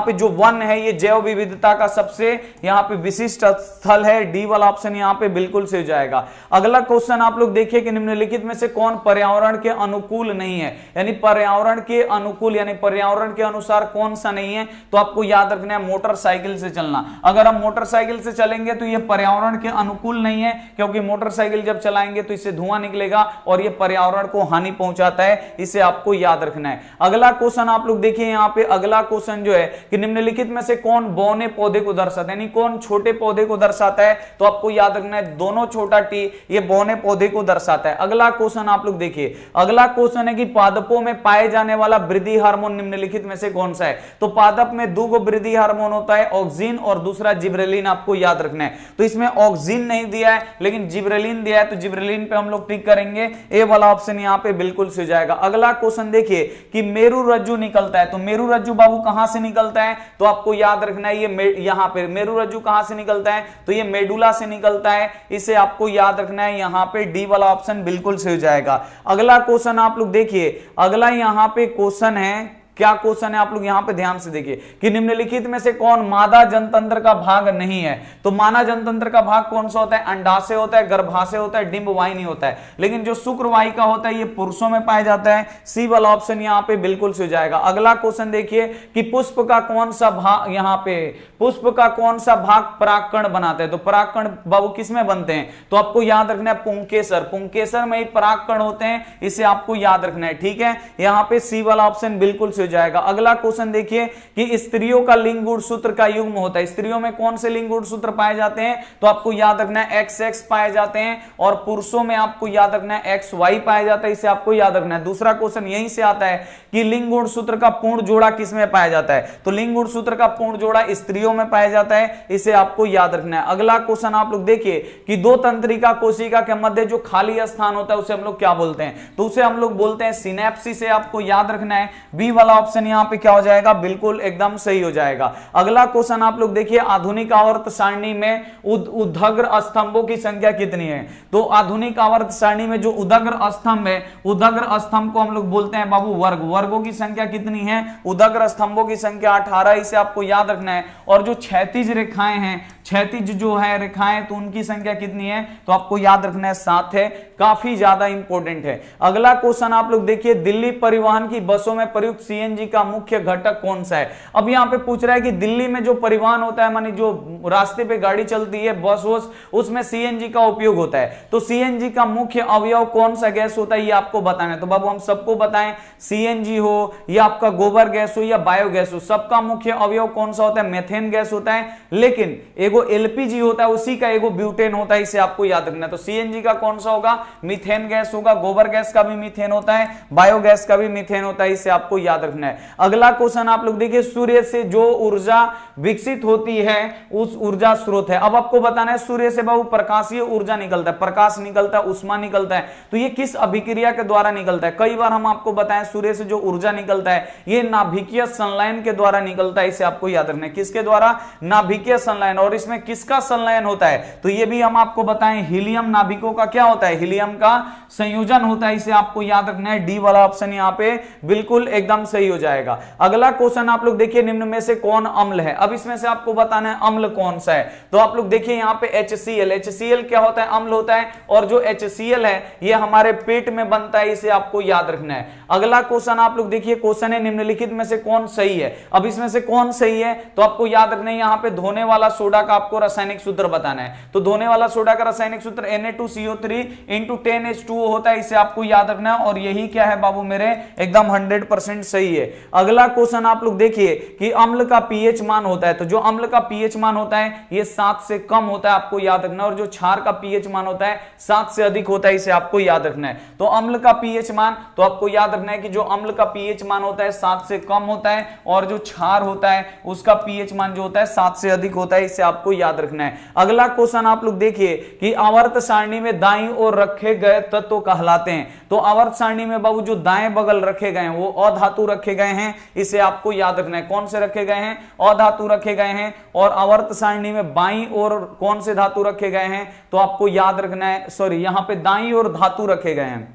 पे जो वन है ये जैव विविधता का सबसे यहां पे विशिष्ट स्थल है। डी वाला ऑप्शन यहां पे बिल्कुल सही हो जाएगा। अगला क्वेश्चन आप लोग देखिए कि निम्नलिखित में से कौन पर्यावरण के अनुकूल नहीं है, यानी पर्यावरण के अनुकूल यानी पर्यावरण के अनुसार कौन सा नहीं है, तो आपको याद रखना है मोटरसाइकिल से चलना। अगर हम मोटरसाइकिल से चलेंगे तो ये पर्यावरण के अनुकूल नहीं है, क्योंकि मोटरसाइकिल जब चलाएंगे तो इससे धुआं निकलेगा और ये पर्यावरण को हानि पहुंचाता है, इसे आपको याद रखना है। अगला क्वेश्चन आप लोग देखिए, यहाँ पे अगला क्वेश्चन जो है कि निम्नलिखित में से कौन बौने पौधे को दर्शाता है, यानी कौन छोटे पौधे को दर्शाता है, तो आपको याद रखना है दोनों छोटा टी ये बौने पौधे को दर्शाता है। अगला क्वेश्चन आप लोग देखिए, अगला क्वेश्चन है कि पादपों में पाए जाने वाला वृद्धि हार्मोन निम्नलिखित में से कौन सा है। तो पादप में दो वृद्धि हार्मोन होता है, ऑक्सिन और दूसरा जिब्रेलिन, आपको याद रखना है। तो इसमें ऑक्सिन नहीं दिया है लेकिन जिब्रेलिन दिया है, तो जिब्रेलिन पे हम लोग टिक करेंगे। ए वाला ऑप्शन यहां पे बिल्कुल सही जाएगा। अगला क्वेश्चन देखिए कि मेरु रज्जु निकलता है, तो मेरु रज्जु बाबू कहां से निकलता है, तो आपको याद रखना है ये यहां पे मेरु रज्जु कहां से निकलता है, तो ये मेडुला से निकलता है, इसे आपको याद रखना है। यहां पे डी वाला ऑप्शन बिल्कुल सही हो जाएगा। अगला क्वेश्चन आप लोग देखिए, अगला यहां पे क्वेश्चन है क्या क्वेश्चन है आप लोग यहां पे ध्यान से देखिए कि निम्नलिखित में से कौन मादा जनतंत्र का भाग नहीं है। तो मादा जनतंत्र का भाग कौन सा होता है? अंडाशय होता है, गर्भाशय होता है, डिंबवाहिनी होता है। लेकिन जो शुक्रवाहिका होता है ये पुरुषों में पाया जाता है। सी वाला ऑप्शन यहां पे बिल्कुल से हो जाएगा। अगला क्वेश्चन देखिए कि पुष्प का कौन सा भाग, यहां पे पुष्प का कौन सा भाग परागकण बनाते हैं? तो परागकण बाबू किसमें बनते हैं? तो आपको याद रखना है पुंकेसर, पुंकेसर में ही परागकण होते हैं, इसे आपको याद रखना है। ठीक है, यहां पे सी वाला ऑप्शन बिल्कुल से हो जाएगा। अगला क्वेश्चन देखिए कि स्त्रियों का लिंग गुणसूत्र का युग्म होता है। स्त्रियों में कौन से लिंग गुणसूत्र पाए जाते हैं? तो आपको याद रखना है XX पाए जाते हैं, और पुरुषों में आपको याद रखना है XY पाया जाता है, इसे आपको याद रखना है। दूसरा क्वेश्चन यहीं से आता है कि लिंग गुणसूत्र का पूर्ण जोड़ा किसमें पाया जाता है? तो लिंग गुणसूत्र का पूर्ण जोड़ा स्त्रियों में पाया जाता है, इसे आपको याद रखना है। अगला क्वेश्चन आप लोग देखिए कि दो तंत्रिका कोशिका के मध्य जो खाली स्थान होता है उसे हम लोग क्या बोलते हैं? तो उसे हम लोग बोलते हैं सिनेप्सिस, से आपको याद रखना है। बी वाला ऑप्शन यहां पे क्या हो जाएगा? बिल्कुल एकदम सही हो जाएगा। अगला क्वेश्चन आप लोग देखिए आधुनिक आवर्त सारणी में उदग्र स्तंभों की संख्या कितनी है? तो आधुनिक आवर्त सारणी में जो उदग्र स्तंभ है, उदग्र स्तंभ को हम लोग बोलते हैं बाबू वर्ग। वर्गों की संख्या कितनी है? उदग्र स्तंभों की संख्या 18, इसे आपको याद रखना है। और जो क्षैतिज रेखाएं हैं, क्षैतिज जो है रेखाएं, तो उनकी संख्या कितनी है? तो आपको याद रखना है 7 है, काफी ज्यादा इंपॉर्टेंट है। अगला क्वेश्चन आप लोग देखिए दिल्ली परिवहन की बसों में प्रयुक्त सीएनजी का मुख्य घटक कौन सा है? अब यहां पे पूछ रहा है कि दिल्ली में जो परिवहन होता है, मानी जो रास्ते पे गाड़ी चलती है, बस वस, उसमें सीएनजी का उपयोग होता है। तो सीएनजी का मुख्य अवयव कौन सा गैस होता है ये आपको बताना है। तो बाबू हम सबको बताएं, सीएनजी हो या आपका गोबर गैस हो या बायोगैस हो, सबका मुख्य अवयव कौन सा होता है? मेथेन गैस होता है। लेकिन एगो एलपीजी होता है, उसी का एगो ब्यूटेन होता है, इसे आपको याद रखना है। तो सीएनजी का कौन सा होगा? मीथेन गैस होगा। गोबर गैस का भी मीथेन होता है, बायोगैस का भी मीथेन होता है, इसे आपको याद रखना है। अगला क्वेश्चन आप लोग देखिए सूर्य से जो ऊर्जा विकसित होती है उस ऊर्जा स्रोत है। अब आपको बताना है सूर्य से बाबू प्रकाशीय ऊर्जा निकलता है, प्रकाश निकलता है, उष्मा निकलता है। तो ये किस अभिक्रिया के द्वारा निकलता है? कई बार हम आपको बताएं सूर्य से जो ऊर्जा निकलता है ये नाभिकीय संलयन के द्वारा निकलता है, इसे आपको याद रखना है। किसके द्वारा? नाभिकीय संलयन। और इसमें किसका संलयन होता है? तो ये भी हम आपको बताएं हीलियम नाभिकों का क्या होता है? हीलियम का संयोजन होता है, इसे आपको याद रखना है। डी वाला ऑप्शन यहां पे बिल्कुल एकदम सही हो जाएगा। अगला क्वेश्चन आप लोग देखिए निम्न में से कौन अम्ल है? अब इसमें से आपको बताना है अम्ल कौन सा है। तो आप लोग देखिए यहां पे HCl, HCl क्या होता है? अम्ल होता है। और जो HCl है ये हमारे पेट में बनता है, इसे आपको याद रखना है। अगला क्वेश्चन आप लोग देखिए, क्वेश्चन है निम्नलिखित में से कौन सही है? अब इसमें से कौन सही है तो आपको याद रखना है, यहां पे धोने वाला सोडा का आपको रासायनिक सूत्र बताना है। तो धोने वाला सोडा का रासायनिक सूत्र Na2CO3 × 10H2O होता है, इसे आपको याद रखना है। और यही क्या है बाबू मेरे? एकदम 100% सही है। अगला क्वेश्चन आप लोग देखिए कि अम्ल का पीएच मान होता है। तो जो अम्ल का पीएच मान होता है ये 7 से कम होता है, आपको याद रखना है। और जो क्षार का पीएच मान होता है 7 से अधिक होता है, इसे आपको याद रखना है। तो अम्ल का पीएच मान, तो आपको याद रखना है कि जो अम्ल का पीएच मान होता है 7 से कम होता है, और जो क्षार होता है उसका पीएच मान जो होता है 7 से अधिक होता है, इसे आपको याद रखना है। अगला क्वेश्चन आप लोग देखिए कि आवर्त सारणी में दाईं ओर रखे गए तत्व कहलाते हैं। तो आवर्त सारणी में बाबू जो दाएं बगल रखे गए हैं वो अधातु रखे गए हैं, इसे आपको याद रखना है। कौन से रखे गए हैं? अधातु रखे गए हैं। और आवर्त सारणी में बाईं ओर कौन से धातु रखे गए हैं? तो आपको याद रखना है, सॉरी यहां पे दाईं ओर धातु रखे गए हैं।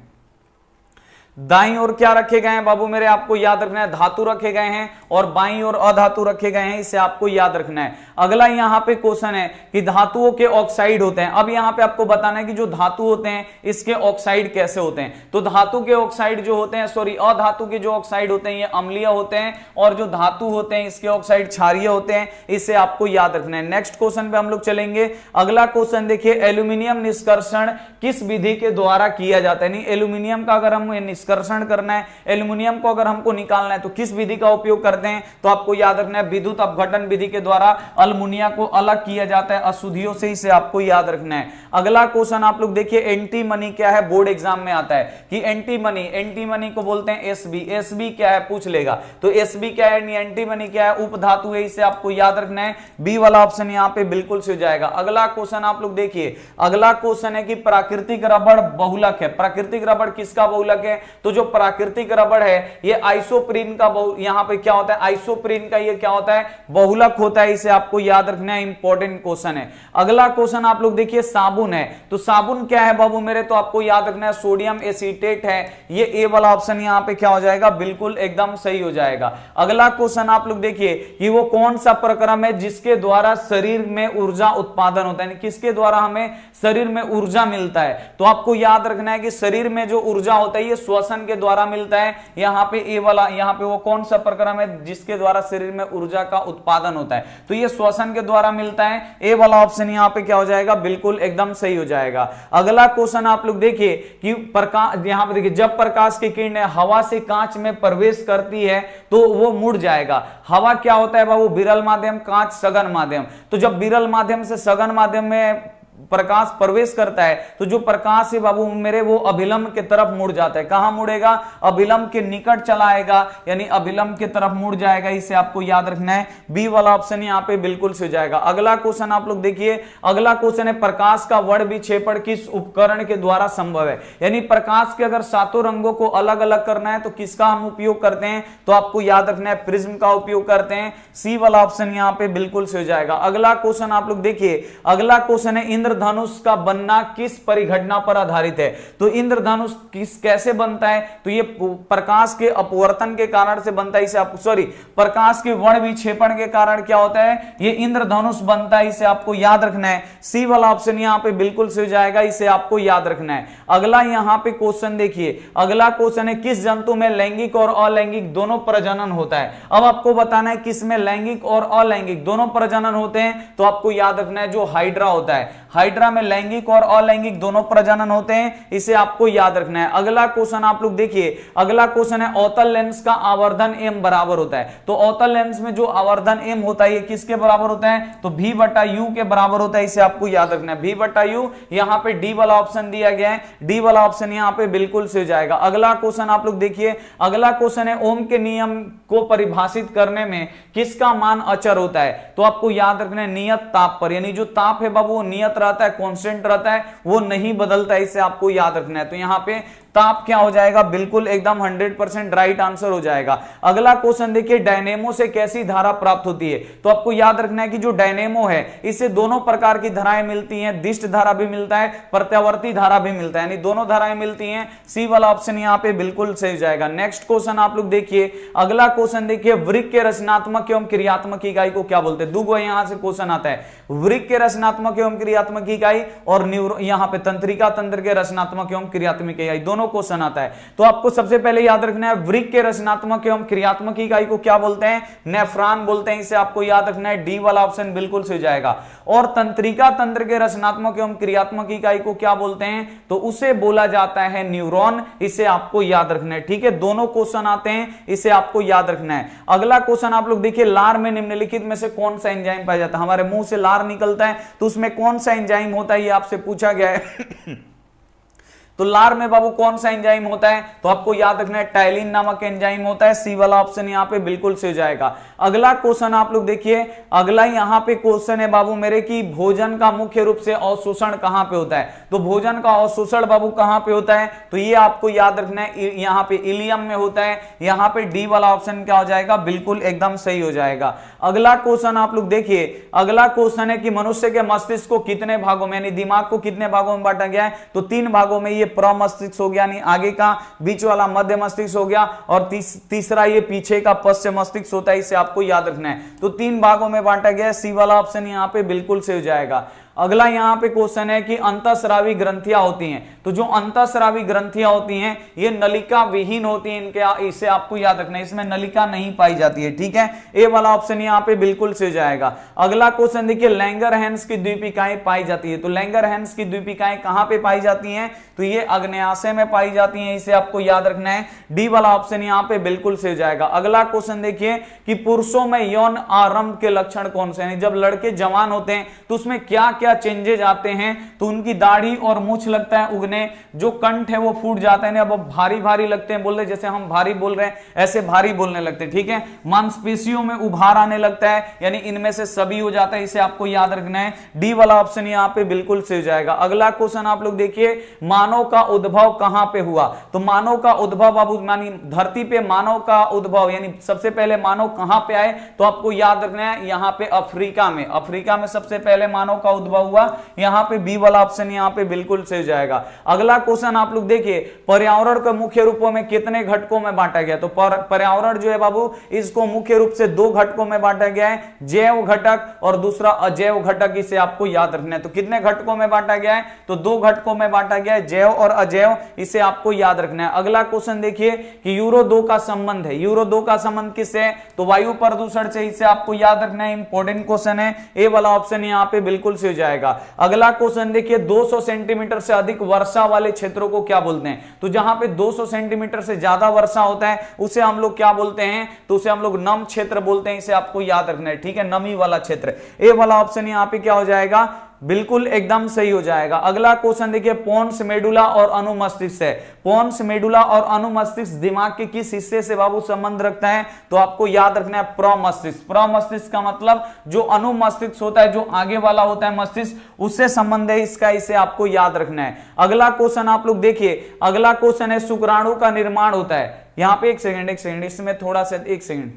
दाईं ओर क्या रखे गए हैं बाबू मेरे? आपको याद रखना है धातु रखे गए हैं, और बाईं ओर अधातु रखे गए हैं, इसे आपको याद रखना है। अगला यहां पे क्वेश्चन है कि धातुओं के ऑक्साइड होते हैं। अब यहां पे आपको बताना है कि जो धातु होते हैं इसके ऑक्साइड कैसे होते हैं। तो धातु के ऑक्साइड जो होते हैं, सॉरी अधातु के जो ऑक्साइड होते हैं ये अम्लीय होते हैं, और जो धातु होते हैं इसके ऑक्साइड क्षारीय होते हैं, इसे आपको याद रखना है। नेक्स्ट क्वेश्चन पे हम लोग चलेंगे। अगला क्वेश्चन देखिए, एल्यूमिनियम निष्कर्षण किस विधि के द्वारा किया जाता है? नहीं, एल्यूमिनियम का अगर हम निष्कर्षण करना है, एल्यूमिनियम को अगर हमको निकालना है तो किस विधि का उपयोग करते हैं? तो आपको याद रखना है विद्युत अपघटन विधि के द्वारा अल्मुनिया को अलग किया जाता है अशुद्धियों से, इसे आपको याद रखना है। अगला क्वेश्चन आप लोग देखिए, एंटीमनी क्या है? बोर्ड एग्जाम में आता है कि एंटीमनी, एंटीमनी को बोलते हैं एसबी। एसबी क्या है पूछ लेगा, तो एसबी क्या है, एंटीमनी क्या है? उपधातु है, इसे आपको याद रखना है। बी वाला ऑप्शन यहां पे बिल्कुल से हो जाएगा। अगला क्वेश्चन आप लोग देखिए, अगला क्वेश्चन है कि प्राकृतिक रबड़ बहुलक है। प्राकृतिक रबड़ किसका बहुलक है? तो जो प्राकृतिक रबड़ है ये आइसोप्रीन का यहां पे क्या होता है, आइसोप्रीन का ये क्या होता है, बहुलक होता है। इसे आपको याद रखना है, इंपॉर्टेंट क्वेश्चन है। अगला क्वेश्चन आप लोग देखिए, साबुन है, तो साबुन क्या है बाबू मेरे, तो आपको याद रखना है सोडियम एसीटेट है। ये ए वाला ऑप्शन यहां पे क्या हो जाएगा, बिल्कुल एकदम सही हो जाएगा। अगला क्वेश्चन आप लोग देखिए कि वो कौन सा प्रक्रम है जिसके द्वारा शरीर में ऊर्जा उत्पादन होता है, किसके द्वारा हमें शरीर में ऊर्जा मिलता है। तो आपको याद रखना है कि शरीर में जो ऊर्जा होता है ये श्वसन के द्वारा मिलता है। यहां पे ए वाला, यहां पे वो कौन सा प्रक्रम है जिसके द्वारा शरीर में ऊर्जा का उत्पादन होता है, तो ये श्वसन के द्वारा मिलता है। ए वाला ऑप्शन यहां पे क्या हो जाएगा, बिल्कुल एकदम सही हो जाएगा। अगला क्वेश्चन आप लोग देखिए कि प्रकाश, यहां पे देखिए जब प्रकाश की किरणें हवा से कांच में प्रवेश करती है तो वो मुड़ जाएगा। हवा क्या होता है बाबू, विरल माध्यम, कांच सघन माध्यम। तो जब विरल माध्यम से सघन माध्यम में प्रकाश प्रवेश करता है तो जो प्रकाश है बाबू मेरे वो अभिलंब की तरफ मुड़ जाता है। कहां मुड़ेगा, अभिलंब के निकट चला आएगा, यानी अभिलंब की तरफ मुड़ जाएगा। इसे आपको याद रखना है, बी वाला ऑप्शन यहां पे बिल्कुल से हो जाएगा। अगला क्वेश्चन आप लोग देखिए, अगला क्वेश्चन है प्रकाश का वर्ण विक्षेपण किस उपकरण के द्वारा संभव है, यानी प्रकाश के अगर सातों रंगों को अलग अलग करना है तो किसका हम उपयोग करते हैं, तो आपको याद रखना है प्रिज्म का उपयोग करते हैं। सी वाला ऑप्शन यहां पे बिल्कुल से हो जाएगा। अगला क्वेश्चन आप लोग देखिए, अगला क्वेश्चन है इंद्रधनुष का बनना किस परिघटना पर आधारित है। तो इंद्रधनुष कैसे बनता है, तो ये प्रकाश के अपवर्तन के कारण से बनता है। इसे आप प्रकाश के वर्ण विक्षेपण के कारण क्या होता है, ये इंद्रधनुष बनता है। इसे आपको याद रखना है, सी वाला ऑप्शन यहां पे बिल्कुल से हो जाएगा। इसे आपको याद रखना है। अगला यहां पे क्वेश्चन देखिए, अगला क्वेश्चन है किस जंतु में लैंगिक और अलैंगिक दोनों प्रजनन होता है। अब आपको बताना है किस में लैंगिक और अलैंगिक दोनों प्रजनन होते हैं, तो आपको याद रखना है जो हाइड्रा होता है, हाइड्रा में लैंगिक और अलैंगिक दोनों प्रजनन होते हैं। इसे आपको याद रखना है। अगला क्वेश्चन आप लोग देखिए, अगला क्वेश्चन है अवतल लेंस का आवर्धन एम बराबर होता है। तो अवतल लेंस में जो आवर्धन एम होता है ये किसके बराबर होता है, तो v बटा यू के बराबर होता है। इसे आपको याद रखना है, v बटा यू। यहां पे डी वाला ऑप्शन दिया गया है, डी वाला ऑप्शन यहां पे बिल्कुल से हो जाएगा। अगला क्वेश्चन आप लोग देखिए, अगला क्वेश्चन है ओम के नियम को परिभाषित करने में किसका मान अचर होता है। तो आपको याद रखना है नियत ताप पर, यानी जो ताप है बाबू वो नियत रहता है, कांस्टेंट रहता है, वो नहीं बदलता है। इसे आपको याद रखना है। तो यहां पे ताप क्या हो जाएगा, बिल्कुल एकदम 100% राइट आंसर हो जाएगा। अगला क्वेश्चन देखिए, डायनेमो से कैसी धारा प्राप्त होती है। तो आपको याद रखना है कि जो डायनेमो है इससे दोनों प्रकार की धाराएं मिलती हैं, दिष्ट धारा भी मिलता है, प्रत्यावर्ती धारा भी मिलता है, यानी दोनों धाराएं मिलती हैं। सी वाला ऑप्शन यहां पे बिल्कुल सही हो जाएगा। नेक्स्ट क्वेश्चन आप लोग देखिए, अगला क्वेश्चन देखिए, वृक्क के रचनात्मक एवं क्रियात्मक इकाई को क्या बोलते हैं। दो यहां से क्वेश्चन आता है, वृक्क के रचनात्मक एवं क्रियात्मक इकाई और यहां पे तंत्रिका तंत्र के रचनात्मक एवं क्रियात्मक इकाई, दोनों क्वेश्चन आता है। तो आपको सबसे पहले याद रखना है वृक्क के रचनात्मक एवं क्रियात्मक इकाई को क्या बोलते हैं, नेफ्रॉन बोलते हैं। इसे आपको याद रखना है, डी वाला ऑप्शन बिल्कुल से हो जाएगा। और तंत्रिका तंत्र के रचनात्मक एवं क्रियात्मक इकाई को क्या बोलते हैं, तो उसे बोला जाता है न्यूरॉन। इसे आपको याद रखना है, ठीक है। दोनों क्वेश्चन आते हैं, इसे आपको याद रखना है। अगला क्वेश्चन आप लोग देखिए, लार में निम्नलिखित में से कौन सा एंजाइम पाया जाता है। हमारे मुंह से लार निकलता है तो उसमें कौन सा एंजाइम होता है, ये आपसे पूछा गया है। तो लार में बाबू कौन सा एंजाइम होता है, तो आपको याद रखना है टाइलिन नामक एंजाइम होता है। सी वाला ऑप्शन यहां पे बिल्कुल से हो जाएगा। अगला क्वेश्चन आप लोग देखिए, अगला यहां पे क्वेश्चन है बाबू मेरे की भोजन का मुख्य रूप से अवशोषण कहां पे होता है। तो भोजन का अवशोषण बाबू कहां पे होता है, तो ये आपको याद रखना है, यहां पे इलियम में होता है। यहां पे डी वाला ऑप्शन क्या हो जाएगा, बिल्कुल एकदम सही हो जाएगा। अगला क्वेश्चन आप लोग देखिए, अगला क्वेश्चन है कि मनुष्य के मस्तिष्क को कितने भागों में, यानी दिमाग को कितने भागों में बांटा गया है, तो 3 भागों में। ये प्रमस्तिष्क हो गया, यानी आगे का, बीच वाला मध्य मस्तिष्क हो गया, और तीसरा ये पीछे का पश्चिम मस्तिष्क होता है। इसे आपको याद रखना है। तो 3 भागों में बांटा गया है। सी वाला ऑप्शन यहां पे बिल्कुल से हो जाएगा। अगला यहां पे क्वेश्चन है कि अंतःस्रावी ग्रंथियां होती हैं। तो जो अंतःस्रावी ग्रंथियां होती हैं ये नलिका विहीन होती हैं, इनके, इसे आपको याद रखना है, इसमें नलिका नहीं पाई जाती है, ठीक है। ए वाला ऑप्शन यहां पे बिल्कुल से हो जाएगा। अगला क्वेश्चन देखिए, लैंगरहैंस की द्वीपिकाएं पाई जाती है। तो लैंगरहैंस की द्वीपिकाएं कहां पे पाई जाती हैं, तो ये अग्न्याशय में पाई जाती हैं। इसे आपको याद रखना है, डी वाला ऑप्शन यहां पे बिल्कुल से हो जाएगा। अगला क्वेश्चन देखिए कि पुरुषों में यौन आरंभ के लक्षण कौन से हैं। जब लड़के जवान होते हैं तो उसमें क्या क्या चेंजेज आते हैं, तो उनकी दाढ़ी और मूंछ लगता है उगने बोलने, जो कंठ है वो फूट जाते हैं, अब भारी भारी लगते हैं बोलने, जैसे हम भारी बोल रहे हैं ऐसे भारी बोलने लगते हैं, ठीक है। मांसपेशियों में उभार आने लगता है, यानी इनमें से सभी हो जाता है, इसे आपको याद रखना है। डी वाला ऑप्शन यहां पे बिल्कुल सही हो जाएगा। अगला क्वेश्चन आप लोग देखिए, मानव का उद्भव कहां पे हुआ? तो मानव का उद्भव बाबू मानी धरती पे मानव का उद्भव यानी सबसे पहले मानव कहां पे आए? तो आपको याद रखना है यहां पे अफ्रीका में, अफ्रीका में सबसे पहले मानव का उद्भव हुआ। यहां पे बी वाला ऑप्शन यहां पे बिल्कुल सही हो जाएगा। अगला क्वेश्चन आप लोग देखिए, पर्यावरण को मुख्य रूपों में कितने घटकों में बांटा गया? तो पर्यावरण जो है बाबू इसको मुख्य रूप से दो घटकों में बांटा गया है, जैव घटक और दूसरा अजैव घटक, इसे आपको याद रखना है। तो कितने घटकों में बांटा गया है? तो दो घटकों में बांटा गया है, जैव और अजैव, इसे आपको याद रखना है। अगला क्वेश्चन देखिए कि यूरो 2 का संबंध है, यूरो 2 का संबंध किससे? तो वायु प्रदूषण से, इसे आपको याद रखना है, इंपॉर्टेंट क्वेश्चन है। ए वाला ऑप्शन यहां पे बिल्कुल सही हो जाएगा। अगला क्वेश्चन देखिए, 200 सेंटीमीटर से अधिक वर्षा वाले क्षेत्रों को क्या बोलते हैं? तो जहां पे 200 सेंटीमीटर से ज्यादा वर्षा होता है उसे हम लोग क्या बोलते हैं? तो उसे हम लोग नम क्षेत्र बोलते हैं, इसे आपको याद रखना है, ठीक है, नमी वाला क्षेत्र। ए वाला ऑप्शन यहां पे क्या हो जाएगा? बिल्कुल एकदम सही हो जाएगा। अगला क्वेश्चन देखिए, पोन्स मेडुला और अनुमस्तिष्क है। पोन्स मेडुला और अनुमस्तिष्क दिमाग के किस हिस्से से बाबू संबंध रखता है? तो आपको याद रखना है प्रमस्तिष्क। प्रमस्तिष्क का मतलब जो अनुमस्तिष्क होता है, जो आगे वाला होता है मस्तिष्क, उससे संबंध है इसका, इसे आपको याद रखना है। अगला क्वेश्चन आप लोग देखिए, अगला क्वेश्चन है शुक्राणु का निर्माण होता है। यहां पे एक सेकंड, इसमें थोड़ा सा एक सेकंड,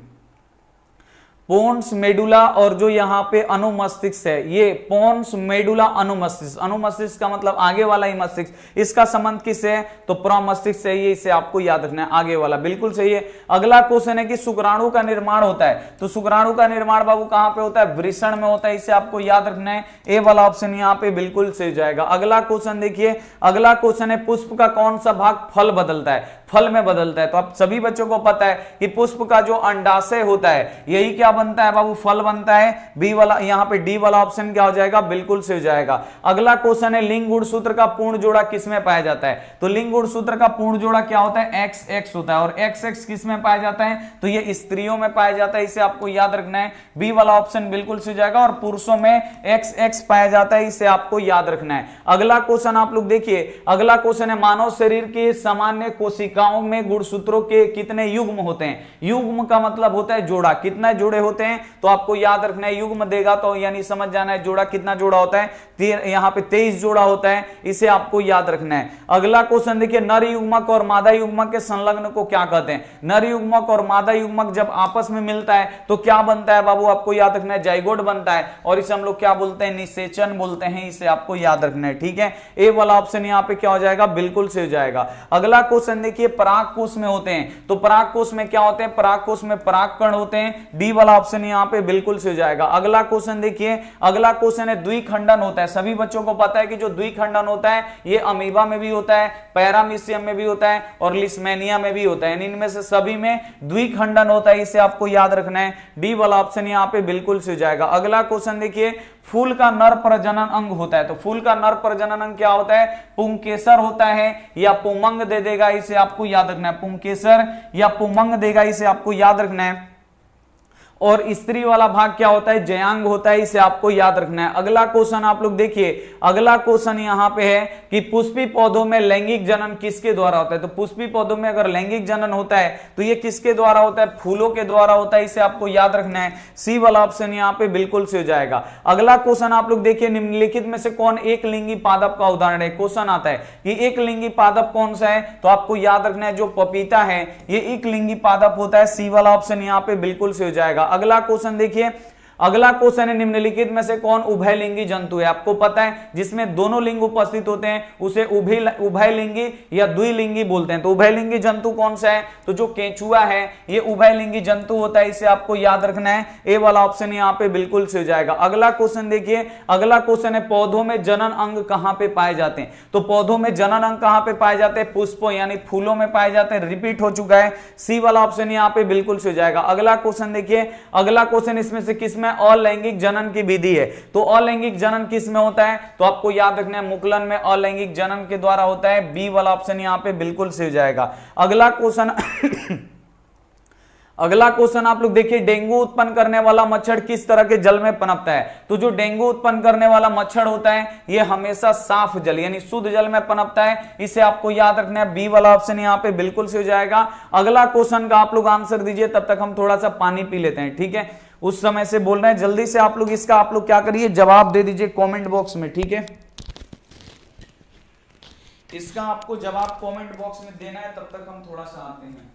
पोन्स मेडुला और जो यहां पे अनुमस्तिष्क है, ये पोन्स मेडुला अनुमस्तिष्क, अनुमस्तिष्क का मतलब आगे वाला ही मस्तिष्क, इसका संबंध किससे है? तो प्रमस्तिष्क से ही, इसे आपको याद रखना है, आगे वाला बिल्कुल सही है। अगला क्वेश्चन है कि शुक्राणु का निर्माण होता है, तो शुक्राणु का निर्माण बाबू कहां पे होता है? वृषण में होता है, इसे आपको याद रखना है। ए वाला ऑप्शन यहां पे बिल्कुल सही जाएगा। अगला क्वेश्चन देखिए, अगला क्वेश्चन है पुष्प का कौन सा भाग फल बदलता है? फल में बदलता है। तो आप सभी बच्चों को पता है कि पुष्प का जो अंडाशय होता है यही क्या बनता है बाबू? फल बनता है। बी वाला, यहां पे डी वाला ऑप्शन क्या हो जाएगा? बिल्कुल सही हो जाएगा। अगला क्वेश्चन है लिंग गुणसूत्र का पूर्ण जोड़ा किसमें पाया जाता है? तो लिंग गुणसूत्र का पूर्ण जोड़ा क्या होता है? एक्स एक्स होता है। और एक्स एक्स किसमें पाया जाता है? तो ये स्त्रियों में पाया जाता है, इसे आपको याद रखना है। बी वाला ऑप्शन बिल्कुल सही हो जाएगा। और पुरुषों में एक्स एक्स पाया जाता है, इसे आपको याद रखना है। अगला क्वेश्चन आप लोग देखिए, अगला क्वेश्चन है मानव शरीर के सामान्य कोशिकाओं में गुणसूत्रों के कितने युग्म होते हैं? युग्म का मतलब होता है जोड़ा, कितने जोड़े होते हैं? तो आपको याद रखना है, युग्म देगा तो यानी समझ जाना है जोड़ा कितना जोड़ा होता है। यहां पे 23 जोड़ा होता है, इसे आपको याद रखना है। अगला क्वेश्चन देखिए, नर युग्मक और मादा युग्मक के संलग्न को क्या कहते हैं? नर युग्मक और मादा युग्मक जब आपस में मिलता है तो क्या बनता है बाबू? आपको याद रखना है, जाइगोट बनता है। और इसे हम लोग क्या बोलते हैं? निषेचन बोलते हैं, इसे आपको याद रखना है, ठीक है। ए वाला ऑप्शन यहां पे क्या हो जाएगा? बिल्कुल सही हो जाएगा। अगला क्वेश्चन देखिए, परागकोश में होते हैं, तो परागकोश में क्या होते हैं? परागकोश में परागकण होते हैं। डी वाला ऑप्शन यहां पे बिल्कुल सही हो जाएगा। अगला क्वेश्चन देखिए, अगला क्वेश्चन है द्विखंडन होता है। सभी बच्चों को पता है कि जो द्विखंडन होता है ये अमीबा में भी होता है, पैरामीशियम में भी होता है और लिस्मेनिया में भी होता है। इनमें से सभी में द्विखंडन होता है, इसे आपको याद रखना है। डी वाला ऑप्शन यहां पे बिल्कुल सही हो जाएगा। अगला क्वेश्चन देखिए, फूल का नर प्रजनन अंग होता है, तो फूल का नर प्रजनन अंग क्या होता है? पुंकेसर होता है या पुमंग दे देगा, इसे आपको याद रखना है। पुंकेसर या पुमंग देगा, इसे आपको याद रखना है। और स्त्री वाला भाग क्या होता है? जयांग होता है, इसे आपको याद रखना है। अगला क्वेश्चन आप लोग देखिए, अगला क्वेश्चन यहां पे है कि पुष्पी पौधों में लैंगिक जनन किसके द्वारा होता है? तो पुष्पी पौधों में अगर लैंगिक जनन होता है तो ये किसके द्वारा होता है? फूलों के द्वारा होता है, इसे आपको याद रखना है। सी वाला ऑप्शन यहां पे बिल्कुल से हो जाएगा। अगला क्वेश्चन आप लोग देखिए, निम्नलिखित में से कौन एक लिंगी पादप का उदाहरण है? क्वेश्चन आता है कि एक लिंगी पादप कौन सा है? तो आपको याद रखना है जो पपीता है ये एक लिंगी पादप होता है। सी वाला ऑप्शन यहां पे बिल्कुल से हो जाएगा। अगला क्वेश्चन देखिए, अगला क्वेश्चन है निम्नलिखित में से कौन उभयलिंगी जंतु है? आपको पता है जिसमें दोनों लिंग उपस्थित होते हैं उसे उभयलिंगी या द्विलिंगी बोलते हैं। तो उभयलिंगी जंतु कौन सा है? तो जो केंचुआ है ये उभयलिंगी जंतु होता है, इसे आपको याद रखना है। ए वाला ऑप्शन यहाँ पे बिल्कुल से हो जाएगा। अगला क्वेश्चन देखिए, अगला क्वेश्चन है पौधों में जनन अंग कहां पे पाए जाते हैं? तो पौधों में जनन अंग कहां पे पाए जाते हैं? पुष्पों यानी फूलों में पाए जाते हैं। रिपीट हो चुका है, सी वाला ऑप्शन यहाँ पे बिल्कुल से हो जाएगा। अगला क्वेश्चन देखिए, अगला क्वेश्चन इसमें से किस अलैंगिक जनन की विधि है? तो अलैंगिक जनन किस में होता है? तो आपको याद रखना है मुकुलन में अलैंगिक जनन के द्वारा होता है। बी वाला ऑप्शन यहां पे बिल्कुल से हो जाएगा। अगला क्वेश्चन अगला क्वेश्चन आप लोग देखिए, डेंगू उत्पन्न करने वाला मच्छर किस तरह के जल में पनपता है? तो जो डेंगू उत्पन्न करने वाला मच्छर होता है ये हमेशा साफ जल यानी शुद्ध जल में पनपता है। इसे आपको याद रखना है, बी वाला ऑप्शन यहां पे बिल्कुल से हो जाएगा। अगला क्वेश्चन का आप लोग आंसर दीजिए, तब तक हम थोड़ा सा पानी पी लेते हैं, ठीक है? उस समय से बोल रहे हैं, जल्दी से आप लोग इसका आप लोग क्या करिए, जवाब दे दीजिए कॉमेंट बॉक्स में, ठीक है? इसका आपको जवाब कॉमेंट बॉक्स में देना है, तब तक हम थोड़ा सा आते हैं।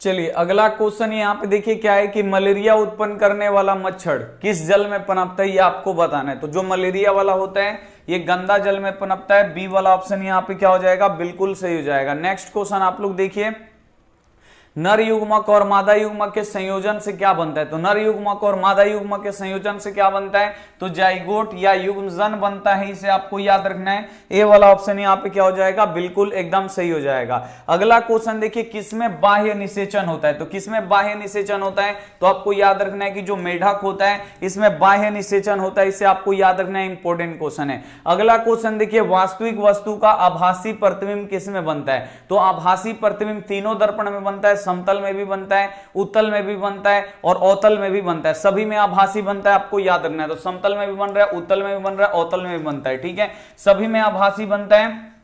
चलिए अगला क्वेश्चन यहाँ पे देखिए क्या है कि मलेरिया उत्पन्न करने वाला मच्छर किस जल में पनपता है, ये आपको बताना है। तो जो मलेरिया वाला होता है ये गंदा जल में पनपता है। बी वाला ऑप्शन यहाँ पे क्या हो जाएगा, बिल्कुल सही हो जाएगा। नेक्स्ट क्वेश्चन आप लोग देखिए, नर युग्मक और मादा युग्मक के संयोजन से क्या बनता है? तो नर युग्मक और मादा युग्मक के संयोजन से क्या बनता है? तो जाइगोट या युग्मजन बनता है, इसे आपको याद रखना है। ए वाला ऑप्शन यहाँ पे क्या हो जाएगा, बिल्कुल एकदम सही हो जाएगा। अगला क्वेश्चन देखिए, किसमें बाह्य निषेचन होता है? तो किसमें बाह्य निषेचन होता है? तो आपको याद रखना है कि जो मेढक होता है इसमें बाह्य निषेचन होता है, इसे आपको याद रखना है, इंपॉर्टेंट क्वेश्चन है। अगला क्वेश्चन देखिए, वास्तविक वस्तु का आभासी प्रतिबिंब किसमें बनता है? तो आभासी प्रतिबिंब तीनों दर्पण में बनता है, समतल में भी बनता है, उत्तल में भी बनता है और अवतल में भी बनता है। सभी में आभासी बनता है, आपको याद रखना है। तो समतल में भी बन रहा है, उत्तल में भी बन रहा है, अवतल में भी बनता है, ठीक है? सभी में आभासी बनता है।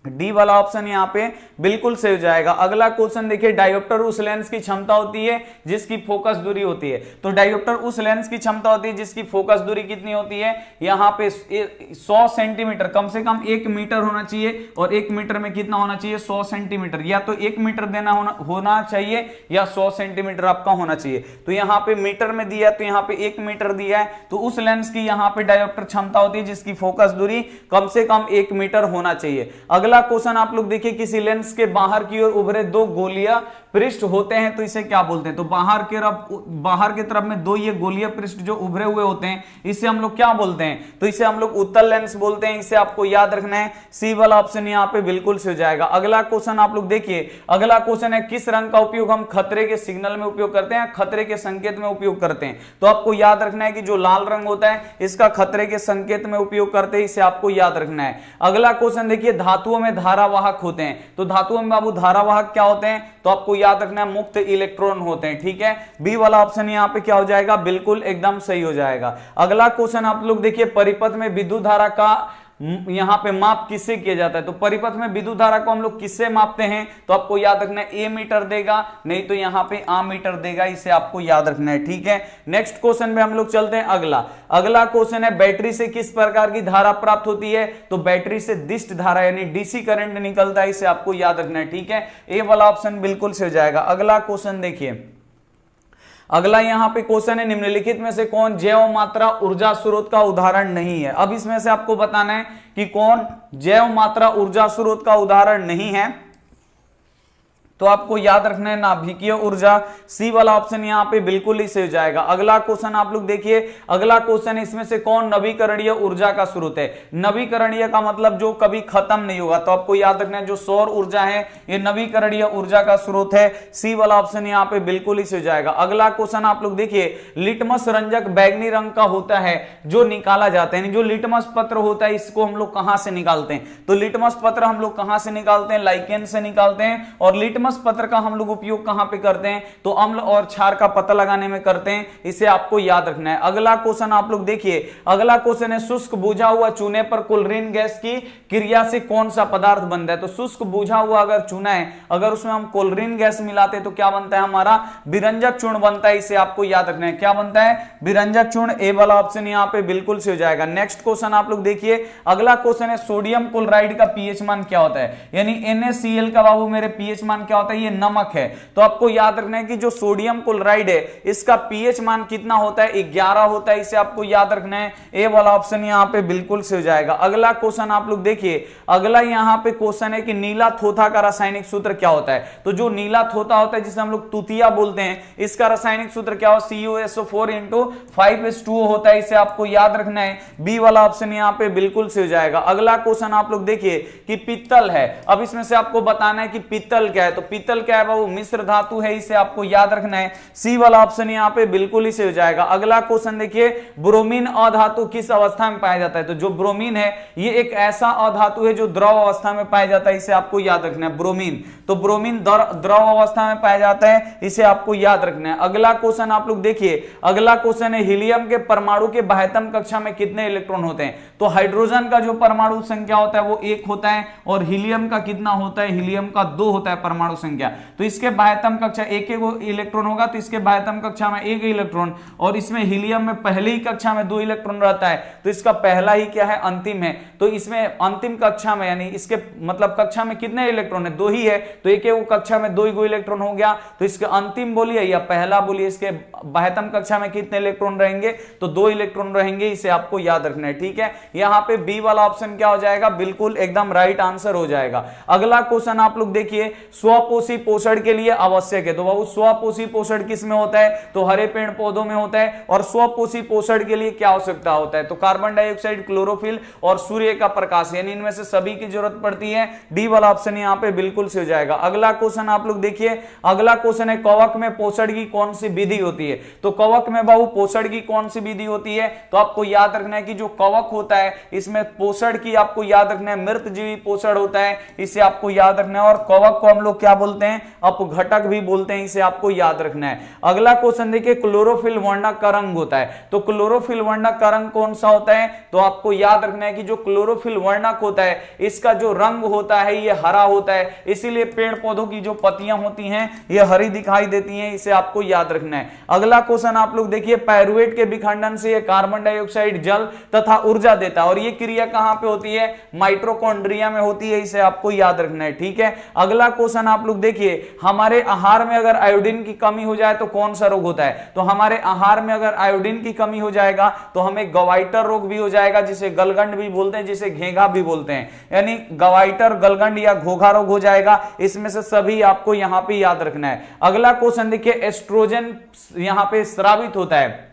डी वाला ऑप्शन यहाँ पे बिल्कुल सही हो जाएगा। अगला क्वेश्चन देखिए, डायोप्टर उस लेंस की क्षमता होती है जिसकी फोकस दूरी होती है। तो डायोप्टर उस लेंस की क्षमता होती है जिसकी फोकस दूरी कितनी होती है? यहाँ पे 100 सेंटीमीटर, कम से कम 1 मीटर होना चाहिए। और 1 मीटर में कितना होना चाहिए? 100 सेंटीमीटर। या तो 1 मीटर देना होना चाहिए या 100 सेंटीमीटर आपका होना चाहिए। तो यहाँ पे मीटर में दिया है, तो यहाँ पे 1 मीटर दिया है। तो उस लेंस की यहाँ पे डायोप्टर क्षमता होती है जिसकी फोकस दूरी कम से कम 1 मीटर होना चाहिए। अगला क्वेश्चन आप लोग देखिए, किसी लेंस के बाहर की ओर उभरे 2 गोलीय पृष्ठ होते हैं तो इसे क्या बोलते हैं? तो बाहर की तरफ में 2 ये गोलीय पृष्ठ जो उभरे हुए होते हैं इसे हम लोग क्या बोलते हैं? तो इसे हम लोग उत्तल लेंस बोलते हैं, इसे आपको याद रखना है। सी वाला ऑप्शन यहाँ पे बिल्कुल से हो जाएगा। अगला क्वेश्चन आप लोग देखिए, अगला क्वेश्चन है, किस रंग का उपयोग हम खतरे के सिग्नल में उपयोग करते हैं, खतरे के संकेत में उपयोग करते हैं? तो आपको याद रखना है कि जो लाल रंग होता है इसका खतरे के संकेत में उपयोग करते हैं, इसे आपको याद रखना है। अगला क्वेश्चन देखिए, धातुओं में धारावाहक होते हैं। तो धातुओं में बाबू धारावाहक क्या होते हैं? तो आपको याद रखना है, मुक्त इलेक्ट्रॉन होते हैं, ठीक है? बी वाला ऑप्शन यहाँ पे क्या हो जाएगा, बिल्कुल एकदम सही हो जाएगा। अगला क्वेश्चन आप लोग देखिए, परिपथ में विद्युत धारा का यहां पे माप किससे किया जाता है? तो परिपथ में विद्युत धारा को हम लोग किससे मापते हैं? तो आपको याद रखना है, ए मीटर देगा, नहीं तो यहां पे आ मीटर देगा, इसे आपको याद रखना है, ठीक है? नेक्स्ट क्वेश्चन पे हम लोग चलते हैं। अगला क्वेश्चन है, बैटरी से किस प्रकार की धारा प्राप्त होती है? तो बैटरी से दिष्ट धारा यानी डीसी करंट निकलता है, इसे आपको याद रखना है, ठीक है? ए वाला ऑप्शन बिल्कुल से हो जाएगा। अगला क्वेश्चन देखिए, अगला यहां पे क्वेश्चन है, निम्नलिखित में से कौन जैव मात्रा ऊर्जा स्रोत का उदाहरण नहीं है? अब इसमें से आपको बताना है कि कौन जैव मात्रा ऊर्जा स्रोत का उदाहरण नहीं है। तो आपको याद रखना है नाभिकीय ऊर्जा। सी वाला ऑप्शन यहाँ पे बिल्कुल ही सही हो जाएगा। अगला क्वेश्चन आप लोग देखिए, अगला क्वेश्चन इसमें से कौन नवीकरणीय ऊर्जा का स्रोत है? नवीकरणीय का मतलब जो कभी खत्म नहीं होगा। तो आपको याद रखना है, जो सौर ऊर्जा है ये नवीकरणीय ऊर्जा का स्रोत है। सी वाला ऑप्शन यहाँ पे बिल्कुल ही सही हो जाएगा। अगला क्वेश्चन आप लोग देखिए, लिटमस रंजक बैगनी रंग का होता है जो निकाला जाता है, जो लिटमस पत्र होता है इसको हम लोग कहां से निकालते हैं? तो लिटमस पत्र हम लोग कहां से निकालते हैं? लाइकेन से निकालते हैं। और लिटमस लिटमस पत्र का हम लोग उपयोग कहां पे करते हैं, तो अम्ल और क्षार का पता लगाने में करते हैं, इसे आपको याद रखना है। अगला क्वेश्चन आप लोग देखिए, अगला क्वेश्चन है शुष्क बुझा हुआ चूने पर क्लोरीन गैस की क्रिया से कौन सा पदार्थ बनता है। तो शुष्क बुझा हुआ अगर चूना है, अगर उसमें हम क्लोरीन गैस मिलाते हैं तो क्या बनता है, हमारा विरंजक चूर्ण बनता है, इसे आपको याद रखना है। क्या बनता है, विरंजक चूर्ण। ए वाला ऑप्शन यहां पे बिल्कुल से हो जाएगा। नेक्स्ट क्वेश्चन आप लोग देखिए, अगला क्वेश्चन है सोडियम क्लोराइड का पीएच मान क्या होता है, यानी NaCl का बाबू मेरे पीएच मान क्या होता है, ये नमक है। तो आपको याद रखना है कि जो सोडियम क्लोराइड है इसका पीएच मान कितना होता है, 11 होता है, इसे आपको याद रखना है। ए वाला ऑप्शन यहां पे बिल्कुल से हो जाएगा। अगला क्वेश्चन आप लोग देखिए, अगला यहां पे क्वेश्चन है कि नीला थोथा का रासायनिक सूत्र क्या होता है। तो जो नीला थोथा होता है जिसे हम लोग तुतिया बोलते हैं, इसका रासायनिक सूत्र क्या हो, CuSO4 × 5H2O होता है, इसे आपको याद रखना है। बी वाला ऑप्शन यहां पे बिल्कुल से हो जाएगा। अगला क्वेश्चन आप लोग देखिए कि पित्तल है, अब इसमें से आपको बताना है कि पित्तल क्या है। तो पित्तल क्या है बाबू, मिश्र धातु है, इसे आपको याद रखना है। सी वाला ऑप्शन यहां पे बिल्कुल ही से हो जाएगा। अगला क्वेश्चन देखिए, ब्रोमीन अधातु किस अवस्था में पाया जाता है। तो जो ब्रोमीन है ये एक ऐसा अधातु है जो द्रव अवस्था में पाया जाता है, इसे आपको याद रखना है। ब्रोमीन, तो ब्रोमीन द्रव अवस्था में पाया जाता है, इसे आपको याद रखना है। अगला क्वेश्चन आप लोग देखिए, अगला क्वेश्चन है हीलियम के परमाणु के बाह्यतम कक्षा में कितने इलेक्ट्रॉन होते हैं। तो हाइड्रोजन का जो परमाणु संख्या होता है वो 1 होता है, और हीलियम का कितना होता है, हीलियम का 2 होता है परमाणु संख्या। तो इसके बाह्यतम कक्षा 1 इलेक्ट्रॉन होगा, तो इसके बाह्यतम कक्षा में 1 इलेक्ट्रॉन, और इसमें हीलियम में पहली कक्षा में 2 इलेक्ट्रॉन रहता है, तो इसका पहला ही क्या है, अंतिम है। तो इसमें अंतिम कक्षा में यानी इसके मतलब कक्षा में कितने इलेक्ट्रॉन है, 2 ही है, तो एक कक्षा में 2 इलेक्ट्रॉन हो गया। तो इसके अंतिम बोलिए या पहला बोलिए, इसके बाह्यतम कक्षा में कितने इलेक्ट्रॉन रहेंगे, तो 2 इलेक्ट्रॉन रहेंगे, इसे आपको याद रखना है। ठीक है, यहां पे बी वाला ऑप्शन क्या हो जाएगा, बिल्कुल एकदम राइट आंसर हो जाएगा। अगला क्वेश्चन आप लोग देखिए, स्वपोषी पोषण के लिए आवश्यक है। तो बाबू स्वपोषी पोषण किस में होता है, तो हरे पेड़ पौधों में होता है। और स्वपोषी पोषण के लिए क्या आवश्यकता होता है, तो कार्बन डाइऑक्साइड, क्लोरोफिल और सूर्य का प्रकाश, यानी इनमें से सभी की जरूरत पड़ती है। डी वाला ऑप्शन यहां पे बिल्कुल से हो जाएगा। अगला क्वेश्चन आप लोग देखिए, अगला क्वेश्चन है कवक में पोषण की कौन सी विधि होती है। तो कवक में बाबू पोषण की कौन सी विधि होती है, तो आपको याद रखना है कि जो कवक होता है इसमें पोषण की आपको याद रखना है, मृत जीवी पोषण होता है, इसे आपको याद रखना है। और कवक को हम लोग क्या बोलते हैं, अपघटक भी बोलते हैं, इसे आपको याद रखना है। अगला क्वेश्चन देखिए, क्लोरोफिल वर्णक का रंग होता है। तो क्लोरोफिल वर्णक का रंग कौन सा होता है, तो आपको याद रखना है कि जो क्लोरोफिल वर्णक होता है इसका जो रंग होता है ये हरा होता है, इसीलिए पेड़ पौधों की जो पत्तियां होती हैं ये हरी दिखाई देती हैं, इसे आपको याद रखना है। अगला क्वेश्चन आप लोग देखिए, पायरुवेट के विखंडन से ये कार्बन डाइऑक्साइड, जल तथा ऊर्जा देता है, और ये क्रिया कहां पे होती है, माइटोकॉन्ड्रिया में होती है, इसे आपको याद रखना है। ठीक है, अगला क्वेश्चन आप लोग देखिए, हमारे आहार में अगर आयोडीन की कमी हो जाए तो कौन सा रोग होता है। तो हमारे आहार में अगर आयोडीन की कमी हो जाएगा तो हमें गवाइटर रोग भी हो जाएगा, जिसे गलगंड भी बोलते हैं, जिसे घेंघा भी बोलते हैं, यानी गवाइटर, गलगंड या घोघा रोग हो जाएगा। इसमें से सभी आपको यहां पे याद रखना है। अगला क्वेश्चन देखिए, एस्ट्रोजन यहां पे स्रावित होता है।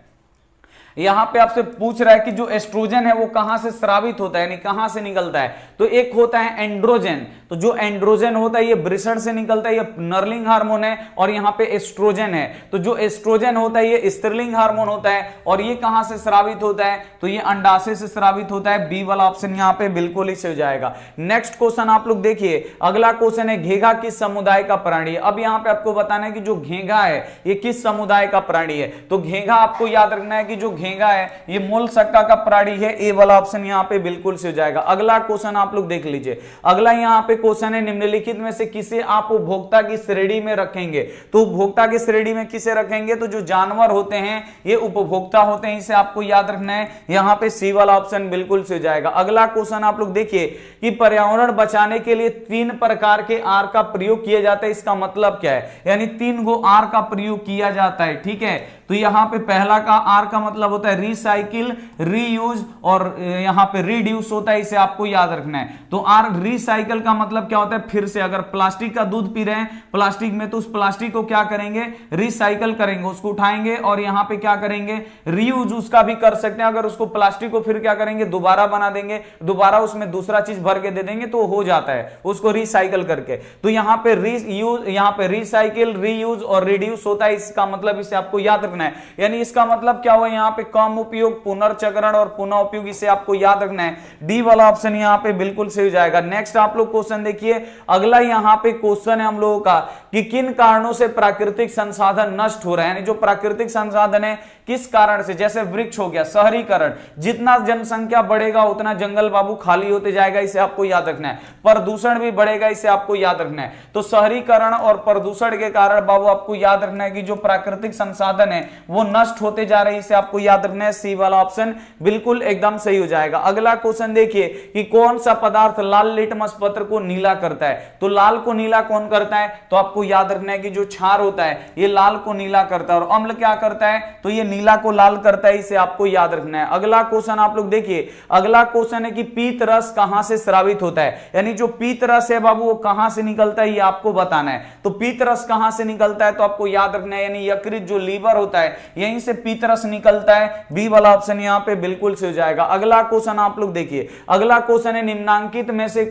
यहां पे आपसे पूछ रहा है कि जो एस्ट्रोजन है वो कहां से स्रावित होता है, यानी कहां से निकलता है। तो एक होता है एंड्रोजन, तो जो एंड्रोजन होता है ये वृषण से निकलता है, ये नरलिंग हार्मोन है। और यहां पे एस्ट्रोजन है, तो जो एस्ट्रोजन होता है ये स्त्रीलिंग हार्मोन होता है, और ये कहां से स्रावित होता है, तो ये अंडाशय से स्रावित होता है। बी वाला ऑप्शन यहां पे बिल्कुल ही से हो जाएगा। नेक्स्ट क्वेश्चन आप लोग देखिए, अगला क्वेश्चन है घेंघा किस समुदाय का प्राणी है। अब यहां पे आपको बताना है कि जो घेंघा है ये किस समुदाय का प्राणी है। तो घेंघा आपको याद रखना है कि जो घेंघा है ये मोलस्का का प्राणी है। ए वाला ऑप्शन यहां पे बिल्कुल से हो जाएगा। अगला क्वेश्चन आप लोग देख लीजिए, अगला यहां पे क्वेश्चन है, निम्नलिखित में से किसे आप उपभोक्ता की श्रेणी में रखेंगे। तो उपभोक्ता की श्रेणी में किसे रखेंगे, तो जो जानवर होते हैं ये उपभोक्ता होते हैं, इसे आपको याद रखना है। यहां पे सी वाला ऑप्शन बिल्कुल से हो जाएगा। अगला क्वेश्चन आप लोग देखिए कि पर्यावरण बचाने के लिए 3 प्रकार के आर का प्रयोग किया जाता है, इसका मतलब क्या है, यानी 3 गो आर का प्रयोग किया जाता है। ठीक है, तो यहां पे पहला का आर का मतलब होता है रिसाइकिल, रीयूज और यहां पे रिड्यूस होता है, इसे आपको याद रखना है। तो आर रिसाइकिल का मतलब क्या होता है, फिर से अगर प्लास्टिक का दूध पी रहे हैं प्लास्टिक में, तो उस प्लास्टिक को क्या करेंगे, रिसाइकिल करेंगे, उसको उठाएंगे और यहां पे क्या करेंगे, रीयूज उसका भी कर सकते हैं। अगर उसको प्लास्टिक को फिर क्या करेंगे, दोबारा बना देंगे, दोबारा उसमें दूसरा चीज भर के दे देंगे तो हो जाता है उसको रिसाइकिल करके। तो यहां पे रीयूज, यहां पे रिसाइकिल, रीयूज और रिड्यूस होता है, इसका मतलब इसे आपको याद रखना रखना है। यानी इसका मतलब क्या हुआ, यहाँ पे कम उपयोग, पुनर्चक्रण और पुनः उपयोग, इसे आपको याद रखना है। डी वाला ऑप्शन यहाँ पे बिल्कुल सही हो जाएगा। नेक्स्ट आप लोग क्वेश्चन देखिए, अगला यहाँ पे क्वेश्चन है हम लोगों का कि किन कारणों से प्राकृतिक संसाधन नष्ट हो रहे हैं। यानी जो प्राकृतिक संसाधन है किस कारण से, जैसे वृक्ष हो गया, शहरीकरण, जितना जनसंख्या बढ़ेगा उतना जंगल बाबू खाली होते जाएगा, इसे आपको याद रखना है। प्रदूषण भी बढ़ेगा, इसे आपको याद रखना है। तो शहरीकरण और प्रदूषण के कारण बाबू आपको याद रखना है कि जो प्राकृतिक संसाधन है वो नष्ट होते जा रहे हैं, इसे आपको याद रखना है। सी वाला ऑप्शन बिल्कुल एकदम सही हो जाएगा। अगला क्वेश्चन देखिए कि कौन सा पदार्थ लाल लिटमस पत्र को नीला करता है। तो लाल को नीला कौन करता है, तो आपको याद रखना है कि जो क्षार होता है ये लाल को नीला करता है, और अम्ल क्या करता है, तो ये नीला को लाल करता है, इसे आपको याद रखना है। अगला क्वेश्चन आप लोग देखिए, अगला क्वेश्चन है कि पीत रस कहां से स्रावित होता है। यानी जो पीत रस है बाबू वो कहां से निकलता है, ये आपको बताना है। तो पीत रस कहां से निकलता है, तो आपको याद रखना है, यानी यकृत जो लीवर होता है यहीं से पीत रस निकलता है। बी वाला ऑप्शन यहां पे बिल्कुल सही हो जाएगा। अगला क्वेश्चन आप लोग देखिए, अगला क्वेश्चन है निम्नांकित में से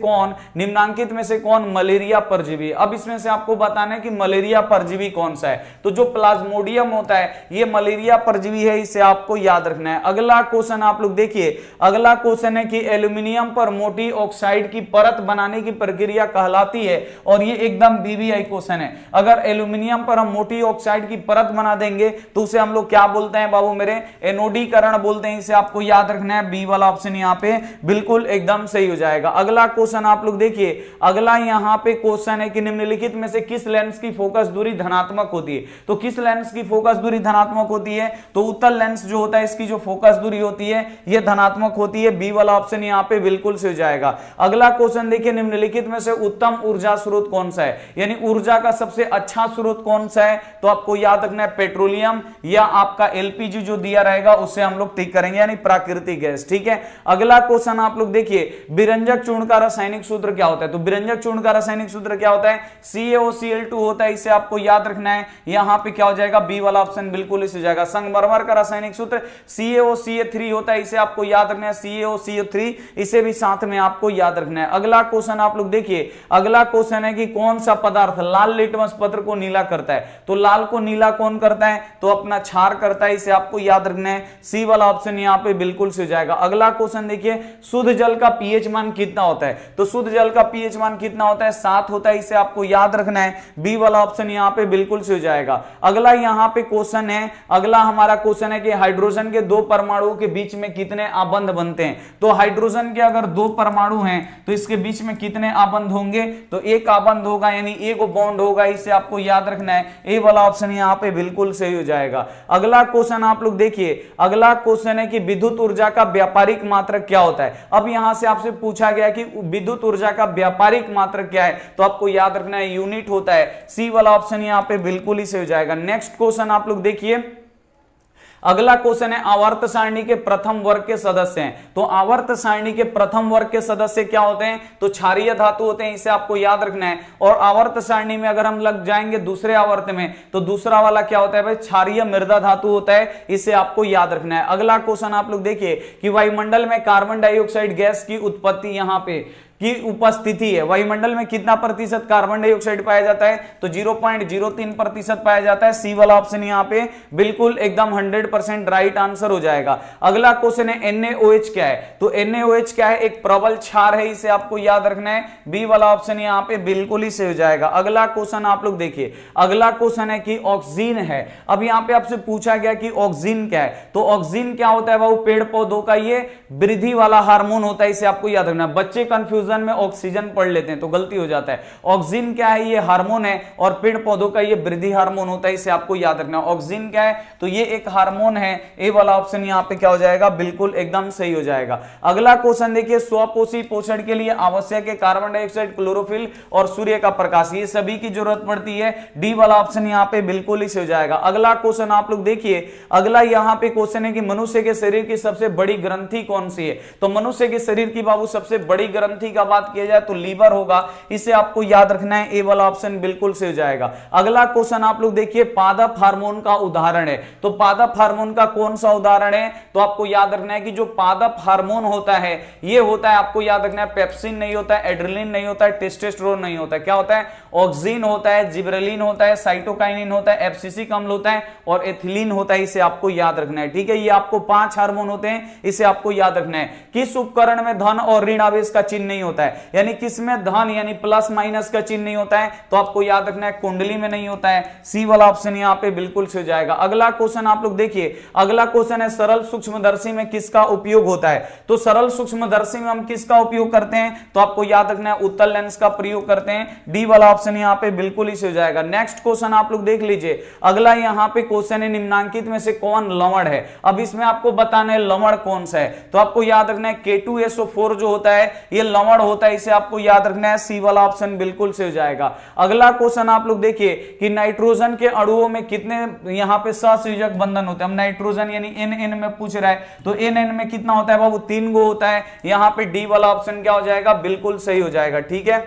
कौन मलेरिया परजीवी। अब इसमें से आपको बताना है कि मलेरिया परजीवी कौन सा है। तो जो प्लाज्मोडियम होता है ये मलेरिया परजीवी है, इसे आपको याद रखना है। अगला क्वेश्चन आप लोग देखिए, अगला क्वेश्चन है कि एल्यूमिनियम पर मोटी ऑक्साइड की परत बनाने की प्रक्रिया कहलाती है, और ये एकदम बीबीआई क्वेश्चन है। अगर एल्यूमिनियम पर हम मोटी ऑक्साइड की परत बना देंगे तो उसे हम लोग क्या बोलते हैं बाबू मेरे, एनोडीकरण बोलते हैं, इसे आपको याद रखना है। बी वाला ऑप्शन यहाँ पे बिल्कुल एकदम सही हो जाएगा। अगला क्वेश्चन आप लोग देखिए, अगला यहाँ पे क्वेश्चन है कि निम्नलिखित में से किस लेंस की फोकस दूरी धनात्मक होती है। तो किस लेंस की फोकस दूरी धनात्मक होती है, तो उत्तल लेंस जो होता है इसकी जो फोकस दूरी होती है ये धनात्मक होती है। बी वाला ऑप्शन यहाँ पे बिल्कुल सही हो जाएगा। अगला क्वेश्चन देखिए, निम्नलिखित में से उत्तम ऊर्जा स्रोत कौन सा है, यानी ऊर्जा का सबसे अच्छा स्रोत कौन सा है, तो आपको याद रखना है पेट्रोलियम या आपका एलपीजी जो दिया रहेगा उससे हम लोग टिक करेंगे, यानी प्राकृतिक गैस। ठीक है। अगला क्वेश्चन आप लोग देखिए, विरंजक चूर्ण का रासायनिक सूत्र क्या होता है। तो विरंजक चूर्ण का रासायनिक सूत्र क्या होता है, CaOCl2 होता है, इसे आपको याद रखना है। यहां पे क्या हो जाएगा, बी वाला ऑप्शन बिल्कुल इसे जाएगा। संगमरमर का रासायनिक सूत्र CaOCa3 होता है, इसे आपको याद रखना है, CaOCO3, इसे भी साथ में आपको याद रखना है। अगला क्वेश्चन आप लोग देखिए, अगला क्वेश्चन है कि कौन सा पदार्थ लाल लिटमस पत्र को नीला करता है। तो लाल को नीला कौन करता है, तो अपना क्षार करता है, इसे आपको याद रखना है। सी वाला ऑप्शन यहां पे बिल्कुल सही हो जाएगा। अगला क्वेश्चन देखिए, शुद्ध जल का पीएच मान कितना होता है। तो शुद्ध जल का पीएच मान कितना होता है, 7 होता है, इसे आपको याद रखना है। बी वाला ऑप्शन यहां पे बिल्कुल सही हो जाएगा। अगला यहां पे क्वेश्चन है, अगला हमारा क्वेश्चन है कि हाइड्रोजन के दो परमाणुओं के बीच में कितने आबंध बनते हैं। तो हाइड्रोजन के अगर दो परमाणु हैं तो इसके बीच में कितने आबंध होंगे, तो एक आबंध होगा, यानी एक बॉन्ड होगा, इसे आपको याद रखना है। ए वाला ऑप्शन यहां पे बिल्कुल सही हो जाएगा। अगला क्वेश्चन आप लोग देखिए, अगला क्वेश्चन है कि विद्युत ऊर्जा का व्यापारिक मात्रक क्या होता है। अब यहां से आपसे पूछा गया कि विद्युत ऊर्जा का व्यापारिक मात्रक क्या है, तो आपको याद रखना है यूनिट होता है। सी वाला ऑप्शन यहां पे बिल्कुल ही सही हो जाएगा। नेक्स्ट क्वेश्चन आप लोग देखिए, अगला क्वेश्चन है आवर्त सारणी के प्रथम वर्ग के सदस्य हैं। तो आवर्त सारणी के प्रथम वर्ग के सदस्य क्या होते हैं, तो क्षारीय धातु होते हैं, इसे आपको याद रखना है। और आवर्त सारणी में अगर हम लग जाएंगे दूसरे आवर्त में, तो दूसरा वाला क्या होता है भाई, क्षारीय मृदा धातु होता है, इसे आपको याद रखना है। अगला क्वेश्चन आप लोग देखिए कि वायुमंडल में कार्बन डाइऑक्साइड गैस की उत्पत्ति यहां पे की उपस्थिति है। वायुमंडल में कितना प्रतिशत कार्बन डाइऑक्साइड पाया जाता है, तो 0.03% पाया जाता है। सी वाला ऑप्शन यहां पे बिल्कुल एकदम 100% राइट आंसर हो जाएगा। अगला क्वेश्चन है NaOH क्या है। तो NaOH क्या है, एक प्रबल क्षार है, इसे आपको याद रखना है। बी वाला ऑप्शन यहां पे बिल्कुल ही सही हो जाएगा। अगला क्वेश्चन आप लोग देखिए, अगला क्वेश्चन है कि ऑक्सीजन है। अब यहां पे आपसे पूछा गया कि ऑक्सीजन क्या है। तो ऑक्सीजन क्या होता है बाबू, पेड़ पौधों का ये वृद्धि वाला हार्मोन होता है, इसे आपको याद रखना है। बच्चे कंफ्यूज में ऑक्सीजन पढ़ लेते हैं तो गलती हो जाता है। ऑक्सीजन क्या है, ये हार्मोन है, और पेड़ पौधों का ये वृद्धि हार्मोन होता है, इसे आपको याद रखना है। ऑक्सीजन क्या है, तो ये एक हार्मोन है। ए वाला ऑप्शन यहां पे क्या हो जाएगा, बिल्कुल एकदम सही हो जाएगा। अगला क्वेश्चन देखिए, स्वपोषी पोषण के लिए आवश्यक है कार्बन डाइऑक्साइड, क्लोरोफिल और सूर्य का प्रकाश, ये सभी की जरूरत पड़ती है। डी वाला ऑप्शन यहां पे बिल्कुल ही सही हो जाएगा। अगला क्वेश्चन आप लोग देखिए, अगला यहां पे क्वेश्चन है कि मनुष्य के शरीर की सबसे बड़ी ग्रंथि कौन सी है। तो मनुष्य के शरीर की बाबू सबसे बड़ी ग्रंथि का बात किया जाए तो लीवर होगा, इसे आपको याद रखना है, ए वाला ऑप्शन बिल्कुल से हो जाएगा। अगला क्वेश्चन आप लोग देखिए, पादप हार्मोन का उदाहरण है, तो पादप हार्मोन का कौन सा उदाहरण है, तो आपको याद रखना है कि जो पादप हार्मोन होता है ये होता है, आपको याद रखना है, पेप्सिन नहीं होता है, एड्रेनलिन नहीं होता है, टेस्टोस्टेरोन नहीं होता है, क्या होता है, ऑक्सिन होता है, जिबरेलिन होता है, साइटोकाइनिन होता है, एफसीसी अम्ल होता है और एथिलीन होता है, इसे आपको याद रखना है। ठीक है, ये आपको 5 हार्मोन होते हैं, इसे आपको याद रखना है। किस उपकरण में धन और ऋण आवेश का चिन्ह नहीं होता है, यानी किसमें धन यानी प्लस माइनस का चिन्ह नहीं होता है, तो आपको याद रखना है कुंडली में नहीं होता है, सी वाला ऑप्शन यहां पे बिल्कुल से हो जाएगा। अगला क्वेश्चन आप लोग देखिए, अगला क्वेश्चन है सरल सूक्ष्मदर्शी में किसका उपयोग होता है, तो सरल सूक्ष्मदर्शी में हम किसका उपयोग करते हैं, तो आपको याद रखना है उत्तल लेंस का प्रयोग करते हैं, डी वाला ऑप्शन यहां पे बिल्कुल ही से हो जाएगा। नेक्स्ट क्वेश्चन आप लोग देख लीजिए, अगला यहां पे क्वेश्चन है निम्नांकित में से कौन लवण है। अब इसमें आपको बताना है लवण कौन सा है, तो आपको याद रखना है K2SO4 जो होता है ये लवण होता है, इसे आपको याद रखना है, सी वाला ऑप्शन बिल्कुल से हो जाएगा। अगला क्वेश्चन आप लोग देखिए कि नाइट्रोजन के अणुओं में कितने यहां पे सहसंयोजक बंधन होते हैं। हम नाइट्रोजन यानी NN में पूछ रहा है, तो NN में कितना होता है बाबू, 3 गो होता है, यहां पे डी वाला ऑप्शन क्या हो जाएगा, बिल्कुल सही हो जाएगा। ठीक है,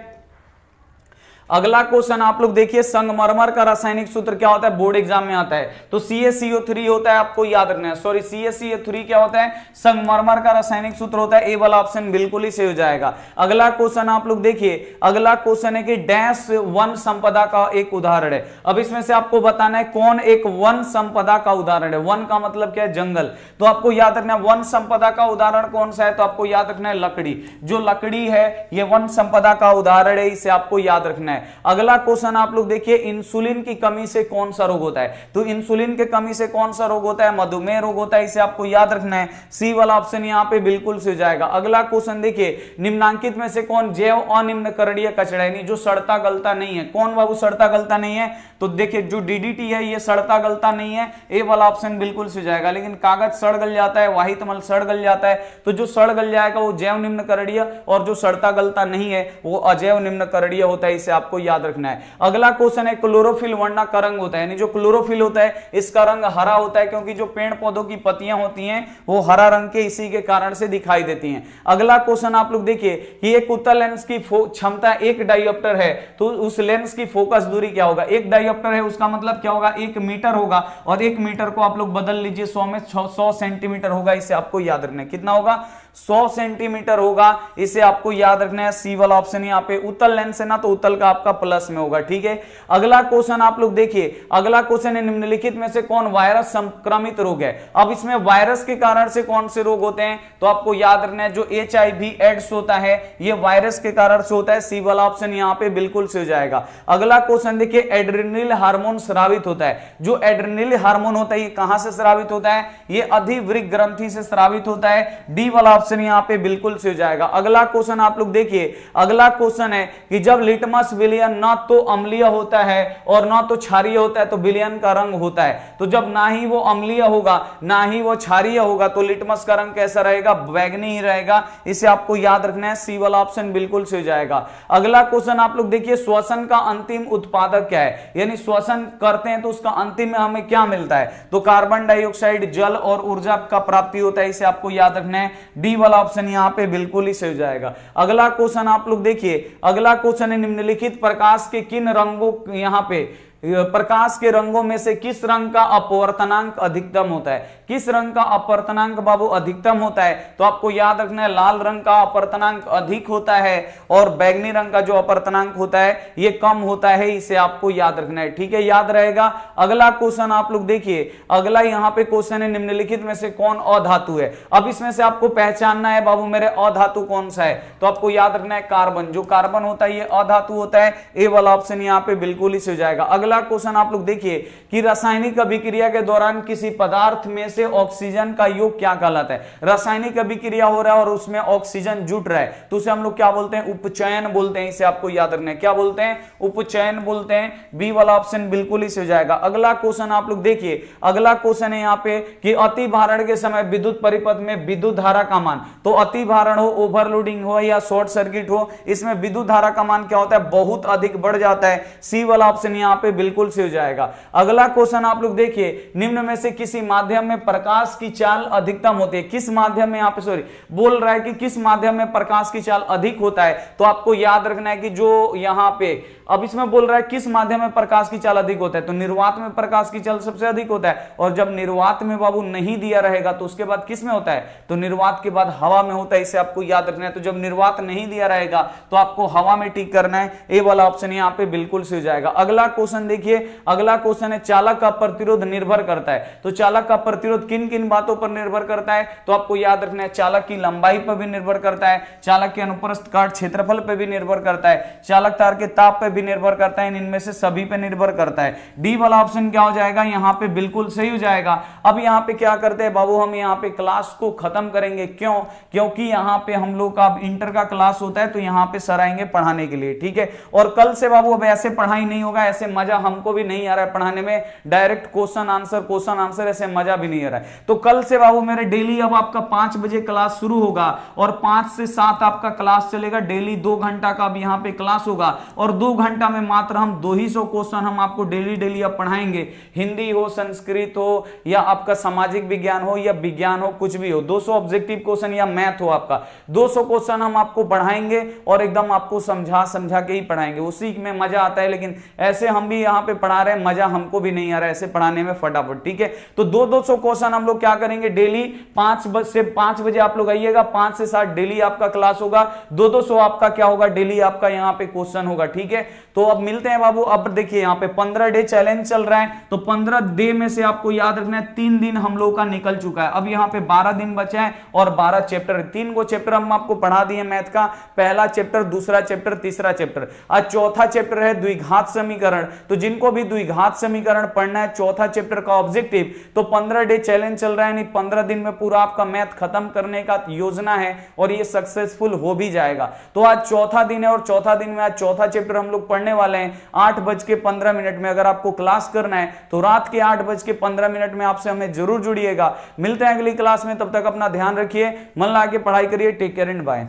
अगला क्वेश्चन आप लोग देखिए, संगमरमर का रासायनिक सूत्र क्या होता है, बोर्ड एग्जाम में आता है, तो CaCO3 होता है, आपको याद रखना है, सॉरी CaCO3 क्या होता है, संगमरमर का रासायनिक सूत्र होता है, ए वाला ऑप्शन बिल्कुल ही सही हो जाएगा। अगला क्वेश्चन आप लोग देखिए, अगला क्वेश्चन है कि डैश वन संपदा का एक उदाहरण है। अब इसमें से आपको बताना है कौन एक वन संपदा का उदाहरण है, वन का मतलब क्या है, जंगल, तो आपको याद रखना है वन संपदा का उदाहरण कौन सा है, तो आपको याद रखना है लकड़ी, जो लकड़ी है ये वन संपदा का उदाहरण है, इसे आपको याद रखना है। अगला क्वेश्चन आप लोग देखिए, इंसुलिन की कमी से कौन सा रोग होता है, तो इंसुलिन की कमी से कौन सा रोग होता है, मधुमेह रोग होता है, इसे आपको याद रखना है, सी वाला ऑप्शन यहां पे बिल्कुल से हो जाएगा। अगला क्वेश्चन देखिए, निम्नांकित में से कौन जैव अनिम्नकरणीय कचरा यानी जो सड़ता गलता नहीं है, कौन बाबू सड़ता गलता नहीं है, तो देखिए जो DDT है ये सड़ता गलता नहीं है, ए वाला ऑप्शन बिल्कुल से हो जाएगा। लेकिन कागज सड़ गल जाता है, वाहित मल सड़ गल जाता है, तो जो सड़ गल जाएगा वो जैव निम्नकरणीय और जो सड़ता गलता नहीं है वो अजैव निम्नकरणीय होता है, इसे आपको याद रखना है। अगला क्वेश्चन है क्लोरोफिल वर्णा का रंग होता है, यानी जो क्लोरोफिल होता है इसका रंग हरा होता है, क्योंकि जो पेड़ पौधों की पत्तियां होती हैं वो हरा रंग के इसी के कारण से दिखाई देती हैं। अगला क्वेश्चन आप लोग देखिए कि एक उत्तल लेंस की क्षमता 1 डायोप्टर है, तो उस लेंस की फोकस दूरी क्या होगा, 1 डायोप्टर है उसका मतलब क्या होगा, 1 मीटर होगा, और 1 मीटर को आप लोग बदल लीजिए 100 में, 100 सेंटीमीटर होगा, इसे आपको याद रखना है, कितना होगा, 100 सेंटीमीटर होगा, इसे आपको याद रखना है, सी वाला ऑप्शन यहाँ पे। उत्तल लेंस है ना, तो उत्तल का आपका प्लस में होगा। ठीक है, अगला क्वेश्चन आप लोग देखिए, अगला क्वेश्चन है निम्नलिखित में से कौन वायरस संक्रमित रोग है। अब इसमें वायरस के कारण से कौन से रोग होते हैं, तो आपको याद रखना है जो HIV एड्स होता है ये वायरस के कारण से होता है, सी वाला ऑप्शन यहाँ पे बिल्कुल से हो जाएगा। अगला क्वेश्चन देखिए, एड्रेनल हार्मोन स्रावित होता है, जो एड्रेनल हार्मोन होता है ये कहां से स्रावित होता है, ये अधिवृक्क ग्रंथि से स्रावित होता है, डी वाला ऑप्शन यहां पे बिल्कुल से हो जाएगा। अगला क्वेश्चन आप लोग देखिए, अगला क्वेश्चन है कि जब लिटमस विलयन ना तो अम्लीय होता है और ना तो क्षारीय होता है तो विलयन का रंग होता है, तो जब ना ही वो अम्लीय होगा ना ही वो क्षारीय होगा तो लिटमस का रंग कैसा रहेगा, बैगनी ही रहेगा, इसे आपको याद रखना है, सी वाला ऑप्शन बिल्कुल से हो जाएगा। अगला क्वेश्चन आप लोग देखिए, श्वसन का अंतिम उत्पादक क्या है, यानी श्वसन करते हैं तो उसका अंतिम में हमें क्या मिलता है, तो कार्बन डाइऑक्साइड, जल और ऊर्जा का प्राप्ति होता है, इसे आपको याद रखना है, डी वाला ऑप्शन यहां पे बिल्कुल ही सही हो जाएगा। अगला क्वेश्चन आप लोग देखिए, अगला क्वेश्चन है निम्नलिखित प्रकाश के किन रंगों, यहां पे प्रकाश के रंगों में से किस रंग का अपवर्तनांक अधिकतम होता है, किस रंग का अपवर्तनांक बाबू अधिकतम होता है, तो आपको याद रखना है लाल रंग का अपवर्तनांक अधिक होता है और बैगनी रंग का जो अपवर्तनांक होता है ये कम होता है, इसे आपको याद रखना है। ठीक है, याद रहेगा। अगला क्वेश्चन आप लोग देखिए, अगला यहां पे क्वेश्चन है निम्नलिखित में से कौन अधातु है। अब इसमें से आपको पहचानना है बाबू मेरे अधातु कौन सा है, तो आपको याद रखना है कार्बन, जो कार्बन होता है ये अधातु होता है, ए वाला ऑप्शन यहां पे बिल्कुल ही से हो जाएगा। अगला क्वेश्चन आप लोग देखिए कि रासायनिक अभिक्रिया के दौरान किसी पदार्थ में से ऑक्सीजन का योग क्या कहलाता है, रासायनिक अभिक्रिया हो रहा है और उसमें ऑक्सीजन जुट रहा है तो उसे हम लोग क्या बोलते हैं, उपचयन बोलते हैं, इसे आपको याद रखना है, क्या बोलते हैं, उपचयन बोलते हैं, बी वाला ऑप्शन बिल्कुल ही से हो जाएगा। अगला क्वेश्चन आप लोग देखिए, अगला क्वेश्चन है यहाँ पे कि अति भारण के समय विद्युत परिपथ में विद्युत धारा का मान, तो अति भारण हो, ओवरलोडिंग हो या शॉर्ट सर्किट हो, इसमें विद्युत धारा का मान क्या होता है, बहुत अधिक बढ़ जाता है, सी वाला ऑप्शन यहाँ पे बिल्कुल से हो जाएगा। अगला क्वेश्चन आप लोग देखिए, निम्न में से किसी माध्यम में प्रकाश की चाल अधिकतम होती है। किस माध्यम में, यहाँ पे सॉरी बोल रहा है कि किस माध्यम में प्रकाश की चाल अधिक होता है, तो आपको याद रखना है कि जो यहाँ पे अब इसमें बोल रहा है किस माध्यम में प्रकाश की चाल अधिक होता है, तो निर्वात में प्रकाश की चाल सबसे अधिक होता है। और जब निर्वात में बाबू नहीं दिया रहेगा तो उसके बाद किस में होता है, तो निर्वात के बाद हवा में होता है। इसे आपको याद रखना है। तो जब निर्वात नहीं दिया रहेगा तो आपको हवा में टिक करना है। ए वाला ऑप्शन यहाँ पे बिल्कुल सही हो जाएगा। अगला क्वेश्चन देखिए, अगला क्वेश्चन है चालक का प्रतिरोध निर्भर करता है। तो चालक का प्रतिरोध किन किन बातों पर निर्भर करता है, तो आपको याद रखना है चालक की लंबाई पर भी निर्भर करता है, चालक के अनुप्रस्थ काट क्षेत्रफल पर भी निर्भर करता है, चालक तार के ताप पर भी निर्भर करता है, इनमें से सभी पे निर्भर करता है। डी वाला ऑप्शन क्या हो जाएगा, यहाँ पे बिल्कुल सही हो जाएगा। अब यहाँ पे क्या करते हैं बाबू, हम यहाँ पे क्लास को खत्म करेंगे। क्यों, क्योंकि यहाँ पे हम लोग का इंटर का क्लास होता है तो यहाँ पे सर आएंगे पढ़ाने के लिए, ठीक है। और कल से बाबू अब ऐसे पढ़ाई नहीं होगा, ऐसे मजा हमको भी नहीं आ रहा है पढ़ाने में, डायरेक्ट क्वेश्चन आंसर ऐसे मजा भी नहीं आ रहा है। तो कल से बाबू मेरे डेली अब आपका 5 बजे क्लास शुरू होगा और 5 से 7 आपका क्लास चलेगा। डेली 2 घंटा का अब यहाँ पे क्लास होगा और 2 घंटा में मात्र हम 200 क्वेश्चन हम आपको डेली अब पढ़ाएंगे। हिंदी हो, संस्कृत हो, या आपका सामाजिक विज्ञान हो, या विज्ञान हो, कुछ भी हो। 200 ऑब्जेक्टिव क्वेश्चन या मैथ हो आपका, 200 क्वेश्चन हम आपको पढ़ाएंगे और एकदम आपको समझा के ही पढ़ाएंगे। उसी में मजा आता है, लेकिन ऐसे हम भी यहाँ पे पढ़ा रहे हैं, मजा हमको भी नहीं आ रहा है ऐसे पढ़ाने में फटाफट, ठीक है। तो 200 क्वेश्चन हम लोग क्या करेंगे डेली 5 बजे आप लोग आइएगा, 5 से 7 डेली आपका क्लास होगा। 200 आपका क्या होगा, डेली आपका यहाँ पे क्वेश्चन होगा, ठीक है। तो अब मिलते हैं बाबू। अब देखिए यहाँ पे 15 डे चैलेंज चल रहा है, तो 15 डे में से आपको याद रखना है 3 दिन हम लोग का निकल चुका है। अब यहाँ पे 12 दिन बचा है और 12 चैप्टर, 3 को चैप्टर हम आपको पढ़ा दिए मैथ का, पहला चैप्टर, दूसरा चैप्टर, तीसरा चैप्टर। आज चौथा चैप्टर है द्विघात समीकरण। तो जिनको भी द्विघात समीकरण पढ़ना है, चौथा चैप्टर का ऑब्जेक्टिव, तो 15 डे चैलेंज चल रहा है, नहीं 15 दिन में पूरा आपका मैथ खत्म करने का योजना है और ये सक्सेसफुल हो भी जाएगा। तो आज चौथा दिन है और चौथा दिन में आज चौथा चैप्टर हम लोग पढ़ने वाले हैं 8:15 में। अगर आपको क्लास करना है तो रात के 8:15 में आपसे हमें जरूर जुड़िएगा। मिलते हैं अगली क्लास में, तब तक अपना ध्यान रखिए, मन लगा के पढ़ाई करिए। Take care and bye.